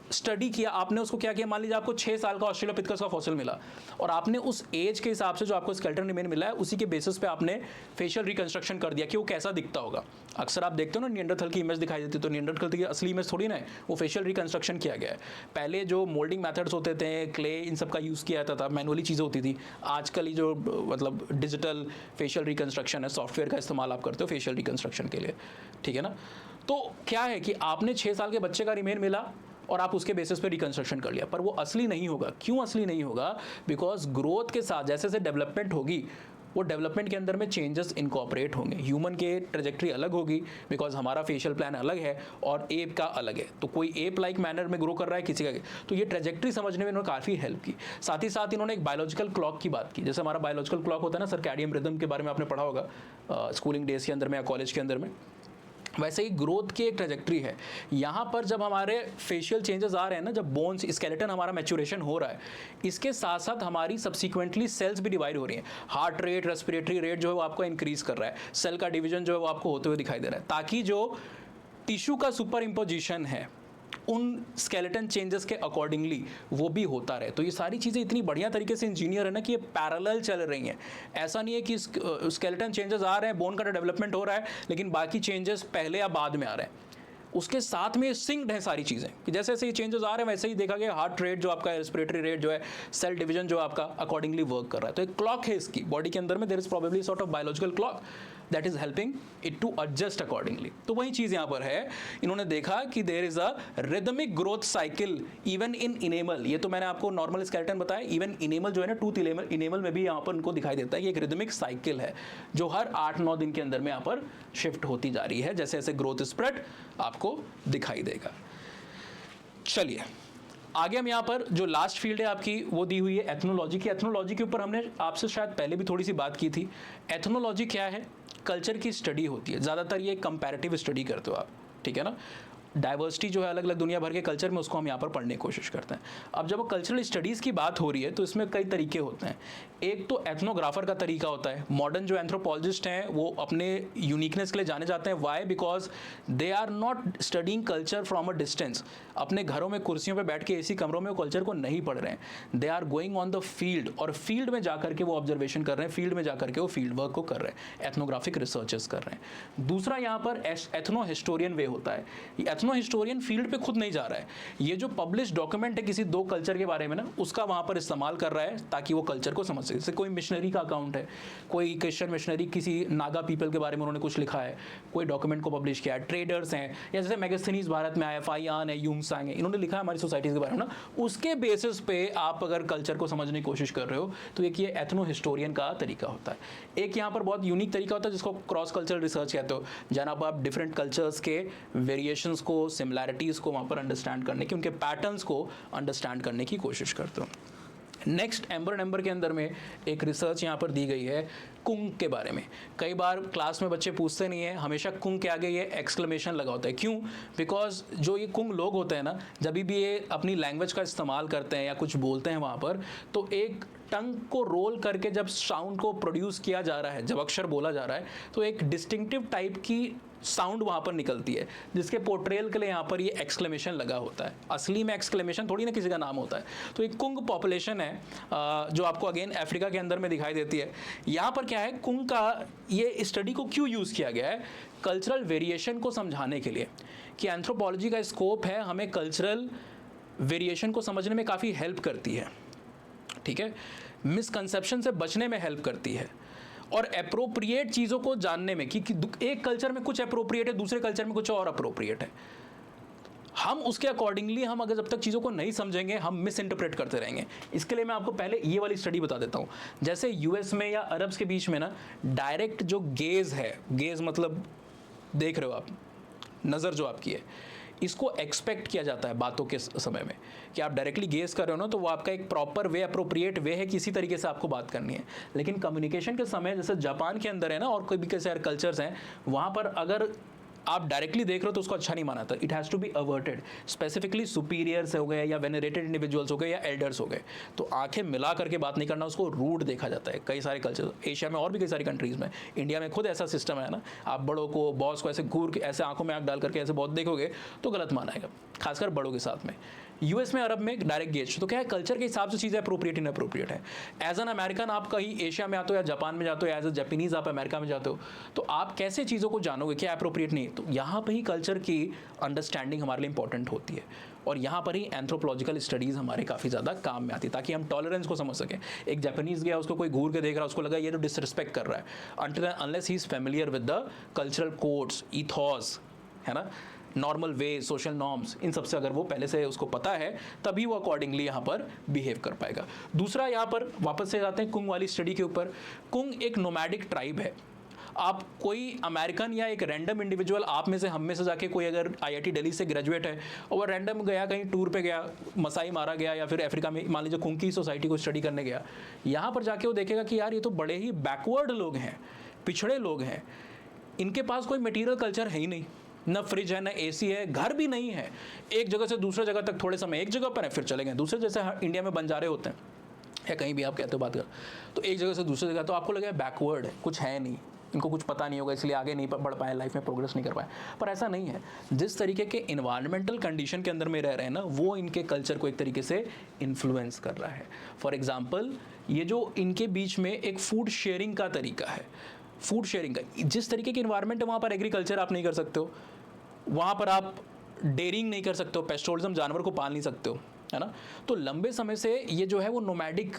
स्टडी किया, आपने उसको क्या किया, मान लीजिए आपको 6 साल का ऑस्ट्रेलोपिथेकस का फॉसिल मिला और आपने उस एज के हिसाब से जो आपको स्केलेटन रिमेन मिला है उसी के बेसिस पे आपने फेशियल रिकंस्ट्रक्शन कर दिया कि वो कैसा दिखता होगा। अक्सर आप देखते हो ना निएंडरथल की इमेज दिखाई देती है, तो निएंडरथल की असली इमेज थोड़ी ना है, वो फेशियल रिकंस्ट्रक्शन किया गया है। पहले जो मोल्डिंग मेथड्स होते थे, क्ले, इन सब का यूज़ किया जाता था, मैनुअली चीज़ें होती थी। आजकल ये जो मतलब डिजिटल फेशियल रिकंस्ट्रक्शन है, सॉफ्टवेयर का इस्तेमाल आप करते हो फेशियल रिकंस्ट्रक्शन के लिए, ठीक है ना। तो क्या है कि आपने 6 साल के बच्चे का रिमेन मिला और आप उसके बेसिस पे रिकंस्ट्रक्शन कर लिया, पर वो असली नहीं होगा। क्यों असली नहीं होगा? बिकॉज ग्रोथ के साथ जैसे जैसे डेवलपमेंट होगी, वो डेवलपमेंट के अंदर में चेंजेस इनकॉर्पोरेट होंगे। ह्यूमन के ट्रेजेक्ट्री अलग होगी बिकॉज हमारा फेशियल प्लान अलग है और एप का अलग है। तो कोई एप लाइक मैनर में ग्रो कर रहा है किसी का, तो ये ट्रेजेक्ट्री समझने में इन्होंने काफ़ी हेल्प की। साथ ही साथ इन्होंने एक बायोलॉजिकल क्लॉक की बात की। जैसे हमारा बायोलॉजिकल क्लॉक होता है ना, सर्कैडियन रिदम के बारे में आपने पढ़ा होगा स्कूलिंग डेज के अंदर में या कॉलेज के अंदर में, वैसे ही ग्रोथ की एक ट्रेजेक्ट्री है। यहाँ पर जब हमारे फेशियल चेंजेस आ रहे हैं ना, जब बोन्स, स्केलेटन हमारा मैच्योरेशन हो रहा है, इसके साथ साथ हमारी सब्सिक्वेंटली सेल्स भी डिवाइड हो रही हैं। हार्ट रेट, रेस्पिरेटरी रेट जो है वो आपको इंक्रीज कर रहा है, सेल का डिवीजन जो है वो आपको होते हुए दिखाई दे रहा है, ताकि जो टिश्यू का सुपर इम्पोजिशन है उन स्केलेटन चेंजेस के अकॉर्डिंगली वो भी होता रहे। तो ये सारी चीज़ें इतनी बढ़िया तरीके से इंजीनियर है ना कि ये पैरेलल चल रही हैं। ऐसा नहीं है कि स्केलेटन चेंजेस आ रहे हैं, बोन का डेवलपमेंट हो रहा है, लेकिन बाकी चेंजेस पहले या बाद में आ रहे हैं। उसके साथ में सिंक्ड है सारी चीज़ें कि जैसे जैसे ये चेंजेस आ रहे हैं वैसे ही देखा गया हार्ट रेट जो आपका, रेस्पिरेटरी रेट जो है, सेल डिवीजन जो आपका अकॉर्डिंगली वर्क कर रहा है। तो एक क्लॉक है इसकी बॉडी के अंदर में, there is probably sort of biological clock. That is helping it to adjust accordingly. तो वही चीज़ यहाँ पर है, इन्होंने देखा कि there is a rhythmic growth cycle even in enamel. ये तो मैंने आपको नॉर्मल स्केलेटन बताया, इवन इनेमल जो है ना, टूथ इनेमल में भी यहाँ पर उनको दिखाई देता है कि एक रिदमिक साइकिल है जो हर 8-9 दिन के अंदर में यहाँ पर शिफ्ट होती जा रही है, जैसे जैसे ग्रोथ स्प्रेड आपको दिखाई देगा। चलिए आगे हम यहाँ पर जो लास्ट फील्ड है आपकी वो दी हुई है एथनोलॉजी की। एथनोलॉजी के ऊपर हमने आपसे शायद पहले भी थोड़ी सी बात की थी। एथनोलॉजी क्या है? कल्चर की स्टडी होती है, ज़्यादातर ये कंपैरेटिव स्टडी करते हो आप, ठीक है ना। डाइवर्सिटी जो है अलग अलग दुनिया भर के कल्चर में, उसको हम यहाँ पर पढ़ने की कोशिश करते हैं। अब जब कल्चरल स्टडीज़ की बात हो रही है तो इसमें कई तरीके होते हैं। एक तो एथनोग्राफर का तरीका होता है। मॉडर्न जो एंथ्रोपोलॉजिस्ट हैं वो अपने यूनिकनेस के लिए जाने जाते हैं। Why? Because they are not studying culture from a distance. अपने घरों में कुर्सियों पर बैठ के एसी कमरों में वो कल्चर को नहीं पढ़ रहे हैं, they are going on the field, और फील्ड में जाकर के वो ऑब्जर्वेशन कर रहे हैं, फील्ड में जाकर के वो फील्ड वर्क को कर रहे हैं, एथनोग्राफिक रिसर्चेस कर रहे हैं। दूसरा यहाँ पर एथनो हिस्टोरियन वे होता है। एथनो हिस्टोरियन फील्ड पे खुद नहीं जा रहा है, ये जो पब्लिश डॉक्यूमेंट है किसी दो कल्चर के बारे में ना, उसका वहाँ पर इस्तेमाल कर रहा है ताकि वो कल्चर को समझ सके। जैसे कोई मिशनरी का अकाउंट है, कोई क्रिश्चियन मिशनरी किसी नागा पीपल के बारे में उन्होंने कुछ लिखा है, कोई डॉक्यूमेंट को पब्लिश किया है। ट्रेडर्स हैं, या जैसे मैगस्थनीज भारत में आया, फाइयान है, यूंगसांग है, इन्होंने लिखा है हमारी सोसाइटीज़ के बारे में ना, उसके बेसिस पे आप अगर कल्चर को समझने की कोशिश कर रहे हो तो एक ये एथनो हिस्टोरियन का तरीका होता है। एक यहाँ पर बहुत यूनिक तरीका होता है जिसको क्रॉस कल्चरल रिसर्च कहते हो, जहाँ आप डिफरेंट कल्चर्स के वेरिएशंस को, सिमिलैरिटीज़ को वहाँ पर अंडरस्टैंड करने की, उनके पैटर्न्स को अंडरस्टैंड करने की कोशिश करते हो। नेक्स्ट एम्बर नंबर के अंदर में एक रिसर्च यहाँ पर दी गई है कुंग के बारे में। कई बार क्लास में बच्चे पूछते नहीं है, हमेशा कुंग के आगे ये एक्सक्लेमेशन लगा होता है। क्यों? बिकॉज जो ये कुंग लोग होते हैं ना, जब भी ये अपनी लैंग्वेज का इस्तेमाल करते हैं या कुछ बोलते हैं वहाँ पर, तो एक टंग को रोल करके जब साउंड को प्रोड्यूस किया जा रहा है, जब अक्षर बोला जा रहा है, तो एक डिस्टिंक्टिव टाइप की साउंड वहाँ पर निकलती है, जिसके पोर्ट्रेयल के लिए यहाँ पर ये एक्सक्लेमेशन लगा होता है। असली में एक्सक्लेमेशन थोड़ी ना किसी का नाम होता है। तो एक कुंग पॉपुलेशन है जो आपको अगेन अफ्रीका के अंदर में दिखाई देती है। यहाँ पर क्या है, कुंग का ये स्टडी को क्यों यूज़ किया गया है? कल्चरल वेरिएशन को समझाने के लिए, कि एंथ्रोपोलॉजी का स्कोप है हमें कल्चरल वेरिएशन को समझने में काफ़ी हेल्प करती है, ठीक है, मिसकंसेप्शन से बचने में हेल्प करती है, और अप्रोप्रिएट चीज़ों को जानने में कि एक कल्चर में कुछ अप्रोप्रिएट है, दूसरे कल्चर में कुछ और अप्रोप्रिएट है। हम उसके अकॉर्डिंगली, हम अगर जब तक चीज़ों को नहीं समझेंगे हम मिस इंटरप्रेट करते रहेंगे। इसके लिए मैं आपको पहले ये वाली स्टडी बता देता हूँ। जैसे यूएस में या अरब्स के बीच में ना, डायरेक्ट जो गेज है, गेज मतलब देख रहे हो आप, नज़र जो आपकी है, इसको एक्सपेक्ट किया जाता है बातों के समय में, कि आप डायरेक्टली गेस कर रहे हो ना, तो वो आपका एक प्रॉपर वे, अप्रोप्रिएट वे है कि इसी तरीके से आपको बात करनी है। लेकिन कम्युनिकेशन के समय, जैसे जापान के अंदर है ना, और कोई भी कैसे कल्चर्स हैं, वहाँ पर अगर आप डायरेक्टली देख रहे हो तो उसको अच्छा नहीं माना था। It has to be averted. Specifically superiors हो गए या वेनरेटेड इंडिविजुअल्स हो गए या एल्डर्स हो गए, तो आंखें मिला करके बात नहीं करना, उसको रूड देखा जाता है। कई सारे कल्चर, एशिया में और भी कई सारी कंट्रीज़ में, इंडिया में खुद ऐसा सिस्टम है ना, आप बड़ों को, बॉस को ऐसे घूर के, ऐसे आंखों में आंख डाल करके ऐसे बहुत देखोगे तो गलत मानाएगा, खासकर बड़ों के साथ में। यूएस में, अरब में डायरेक्ट गेज। तो क्या है, कल्चर के हिसाब से चीज़ें अप्रोप्रिएट इनअप्रोप्रिएट है। एज एन अमेरिकन आप कहीं एशिया में आते हो या जापान में जाते हो, एज ए जापानीज आप अमेरिका में जाते हो, तो आप कैसे चीज़ों को जानोगे क्या अप्रोप्रिएट नहीं है? तो यहाँ पर ही कल्चर की अंडरस्टैंडिंग हमारे लिए इंपॉर्टेंट होती है, और यहाँ पर ही एंथ्रोपोलॉजिकल स्टडीज़ हमारे काफ़ी ज़्यादा काम में आती है, ताकि हम टॉलरेंस को समझ सकें। एक जापानीज़ गया, उसको कोई घूर के देख रहा है, उसको लगा ये तो डिसरिस्पेक्ट कर रहा है, until unless he is familiar with the cultural codes, ईथॉस, है ना, नॉर्मल वे, सोशल नॉर्म्स, इन सबसे अगर वो पहले से उसको पता है, तभी वो अकॉर्डिंगली यहाँ पर बिहेव कर पाएगा। दूसरा, यहाँ पर वापस से जाते हैं कुंग वाली स्टडी के ऊपर। कुंग एक नोमैडिक ट्राइब है। आप कोई अमेरिकन या एक रैंडम इंडिविजुअल, आप में से, हम में से जाके कोई अगर आईआईटी दिल्ली से ग्रेजुएट है और वो रैंडम गया कहीं टूर पे गया, मसाई मारा गया, या फिर अफ्रीका में मान लीजिए कुंग की सोसाइटी को स्टडी करने गया, यहाँ पर जाके वो देखेगा कि यार ये तो बड़े ही बैकवर्ड लोग हैं, पिछड़े लोग हैं, इनके पास कोई मटीरियल कल्चर है ही नहीं, न फ्रिज है, न एसी है, घर भी नहीं है, एक जगह से दूसरे जगह तक थोड़े समय एक जगह पर है, फिर चले गए दूसरे, जैसे इंडिया में बंजारे होते हैं या कहीं भी आप कहते हो बात कर, तो एक जगह से दूसरी जगह, तो आपको लगेगा बैकवर्ड है, कुछ है नहीं, इनको कुछ पता नहीं होगा, इसलिए आगे नहीं बढ़ पाए, लाइफ में प्रोग्रेस नहीं कर पाए। पर ऐसा नहीं है। जिस तरीके के इन्वायरमेंटल कंडीशन के अंदर में रह रहे हैं ना, वो इनके कल्चर को एक तरीके से इन्फ्लुएंस कर रहा है। फॉर एग्जाम्पल, ये जो इनके बीच में एक फूड शेयरिंग का तरीका है, फूड शेयरिंग का, जिस तरीके की इन्वायरमेंट है वहाँ पर एग्रीकल्चर आप नहीं कर सकते हो, वहाँ पर आप डेयरिंग नहीं कर सकते हो, पेस्टोरिज्म, जानवर को पाल नहीं सकते हो, है ना। तो लंबे समय से ये जो है वो नोमैडिक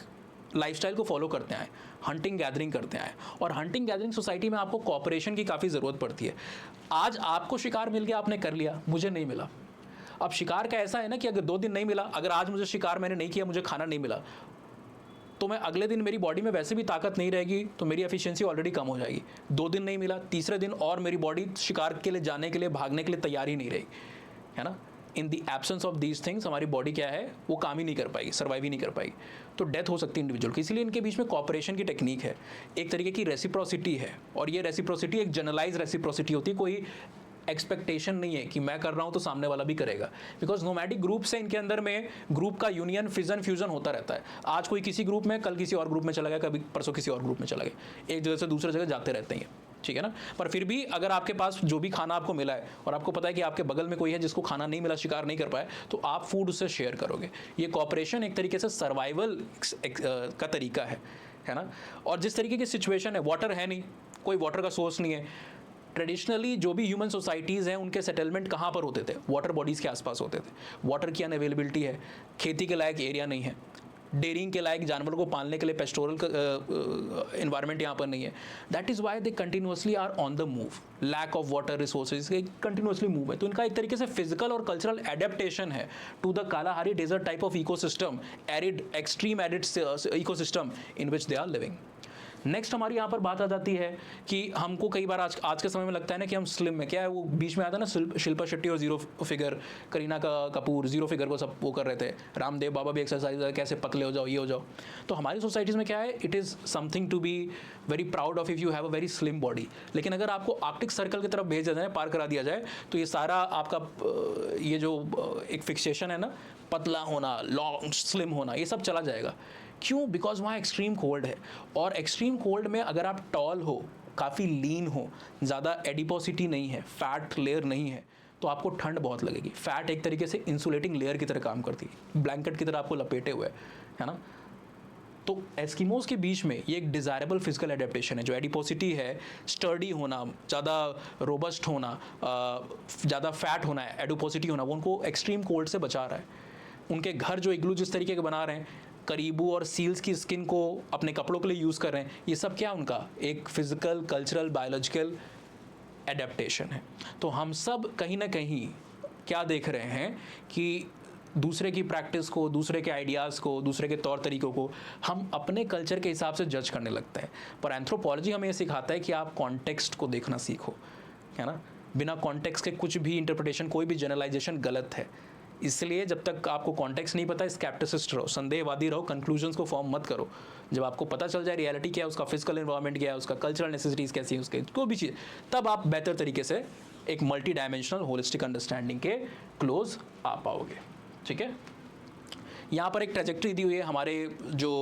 लाइफस्टाइल को फॉलो करते आए, हंटिंग गैदरिंग करते आए, और हंटिंग गैदरिंग सोसाइटी में आपको कॉपरेशन की काफ़ी ज़रूरत पड़ती है। आज आपको शिकार मिल गया, आपने कर लिया, मुझे नहीं मिला। अब शिकार का ऐसा है ना कि अगर 2 दिन नहीं मिला, अगर आज मुझे शिकार मैंने नहीं किया, मुझे खाना नहीं मिला, तो मैं अगले दिन मेरी बॉडी में वैसे भी ताकत नहीं रहेगी, तो मेरी एफिशिएंसी ऑलरेडी कम हो जाएगी। 2 दिन नहीं मिला, तीसरे दिन और मेरी बॉडी शिकार के लिए जाने के लिए, भागने के लिए तैयार ही नहीं रहेगी, है ना। In the absence of these things हमारी बॉडी क्या है, वो काम ही नहीं कर पाएगी, सर्वाइव ही नहीं कर पाएगी, तो डेथ हो सकती है इंडिविजुअल की। इसलिए इनके बीच में कॉपरेशन की टेक्निक है, एक तरीके की रेसिप्रोसिटी है, और ये रेसिप्रोसिटी एक जनरलाइज रेसिप्रोसिटी होती है। कोई एक्सपेक्टेशन नहीं है कि मैं कर रहा हूं तो सामने वाला भी करेगा, बिकॉज नोमैडिक ग्रुप से इनके अंदर में ग्रुप का यूनियन, फिजन, फ्यूजन होता रहता है। आज कोई किसी ग्रुप में, कल किसी और ग्रुप में चला गया, कभी परसों किसी और ग्रुप में चला गया, एक जगह से दूसरी जगह जाते रहते हैं, ठीक है ना। पर फिर भी अगर आपके पास जो भी खाना आपको मिला है और आपको पता है कि आपके बगल में कोई है जिसको खाना नहीं मिला, शिकार नहीं कर पाए, तो आप फूड उससे शेयर करोगे। ये कॉपरेशन एक तरीके से सर्वाइवल का तरीका है ना। और जिस तरीके की सिचुएशन है, वाटर है नहीं, कोई वाटर का सोर्स नहीं है। ट्रेडिशनली जो भी ह्यूमन सोसाइटीज़ हैं, उनके सेटलमेंट कहाँ पर होते थे, वाटर बॉडीज़ के आसपास होते थे। वाटर की अनअवेलेबिलिटी है, खेती के लायक एरिया नहीं है, डेयरिंग के लायक जानवरों को पालने के लिए पेस्टोरल इन्वायरमेंट यहाँ पर नहीं है। That is why they continuously are on the move. Lack of water resources, continuously move है, तो इनका एक तरीके से फिजिकल और कल्चरल एडेप्टेशन है to the Kalahari desert type of ecosystem, arid, extreme arid ecosystem in which they are living. Next हमारी यहाँ पर बात आ जाती है कि हमको कई बार आज के समय में लगता है ना कि हम स्लिम में, क्या है वो बीच में आता है ना, शिल्पा शेट्टी और zero figure, Kareena Kapoor zero figure को सब वो कर रहे थे, रामदेव बाबा भी एक्सरसाइज कैसे पतले हो जाओ, ये हो जाओ। तो हमारी सोसाइटीज़ में क्या है, it is something to be very proud of if you have a very slim body. लेकिन अगर आपको आर्कटिक सर्कल की तरफ भेज दिया जाए, पार करा दिया जाए, तो ये सारा आपका ये जो एक फिक्सेशन है ना, पतला होना, लॉन्ग स्लिम होना, ये सब चला जाएगा। क्यों? बिकॉज वहाँ एक्सट्रीम कोल्ड है, और एक्सट्रीम कोल्ड में अगर आप टॉल हो, काफ़ी लीन हो, ज़्यादा एडिपोसिटी नहीं है, फैट लेयर नहीं है, तो आपको ठंड बहुत लगेगी। फैट एक तरीके से इंसुलेटिंग लेयर की तरह काम करती है, ब्लैंकेट की तरह आपको लपेटे हुए है ना। तो एस्किमोज के बीच में ये एक डिज़ायरेबल फिजिकल एडेप्टेशन है। जो एडिपोसिटी है, स्टर्डी होना, ज़्यादा रोबस्ट होना, ज़्यादा फैट होना है, एडिपोसिटी होना, वो उनको एक्सट्रीम कोल्ड से बचा रहा है। उनके घर जो इग्लू जिस तरीके के बना रहे हैं, करीबू और सील्स की स्किन को अपने कपड़ों के लिए यूज़ कर रहे हैं, ये सब क्या उनका एक फिजिकल, कल्चरल, बायोलॉजिकल एडेप्टेशन है। तो हम सब कहीं ना कहीं क्या देख रहे हैं कि दूसरे की प्रैक्टिस को, दूसरे के आइडियाज़ को, दूसरे के तौर तरीक़ों को हम अपने कल्चर के हिसाब से जज करने लगते हैं। पर एंथ्रोपोलॉजी हमें ये सिखाता है कि आप कॉन्टेक्स्ट को देखना सीखो, है ना। बिना कॉन्टेक्स्ट के कुछ भी इंटरप्रिटेशन, कोई भी जनरलाइजेशन गलत है। इसलिए जब तक आपको कॉन्टेक्स्ट नहीं पता, स्केप्टिसिस्ट रहो, संदेहवादी रहो, कंक्लूजन्स को फॉर्म मत करो। जब आपको पता चल जाए रियलिटी क्या है, उसका फिजिकल एनवायरनमेंट क्या है, उसका कल्चरल नेसेसिटीज़ कैसी है, उसके कोई भी चीज़, तब आप बेहतर तरीके से एक मल्टी डायमेंशनल होलिस्टिक अंडरस्टैंडिंग के क्लोज आ पाओगे। ठीक है, यहाँ पर एक ट्रेजेक्ट्री दी हुई है हमारे जो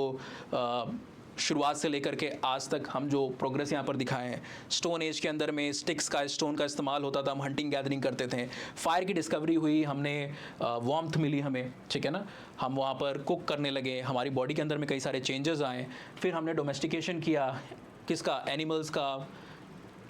शुरुआत से लेकर के आज तक हम जो प्रोग्रेस यहाँ पर दिखाए हैं। स्टोन एज के अंदर में स्टिक्स का, स्टोन का इस्तेमाल होता था, हम हंटिंग गैदरिंग करते थे। फायर की डिस्कवरी हुई, हमने वार्मथ मिली हमें, ठीक है ना, हम वहाँ पर कुक करने लगे, हमारी बॉडी के अंदर में कई सारे चेंजेस आए। फिर हमने डोमेस्टिकेशन किया, किसका, एनिमल्स का,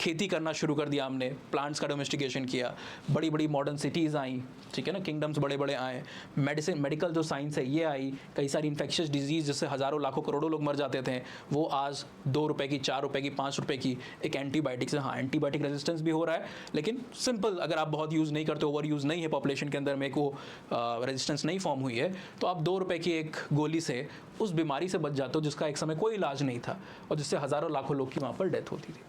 खेती करना शुरू कर दिया हमने, प्लांट्स का डोमेस्टिकेशन किया, बड़ी बड़ी मॉडर्न सिटीज़ आई, ठीक है ना, किंगडम्स बड़े बड़े आए, मेडिकल जो साइंस है ये आई, कई सारी इन्फेक्शियस डिजीज़ जिससे हज़ारों लाखों करोड़ों लोग मर जाते थे, वो आज 2 रुपए की, 4 रुपए की, 5 रुपए की एक एंटीबायोटिक से, हाँ एंटीबायोटिक रेजिस्टेंस भी हो रहा है, लेकिन सिंपल, अगर आप बहुत यूज़ नहीं करते, ओवर यूज़ नहीं है पॉपुलेशन के अंदर में, को रेजिस्टेंस नहीं फॉर्म हुई है, तो आप 2 रुपए की एक गोली से उस बीमारी से बच जाते हो जिसका एक समय कोई इलाज नहीं था और जिससे हज़ारों लाखों लोग की वहाँ पर डेथ होती थी।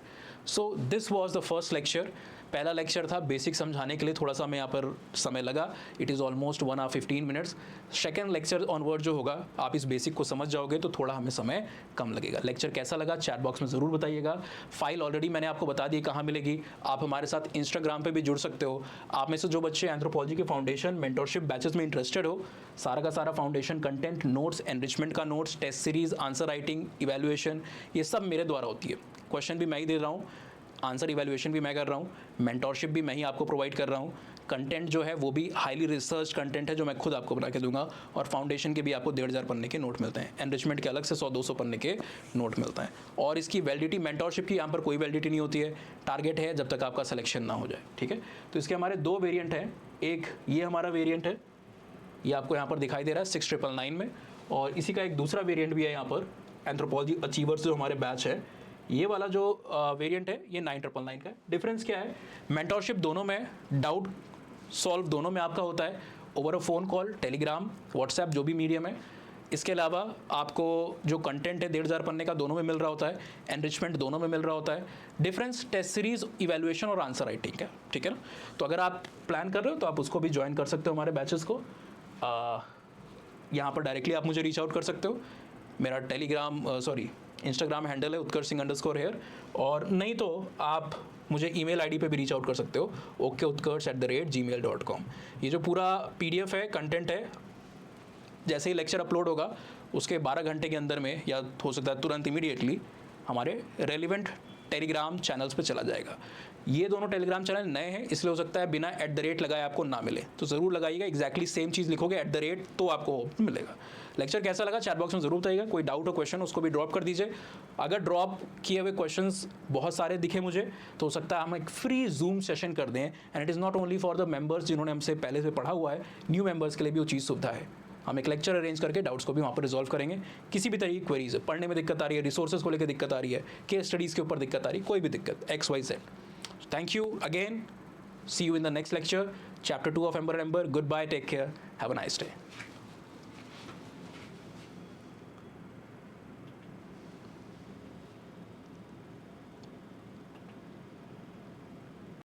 So this was the first lecture. पहला लेक्चर था बेसिक समझाने के लिए, थोड़ा सा हमें यहाँ पर समय लगा, it is almost 1 hour 15 minutes। Second lecture onward जो होगा, आप इस बेसिक को समझ जाओगे तो थोड़ा हमें समय कम लगेगा। लेक्चर कैसा लगा चैट बॉक्स में ज़रूर बताइएगा। फाइल ऑलरेडी मैंने आपको बता दी कहाँ मिलेगी। आप हमारे साथ इंस्टाग्राम पर भी जुड़ सकते हो। आप में से जो बच्चे एंथ्रोपोलॉजी के फाउंडेशन मेंटरशिप बैचेस में इंटरेस्टेड हो, सारा का सारा फाउंडेशन कंटेंट, नोट्स, एनरिचमेंट का notes, test series, answer writing, evaluation, ये सब मेरे द्वारा होती है। क्वेश्चन भी मैं ही दे रहा हूँ, आंसर इवैल्यूएशन भी मैं कर रहा हूँ, मेंटरशिप भी मैं ही आपको प्रोवाइड कर रहा हूँ। कंटेंट जो है वो भी हाईली रिसर्च कंटेंट है जो मैं खुद आपको बना के दूंगा, और फाउंडेशन के भी आपको 1,500 पन्ने के नोट मिलते हैं। एनरिचमेंट के अलग से 100-200 पन्ने के नोट मिलता है। और इसकी वैलिडिटी, मेंटरशिप की यहाँ पर कोई वैलिडिटी नहीं होती है, टारगेट है जब तक आपका सिलेक्शन ना हो जाए। ठीक है, तो इसके हमारे 2 वेरियंट हैं। एक ये हमारा वेरियंट है, ये आपको यहाँ पर दिखाई दे रहा है 6999 में, और इसी का एक दूसरा वेरिएंट भी है यहाँ पर, एंथ्रोपोलॉजी अचीवर्स जो हमारे बैच है, ये वाला जो वेरिएंट है ये 9999 का है। डिफरेंस क्या है, मेंटोरशिप दोनों में, डाउट सॉल्व दोनों में आपका होता है, over a phone call, Telegram, WhatsApp, जो भी मीडियम है। इसके अलावा आपको जो कंटेंट है 1500 पन्ने का दोनों में मिल रहा होता है, एनरिचमेंट दोनों में मिल रहा होता है। डिफरेंस टेस्ट सीरीज, इवैल्यूएशन और आंसर राइटिंग का, ठीक है ना। तो अगर आप प्लान कर रहे हो तो आप उसको भी ज्वाइन कर सकते हो हमारे बैचेस को। यहाँ पर डायरेक्टली आप मुझे रीच आउट कर सकते हो। मेरा इंस्टाग्राम हैंडल है utkarsh_here, और नहीं तो आप मुझे ईमेल आईडी पे भी रीच आउट कर सकते हो, okutkarsh@gmail.com। ये जो पूरा PDF है, कंटेंट है, जैसे ही लेक्चर अपलोड होगा उसके 12 घंटे के अंदर में, या हो सकता है तुरंत इमीडिएटली, हमारे रेलिवेंट टेलीग्राम चैनल्स पे चला जाएगा। ये दोनों टेलीग्राम चैनल नए हैं, इसलिए हो सकता है बिना @ लगाए आपको ना मिले, तो ज़रूर लगाइएगा। एग्जैक्टली सेम चीज़ लिखोगे @ तो आपको मिलेगा। लेक्चर कैसा लगा चैट बॉक्स में ज़रूर बताइएगा। कोई डाउट हो, क्वेश्चन, उसको भी ड्रॉप कर दीजिए। अगर ड्रॉप किए हुए क्वेश्चंस बहुत सारे दिखे मुझे, तो हो सकता है हम एक फ्री जूम सेशन कर दें, and it is not only for the members जिन्होंने हमसे पहले से पढ़ा हुआ है, न्यू मेंबर्स के लिए भी वो चीज़ सुविधा है। हम एक लेक्चर अरेंज करके डाउट्स को भी वहाँ पर रिजॉल्व करेंगे। किसी भी तरह की क्वेरीज है, पढ़ने में दिक्कत आ रही है, रिसोर्सेज को लेकर दिक्कत आ रही है, केस स्टडीज़ के ऊपर दिक्कत आ रही है, कोई भी दिक्कत, XYZ। Thank you again, see you in the next lecture, chapter 2 of Ember and Ember. Goodbye, take care, have a nice day.